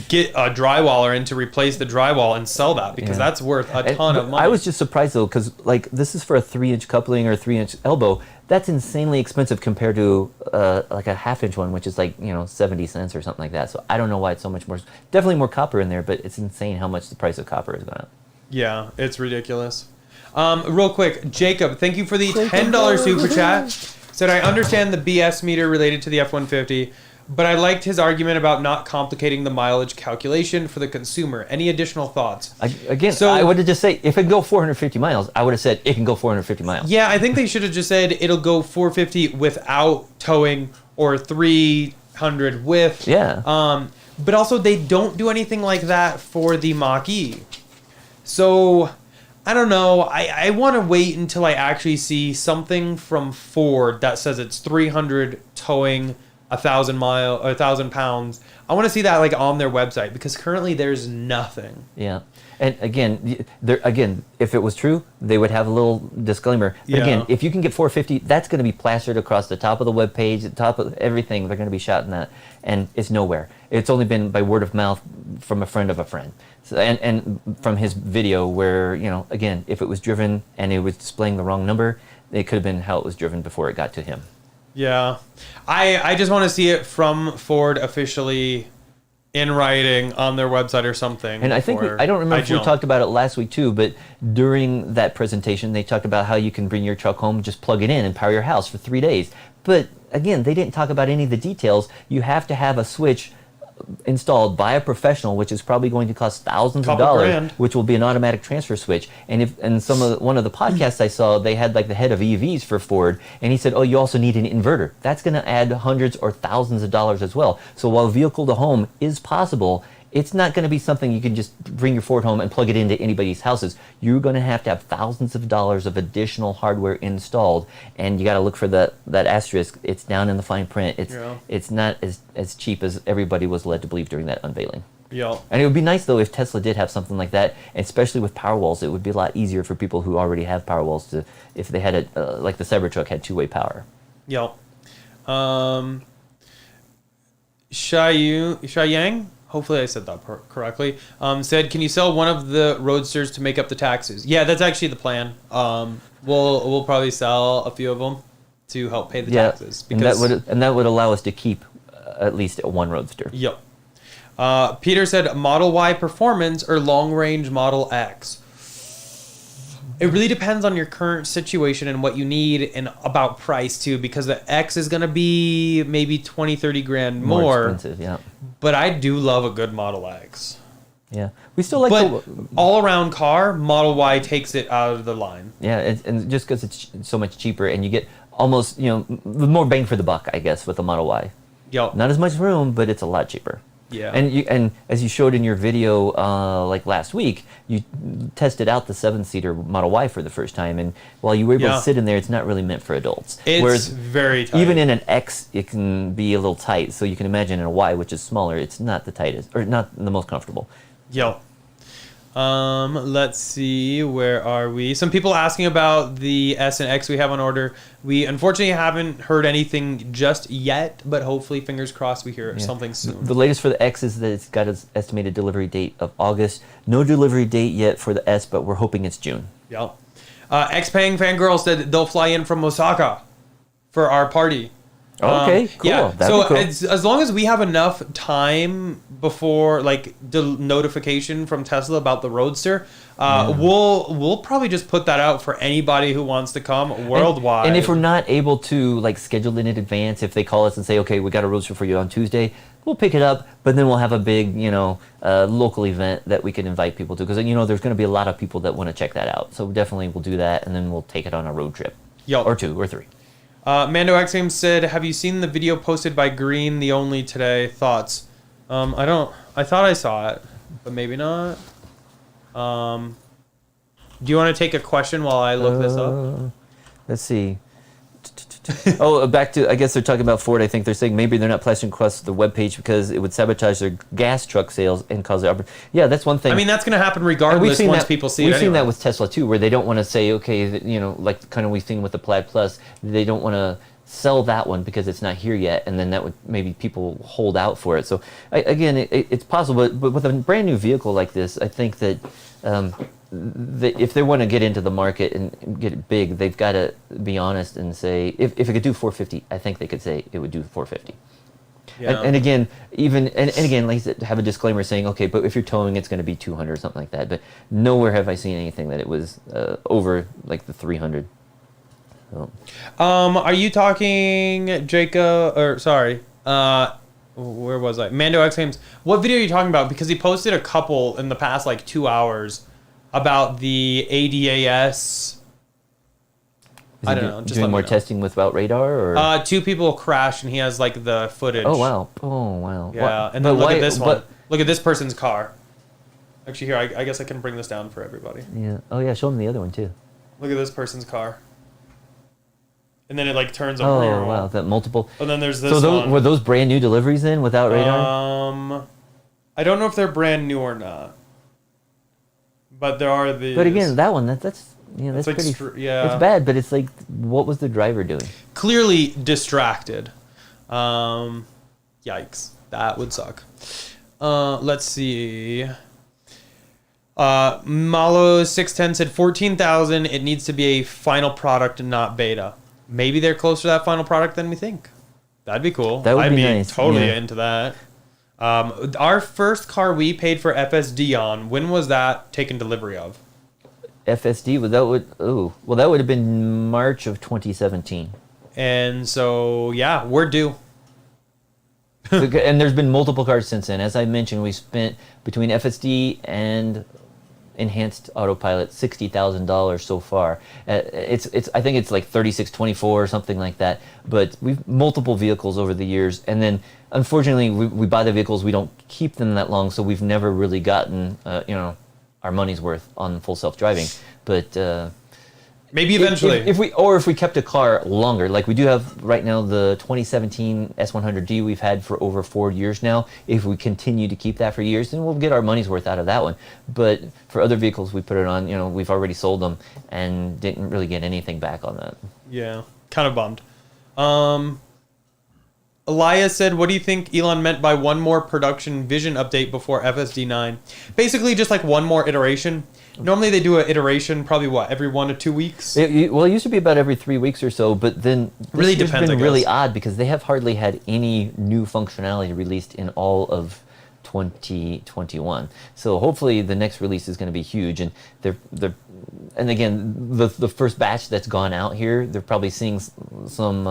get a drywaller in to replace the drywall and sell that because that's worth a ton of money. I was just surprised though because like this is for a 3-inch coupling or a 3-inch elbow. That's insanely expensive compared to like a 1/2-inch one, which is like 70 cents or something like that. So I don't know why it's so much more. Definitely more copper in there, but it's insane how much the price of copper is going up. Yeah, it's ridiculous. Real quick, Jacob, thank you for the $10 super chat. Said, I understand the BS meter related to the F-150, but I liked his argument about not complicating the mileage calculation for the consumer. Any additional thoughts? I would have just said, if it can go 450 miles, I would have said it can go 450 miles. Yeah, I think they should have just said it'll go 450 without towing or 300 with. Yeah. But also, they don't do anything like that for the Mach-E. So I don't know. I want to wait until I actually see something from Ford that says it's 300 towing 1,000 pounds. I want to see that like on their website because currently there's nothing. Yeah. And again, if it was true, they would have a little disclaimer. But again, if you can get 450, that's going to be plastered across the top of the web page, the top of everything. They're going to be shouting that, and it's nowhere. It's only been by word of mouth from a friend of a friend. So, and from his video where, again, if it was driven and it was displaying the wrong number, it could have been how it was driven before it got to him. Yeah. I just want to see it from Ford officially in writing on their website or something. And I think I don't remember if we talked about it last week too, but during that presentation, they talked about how you can bring your truck home, just plug it in, and power your house for 3 days. But again, they didn't talk about any of the details. You have to have a switch installed by a professional, which is probably going to cost thousands of dollars, $2,000. which will be an automatic transfer switch. And one of the podcasts I saw, they had like the head of EVs for Ford, and he said, "Oh, you also need an inverter. That's going to add hundreds or thousands of dollars as well." So while vehicle to home is possible, it's not going to be something you can just bring your Ford home and plug it into anybody's houses. You're going to have thousands of dollars of additional hardware installed, and you got to look for that asterisk. It's down in the fine print. It's not as cheap as everybody was led to believe during that unveiling. Yeah. And it would be nice though if Tesla did have something like that, especially with Powerwalls. It would be a lot easier for people who already have Powerwalls to, if they had it like the Cybertruck had two-way power. Yeah. Shayang, hopefully I said that correctly, said, "Can you sell one of the Roadsters to make up the taxes?" Yeah, that's actually the plan. We'll probably sell a few of them to help pay the taxes. Because, and that would allow us to keep at least one Roadster. Yep. Peter said, "Model Y Performance or Long Range Model X?" It really depends on your current situation and what you need, and about price too, because the X is going to be maybe 20, 30 grand more. Expensive, yeah. But I do love a good Model X. Yeah. We still like But all around car, Model Y takes it out of the line. Yeah, and just because it's so much cheaper, and you get almost, more bang for the buck, I guess, with the Model Y. Yep. Not as much room, but it's a lot cheaper. Yeah. And as you showed in your video like last week, you tested out the 7-seater Model Y for the first time, and while you were able to sit in there, it's not really meant for adults. It's very tight. Even in an X, it can be a little tight, so you can imagine in a Y, which is smaller, it's not the tightest, or not the most comfortable. Yep. Let's see, where are we? Some people asking about the S and X we have on order. We unfortunately haven't heard anything just yet, but hopefully, fingers crossed, we hear something soon. The latest for the X is that it's got an estimated delivery date of August. No delivery date yet for the S, but we're hoping it's June. Yep. Xpeng Fangirl said they'll fly in from Osaka for our party. Okay, cool. Yeah, That'd so be cool. as long as we have enough time before notification from Tesla about the Roadster, we'll probably just put that out for anybody who wants to come worldwide. And if we're not able to schedule it in advance, if they call us and say, "Okay, we got a Roadster for you on Tuesday," we'll pick it up. But then we'll have a big, local event that we can invite people to, because there's going to be a lot of people that want to check that out. So definitely we'll do that, and then we'll take it on a road trip, or 2 or 3. Mando X Games said, "Have you seen the video posted by Green the Only today? Thoughts?" I thought I saw it, but maybe not. Do you want to take a question while I look this up? Let's see. Back to, I guess they're talking about Ford. I think they're saying maybe they're not plastering across the webpage because it would sabotage their gas truck sales and cause their... Yeah, that's one thing. I mean, that's going to happen regardless once people see it. We've seen that with Tesla too, where they don't want to say, okay, like kind of we've seen with the Plaid Plus, they don't want to sell that one because it's not here yet, and then that would maybe people hold out for it. So again, it's possible, but with a brand new vehicle like this, I think that if they want to get into the market and get it big, they've got to be honest and say, if it could do 450, I think they could say it would do 450. Yeah. And again, again, like I said, have a disclaimer saying, okay, but if you're towing, it's going to be 200 or something like that. But nowhere have I seen anything that it was over like the 300. So. Are you talking Jacob, or sorry, where was I? Mando X Games. What video are you talking about? Because he posted a couple in the past 2 hours about the ADAS. I don't know. Just doing more testing without radar, or 2 people crashed, and he has the footage. Oh wow! Yeah, and then look at this one. Look at this person's car. Actually, here I guess I can bring this down for everybody. Yeah. Oh yeah, show them the other one too. Look at this person's car. And then it turns over. rear. Oh wow, that multiple. And then there's this one. Were those brand new deliveries then without radar? I don't know if they're brand new or not. But there are these. But again, that one that's pretty. It's bad, but it's what was the driver doing? Clearly distracted. Yikes, that would suck. Let's see. Malo 610 said 14,000. It needs to be a final product and not beta. Maybe they're closer to that final product than we think. That'd be cool. That would be nice. Totally into that. Our first car we paid for FSD on, when was that taken delivery of? FSD, that would have been March of 2017. And so, yeah, we're due. And there's been multiple cars since then. As I mentioned, we spent between FSD and enhanced autopilot $60,000 so far. I think it's like 3624 or something like that. But we've multiple vehicles over the years, and then unfortunately we buy the vehicles, we don't keep them that long, so we've never really gotten our money's worth on full self-driving. But maybe eventually. If we kept a car longer, like we do have right now, the 2017 S100D we've had for over 4 years now. If we continue to keep that for years, then we'll get our money's worth out of that one. But for other vehicles we put it on, we've already sold them and didn't really get anything back on that. Yeah, kind of bummed. Elias said, what do you think Elon meant by one more production vision update before FSD 9? Basically just like one more iteration. Normally they do an iteration probably every 1 to 2 weeks? It used to be about every 3 weeks or so, but then really this depends, has been I really guess. odd because they have hardly had any new functionality released in all of 2021. So hopefully the next release is going to be huge, and and again, the first batch that's gone out here, they're probably seeing some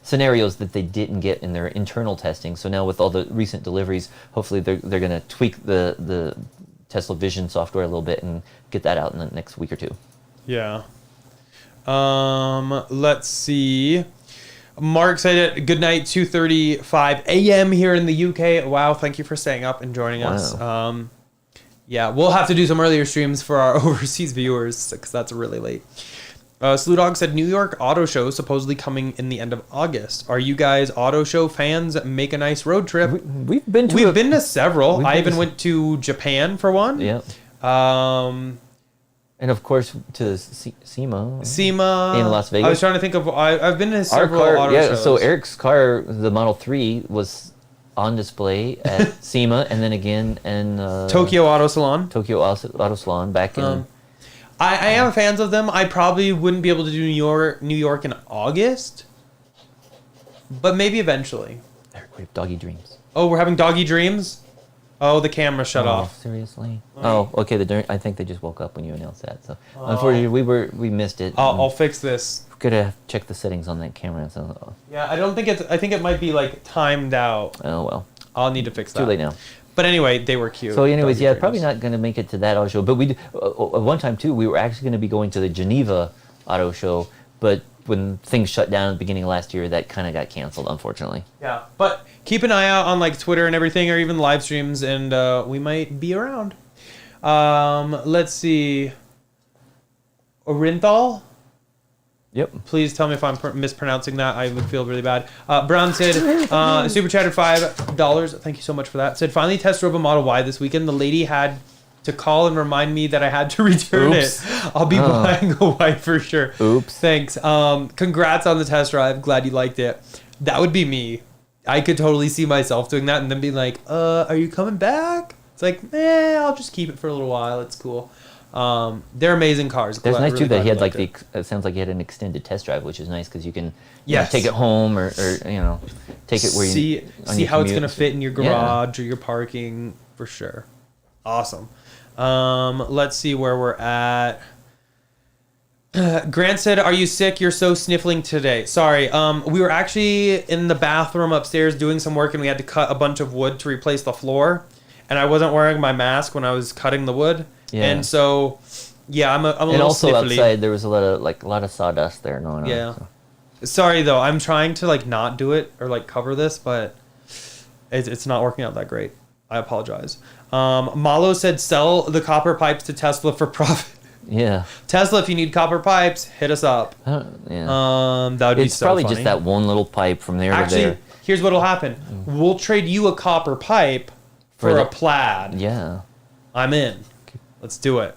scenarios that they didn't get in their internal testing. So now with all the recent deliveries, hopefully they're going to tweak the Tesla Vision software a little bit and get that out in the next week or two. Yeah. Let's see. Mark said good night, 2:35 a.m. here in the UK. Wow, thank you for staying up and joining us. Yeah, we'll have to do some earlier streams for our overseas viewers because that's really late. Slew Dog said New York Auto Show supposedly coming in the end of August. Are you guys auto show fans? Make a nice road trip. We've been to several. I even went to Japan for one. Yeah. And of course to SEMA. SEMA in Las Vegas. I was trying to think of. I've been to several auto shows. So Eric's car, the Model 3, was on display at SEMA, and then again in Tokyo Auto Salon. Tokyo Auto Salon back in. I am fans of them. I probably wouldn't be able to do New York in August, but maybe eventually. Eric, we have doggy dreams. Oh, we're having doggy dreams? Oh, the camera shut off. Seriously? Oh, okay. I think they just woke up when you announced that. So unfortunately, we missed it. I'll fix this. Gotta check the settings on that camera. So. Yeah, I don't think it's. I think it might be like timed out. Oh well. I'll need to fix that. Too late now. But anyway, they were cute. So anyways, doggy yeah, dreams. probably not going to make it to that auto show. But we at one time too, we were actually going to be going to the Geneva auto show, but when things shut down at the beginning of last year, that kind of got canceled, unfortunately. Yeah, but keep an eye out on like Twitter and everything, or even live streams, and we might be around. Let's see. Orinthal? Yep. Please tell me if I'm mispronouncing that. I would feel really bad. Brown said, super chatted $5. Thank you so much for that. Said, finally test drove a Model Y this weekend. The lady had to call and remind me that I had to return it. I'll be buying a Y for sure. Oops. Thanks. Congrats on the test drive. Glad you liked it. That would be me. I could totally see myself doing that and then being like, are you coming back? It's like, I'll just keep it for a little while. It's cool. They're amazing cars. There's nice really too that he had glad like you liked it sounds like he had an extended test drive, which is nice because you can Yes. take it home or take it where you see on your how it's commute. gonna fit in your garage or your parking for sure. Awesome. Let's see where we're at. Grant said, "Are you sick? You're so sniffling today." Sorry. We were actually in the bathroom upstairs doing some work, and we had to cut a bunch of wood to replace the floor. And I wasn't wearing my mask when I was cutting the wood. Yeah. And so, yeah, I'm a and little also sniffly. outside there was a lot of sawdust there going on. Yeah. So. Sorry though, I'm trying to like not do it or like cover this, but it's not working out that great. I apologize. Malo said, "Sell the copper pipes to Tesla for profit." Yeah. Tesla, if you need copper pipes, hit us up. Yeah. That would be so It's probably funny. just that one little pipe from there Actually, to there. here's what'll happen. We'll trade you a copper pipe for a plaid. Yeah. I'm in. Let's do it.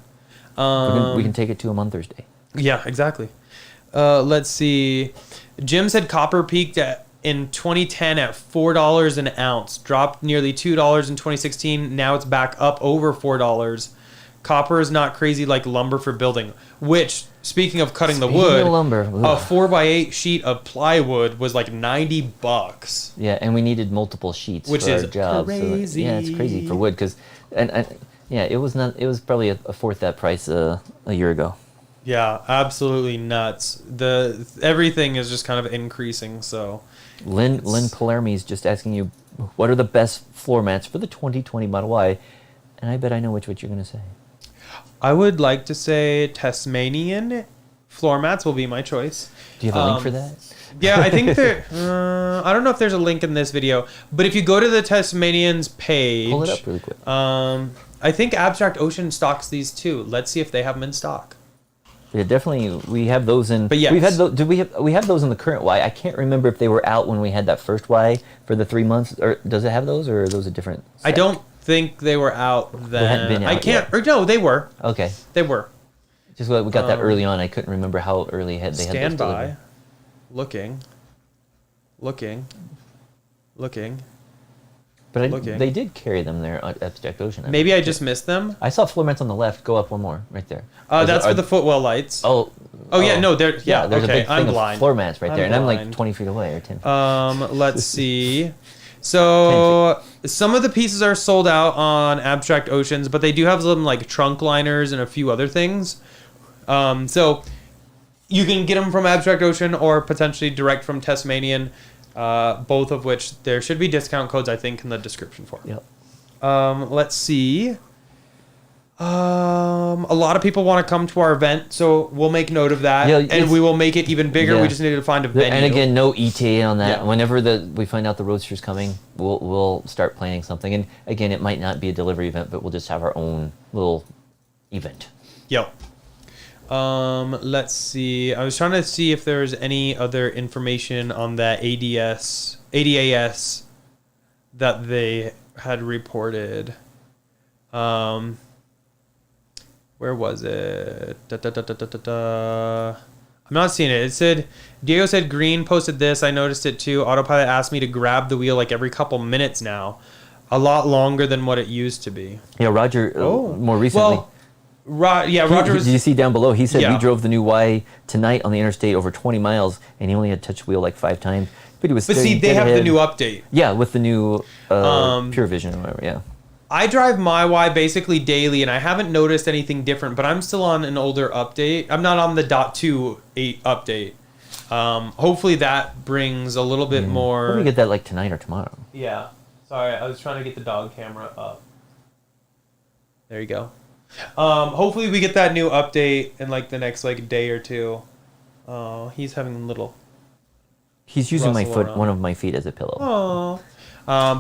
We can take it to him on Thursday. Yeah, exactly. Let's see. Jim said copper peaked in 2010 at $4 an ounce, dropped nearly $2 in 2016. Now it's back up over $4. Copper is not crazy like lumber for building. Which, speaking of cutting the Speaking wood, of lumber, a 4x8 sheet of plywood was like $90. Yeah, and we needed multiple sheets Which for is our job. crazy. So, yeah, it's crazy for wood because, and yeah, it was not. It was probably a fourth that price a year ago. Yeah, absolutely nuts. Everything is just kind of increasing. So, Lynn Palermi is just asking you, what are the best floor mats for the 2020 Model Y? And I bet I know which you're going to say. I would like to say Tasmanian floor mats will be my choice. Do you have a link for that? Yeah, I think there. I don't know if there's a link in this video, but if you go to the Tasmanians page, Pull it up really quick. I think Abstract Ocean stocks these too. Let's see if they have them in stock. Yeah, definitely. We have those in. But yes. We've had we have those in the current Y. I can't remember if they were out when we had that first Y for the 3 months. Or does it have those, or are those a different set? I don't think they were out then. hadn't been out I can't. yet. Or no, they were. Okay. They were. Just we got that early on. I couldn't remember how early they had those Stand by. delivered. Looking. But looking. they did carry them there at Abstract Ocean. Maybe I just missed them. I saw floor mats on the left. Go up one more, right there. That's for the footwell lights. Oh. Yeah, no, they're yeah. There's Okay, a big I'm thing blind. of floor mats right there, and I'm like blind. 20 feet away or 10 feet. Let's see. So some of the pieces are sold out on Abstract Oceans, but they do have some like trunk liners and a few other things. So you can get them from Abstract Ocean or potentially direct from Tasmanian, both of which there should be discount codes, I think, in the description for. Yep. Let's see. A lot of people want to come to our event, so we'll make note of that, Yeah, and we will make it even bigger. Yeah. We just need to find a venue. And again, no ETA on that. Yeah. Whenever we find out the Roadster's coming, we'll start planning something. And again, it might not be a delivery event, but we'll just have our own little event. Yep. Let's see. I was trying to see if there's any other information on that ADAS that they had reported. Where was it? I'm not seeing it. It said, Diego said Green posted this. I noticed it too. Autopilot asked me to grab the wheel like every couple minutes now. A lot longer than what it used to be. Yeah, Roger, more recently. Well, Roger was... Did you see down below? He said Yeah. we drove the new Y tonight on the interstate over 20 miles, and he only had touched wheel like 5 times. But he was. But see, they have the new update. Yeah, with the new Pure Vision or whatever. Yeah. I drive my Y basically daily, and I haven't noticed anything different, but I'm still on an older update. I'm not on the .2.8 update. Hopefully that brings a little bit more... We'll get that like tonight or tomorrow. Yeah. Sorry, I was trying to get the dog camera up. There you go. Hopefully we get that new update in like the next like day or two. Oh, he's having a little... He's using my rustle foot, around. one of my feet as a pillow. Oh.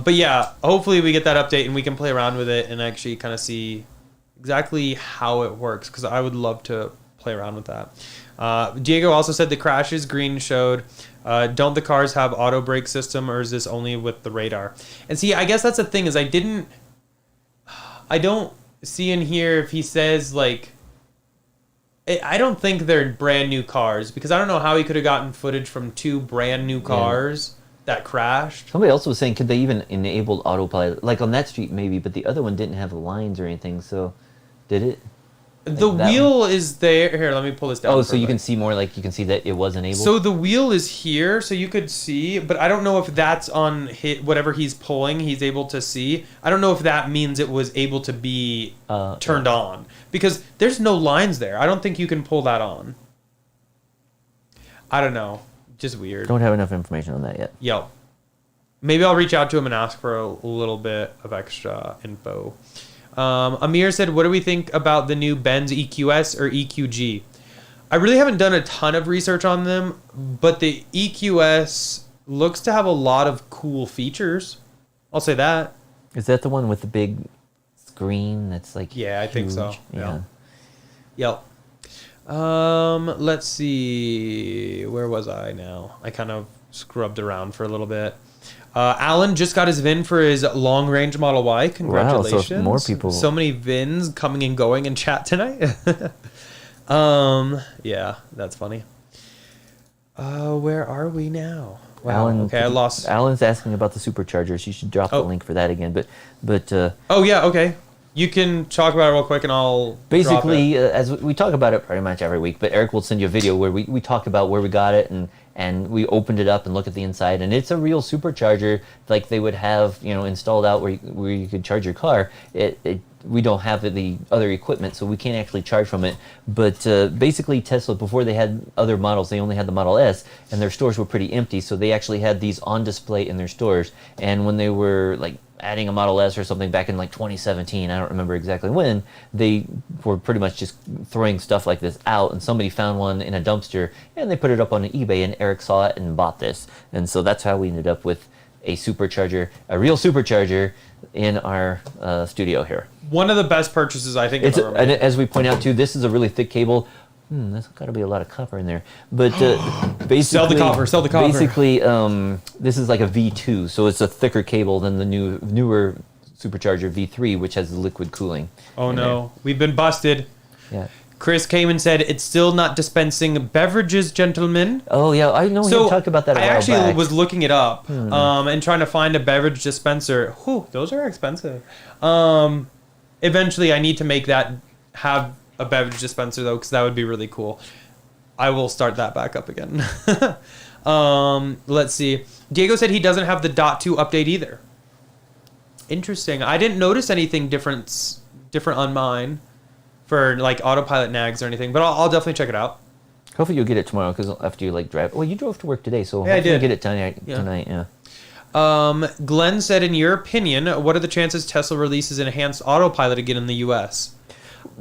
But yeah, hopefully we get that update and we can play around with it and actually kind of see exactly how it works, because I would love to play around with that. Diego also said the crashes Green showed. Don't the cars have auto brake system, or is this only with the radar? And see, I guess that's the thing, is I don't see in here if he says like, I don't think they're brand new cars, because I don't know how he could have gotten footage from 2 brand new cars that crashed. Somebody else was saying, could they even enable autopilot? Like on that street, maybe, but the other one didn't have lines or anything. So, did it? The wheel is there. Here, let me pull this down. Oh, so you can see more. Like you can see that it was enabled. So the wheel is here, so you could see, but I don't know if that's on whatever he's pulling. He's able to see. I don't know if that means it was able to be turned on, because there's no lines there. I don't think you can pull that on. I don't know. Just weird. Don't have enough information on that yet. Yep. Maybe I'll reach out to him and ask for a little bit of extra info. Amir said, what do we think about the new Benz EQS or EQG? I really haven't done a ton of research on them, but the EQS looks to have a lot of cool features. I'll say that. Is that the one with the big screen that's like Yeah, I think so. huge? Yeah. Yep. Let's see. Where was I now? I kind of scrubbed around for a little bit. Alan just got his VIN for his long-range Model Y. Congratulations. Wow, so more people. So many VINs coming and going in chat tonight. Yeah, that's funny. Where are we now? Wow. Alan, Okay, I lost. Alan's asking about the superchargers. You should drop the link for that again. But Oh, yeah, okay. You can talk about it real quick, and I'll Basically, drop it. as we talk about it pretty much every week, but Eric will send you a video where we talk about where we got it and we opened it up and look at the inside, and it's a real supercharger like they would have, installed out where you could charge your car. We don't have the other equipment, so we can't actually charge from it. But basically, Tesla, before they had other models, they only had the Model S, and their stores were pretty empty, so they actually had these on display in their stores. And when they were like adding a Model S or something back in like 2017, I don't remember exactly when, they were pretty much just throwing stuff like this out, and somebody found one in a dumpster, and they put it up on eBay, and Eric saw it and bought this. And so that's how we ended up with a supercharger, a real supercharger, in our studio here. One of the best purchases, I think, It's I've ever and made. as we point out too, this is a really thick cable. There's got to be a lot of copper in there, but basically, Sell the copper, sell the copper. Basically, this is like a V2, so it's a thicker cable than the newer supercharger V3, which has the liquid cooling. Oh in no, we've been busted. there. Yeah. Chris came and said it's still not dispensing beverages, gentlemen. Oh yeah, I know So we talked about that a I while actually back. was looking it up and trying to find a beverage dispenser. Whew, those are expensive. Eventually, I need to make that have a beverage dispenser though, because that would be really cool. I will start that back up again. Let's see. Diego said he doesn't have the .2 update either. Interesting. I didn't notice anything different on mine for like autopilot nags or anything, but I'll definitely check it out. Hopefully you'll get it tomorrow, because after you like drive. Well, you drove to work today, so Yeah, I hopefully did. you get it tonight. Yeah. Tonight, yeah. Glenn said, in your opinion, what are the chances Tesla releases enhanced autopilot again in the U.S.?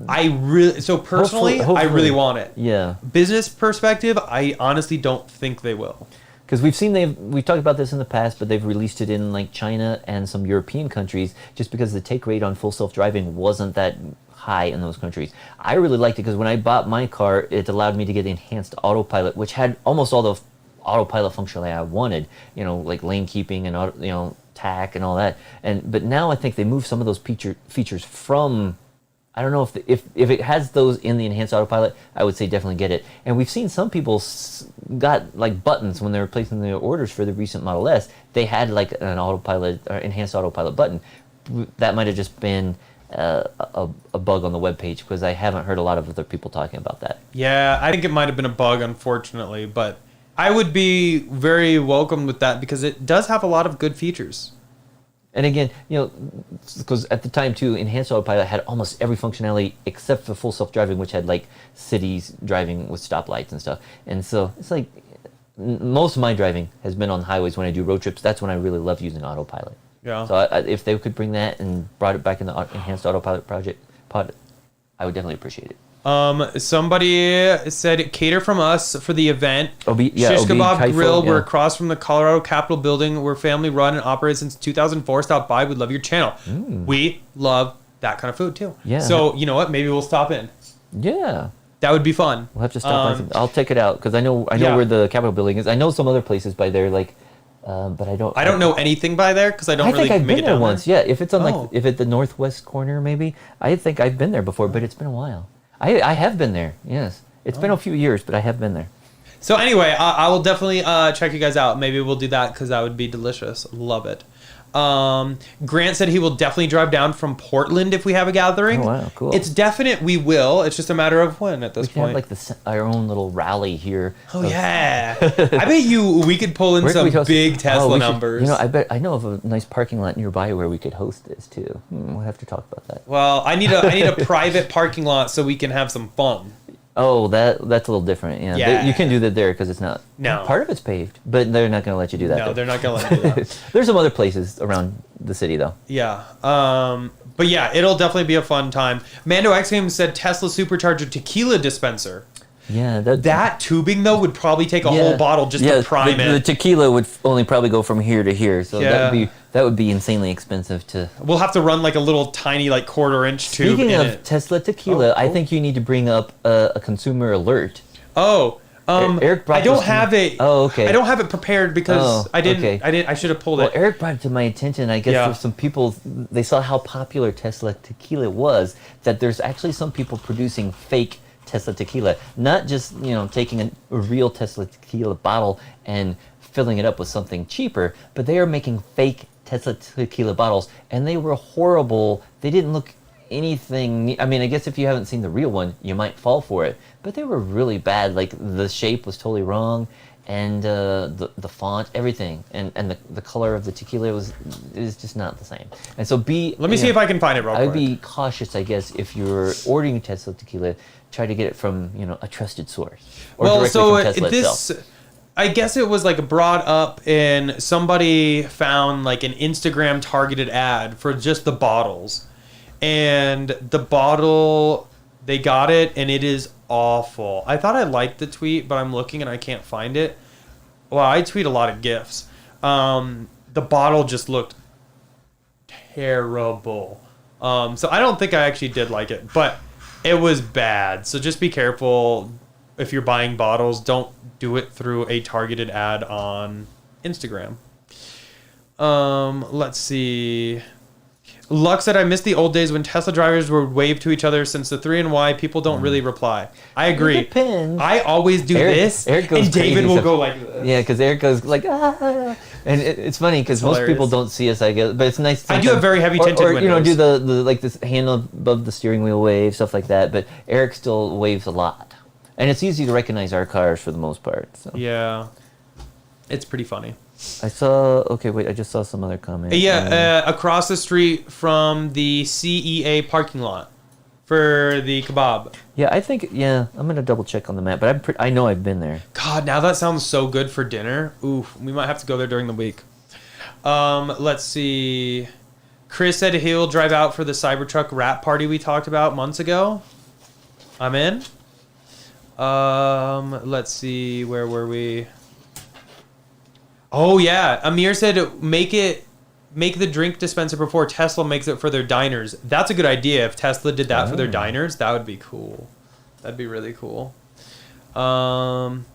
Personally, I Hopefully. really want it. Yeah. Business perspective, I honestly don't think they will. Because we've talked about this in the past, but they've released it in like China and some European countries just because the take rate on full self-driving wasn't that high in those countries. I really liked it because when I bought my car, it allowed me to get enhanced autopilot, which had almost all the autopilot functionality I wanted, like lane keeping and tack and all that. But now I think they moved some of those features from. I don't know if it has those in the enhanced autopilot, I would say definitely get it. And we've seen some people got like buttons when they were placing their orders for the recent Model S. They had like an autopilot or enhanced autopilot button. That might have just been a bug on the webpage, because I haven't heard a lot of other people talking about that. Yeah, I think it might have been a bug, unfortunately, but I would be very welcome with that because it does have a lot of good features. And again, because at the time too, enhanced autopilot had almost every functionality except for full self-driving, which had like cities driving with stoplights and stuff. And so it's like most of my driving has been on highways when I do road trips. That's when I really love using autopilot. Yeah. So if they could bring that and brought it back in the enhanced autopilot pod, I would definitely appreciate it. Somebody said cater from us for the event. Shish OB Kebab Kaifu, Grill. yeah. We're across from the Colorado Capitol building. We're family run and operated since 2004. Stop by. We love your channel. We love that kind of food too. Yeah. So you know what? Maybe we'll stop in. Yeah. That would be fun. We'll have to stop by. I'll check it out because I know Yeah. where the Capitol building is. I know some other places by there, like, but I don't. I don't know anything by there because I don't I really think I've make been it there down once. there. Yeah, if it's on Oh. if at the northwest corner, maybe. I think I've been there before, but it's been a while. I have been there. Yes, it's been a few years, but I have been there. So anyway, I will definitely check you guys out. Maybe we'll do that because that would be delicious. Love it. Grant said he will definitely drive down from Portland if we have a gathering. Oh, wow, cool. It's definite we will. It's just a matter of when at this We can point. have like our own little rally here. Oh yeah, I bet we could pull in Where could some we host big it? Tesla we should- numbers. I know of a nice parking lot nearby where we could host this too. We'll have to talk about that. Well, I need a private parking lot so we can have some fun. Oh, that's a little different. Yeah, Yeah. You can do that there because it's not. No. Part of it's paved, but they're not going to let you do that. No, there. they're not gonna let me do that. There's some other places around the city though. Yeah. But yeah, it'll definitely be a fun time. Mando X Games said Tesla supercharger tequila dispenser. Yeah, That tubing though would probably take a yeah. whole bottle just Yeah, to prime the it. tequila would only probably go from here to here, so Yeah. that would be insanely expensive to. We'll have to run like a little tiny like quarter-inch tube Speaking in of it. Tesla tequila, Oh, I cool. think you need to bring up a consumer alert. Oh, Eric brought I don't this to me. have it. Oh, okay. I don't have it prepared because Oh, I didn't. okay. I should have pulled Well, it. Eric brought it to my attention. I guess Yeah. there's some people, they saw how popular Tesla tequila was, that there's actually some people producing fake Tesla tequila. Not just, taking a real Tesla tequila bottle and filling it up with something cheaper, but they are making fake Tesla tequila bottles, and they were horrible. They didn't look anything. I mean, I guess if you haven't seen the real one, you might fall for it. But they were really bad. Like the shape was totally wrong, and the font, everything, and the color of the tequila is just not the same. And so Let me see if I can find it real I would quick. be cautious, I guess, if you're ordering Tesla tequila. Try to get it from a trusted source or directly from Tesla itself. I guess it was like brought up and somebody found like an Instagram targeted ad for just the bottles, and the bottle, they got it and it is awful. I thought I liked the tweet, but I'm looking and I can't find it. Well, I tweet a lot of GIFs. The bottle just looked terrible. So I don't think I actually did like it, but it was bad. So just be careful if you're buying bottles. Don't do it through a targeted ad on Instagram. Let's see. Luck said, I miss the old days when Tesla drivers would wave to each other. Since the 3 and Y, people don't really reply. I agree. It depends. I always do this, Eric goes and David crazy will stuff. go like this. Yeah, because Eric goes like, ah. And it's funny because most hilarious. people don't see us, I guess, but it's nice. I do have very heavy tinted or windows. do the like this hand above the steering wheel wave, stuff like that. But Eric still waves a lot, and it's easy to recognize our cars for the most part. So. Yeah, it's pretty funny. I saw. Okay, wait. I just saw some other comment. Yeah, across the street from the CEA parking lot for the kebab. Yeah, I think. Yeah, I'm gonna double check on the map, but I know I've been there. God, now that sounds so good for dinner. Oof, we might have to go there during the week. Let's see. Chris said he'll drive out for the Cybertruck rap party we talked about months ago. I'm in. Let's see. Where were we? Oh yeah, Amir said make the drink dispenser before Tesla makes it for their diners. That's a good idea. If Tesla did that for their diners, that would be cool. That'd be really cool. John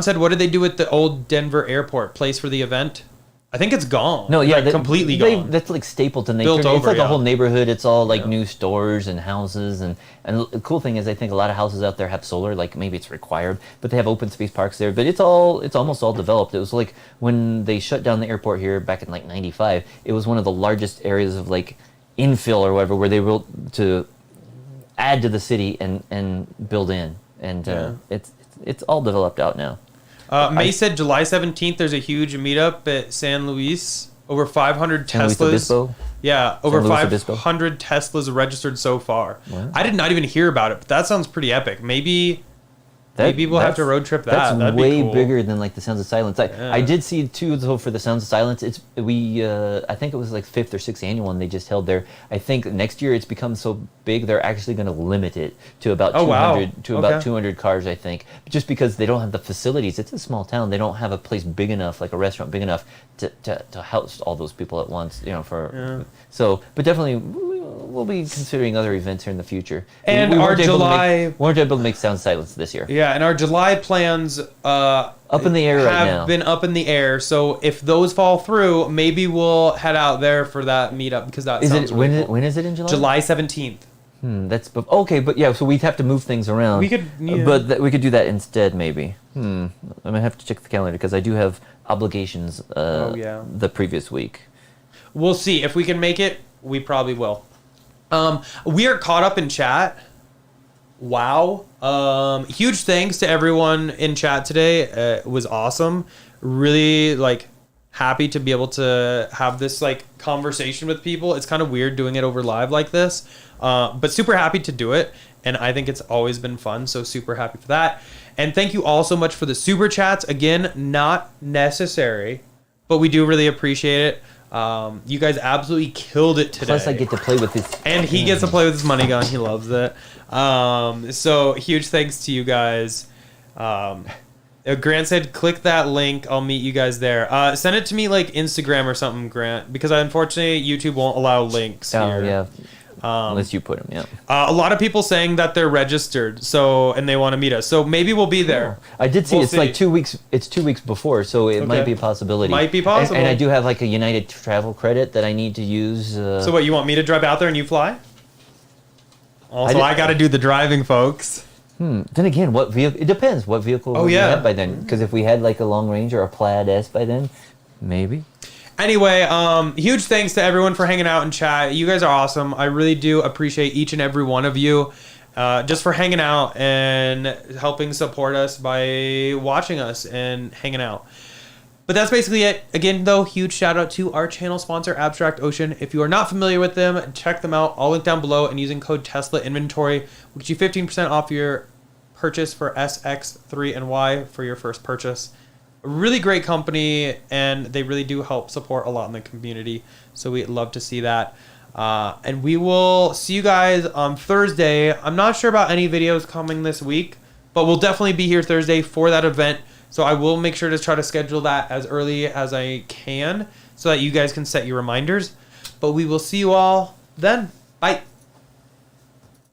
said, what did they do with the old Denver airport place for the event? I think it's gone. No, yeah, Like, completely gone. That's like Stapleton. They Built turned, it's over, like a yeah. whole neighborhood. It's all like new stores and houses, and the cool thing is, I think a lot of houses out there have solar. Like maybe it's required, but they have open space parks there. But it's almost all developed. It was like when they shut down the airport here back in like '95. It was one of the largest areas of like infill or whatever, where they were able to add to the city and build in, and it's all developed out now. May said July 17th, there's a huge meetup at San Luis. Over 500 San Luis Teslas. Obispo? Yeah, over San Luis Obispo? 500 Teslas registered so far. Wow. I did not even hear about it, but that sounds pretty epic. Maybe we'll have to road trip that. That's That'd way be cool. bigger than like the Sounds of Silence. I did see too, though, for the Sounds of Silence. I think it was like 5th or 6th annual one they just held there. I think next year it's become so big they're actually going to limit it to about 200 cars. I think just because they don't have the facilities. It's a small town. They don't have a place big enough, like a restaurant big enough to house all those people at once. But definitely we'll be considering other events here in the future. And we our weren't July, weren't able to make Sound of Silence this year. yeah, and our July plans Up in the air right now. have been up in the air. So if those fall through, maybe we'll head out there for that meetup because that sounds really cool. When is it in July? July 17th. But yeah. So we'd have to move things around. We could, yeah. but we could do that instead, maybe. I'm gonna have to check the calendar because I do have obligations. The previous week. We'll see if we can make it. We probably will. We are caught up in chat. Wow. Huge thanks to everyone in chat today. It was awesome. Really happy to be able to have this conversation with people. It's kind of weird doing it over live like this. But super happy to do it. And I think it's always been fun. So super happy for that. And thank you all so much for the super chats. Again, not necessary, but we do really appreciate it. You guys absolutely killed it today. Plus, I get to play with this. And he gets to play with his money gun. He loves it. So huge thanks to you guys. Grant said, click that link. I'll meet you guys there. Send it to me Instagram or something, Grant, because unfortunately YouTube won't allow links here. Oh, yeah. Unless you put them, yeah. A lot of people saying that they're registered, and they want to meet us. So maybe we'll be there. I did see We'll it's see. like 2 weeks. It's 2 weeks before, so it might be a possibility. Might be possible. And I do have a United travel credit that I need to use. So what, you want me to drive out there and you fly? Also, I got to do the driving, folks. Then again, what vehicle? It depends. What vehicle we have by then? Because if we had a long range or a Plaid S by then, maybe. Anyway, huge thanks to everyone for hanging out in chat. You guys are awesome. I really do appreciate each and every one of you just for hanging out and helping support us by watching us and hanging out. But that's basically it. Again, though, huge shout out to our channel sponsor, Abstract Ocean. If you are not familiar with them, check them out. I'll link down below, and using code Tesla Inventory will get you 15% off your purchase for SX3 and Y for your first purchase. A really great company, and they really do help support a lot in the community. So we'd love to see that. And we will see you guys on Thursday. I'm not sure about any videos coming this week, but we'll definitely be here Thursday for that event. So I will make sure to try to schedule that as early as I can so that you guys can set your reminders. But we will see you all then. Bye.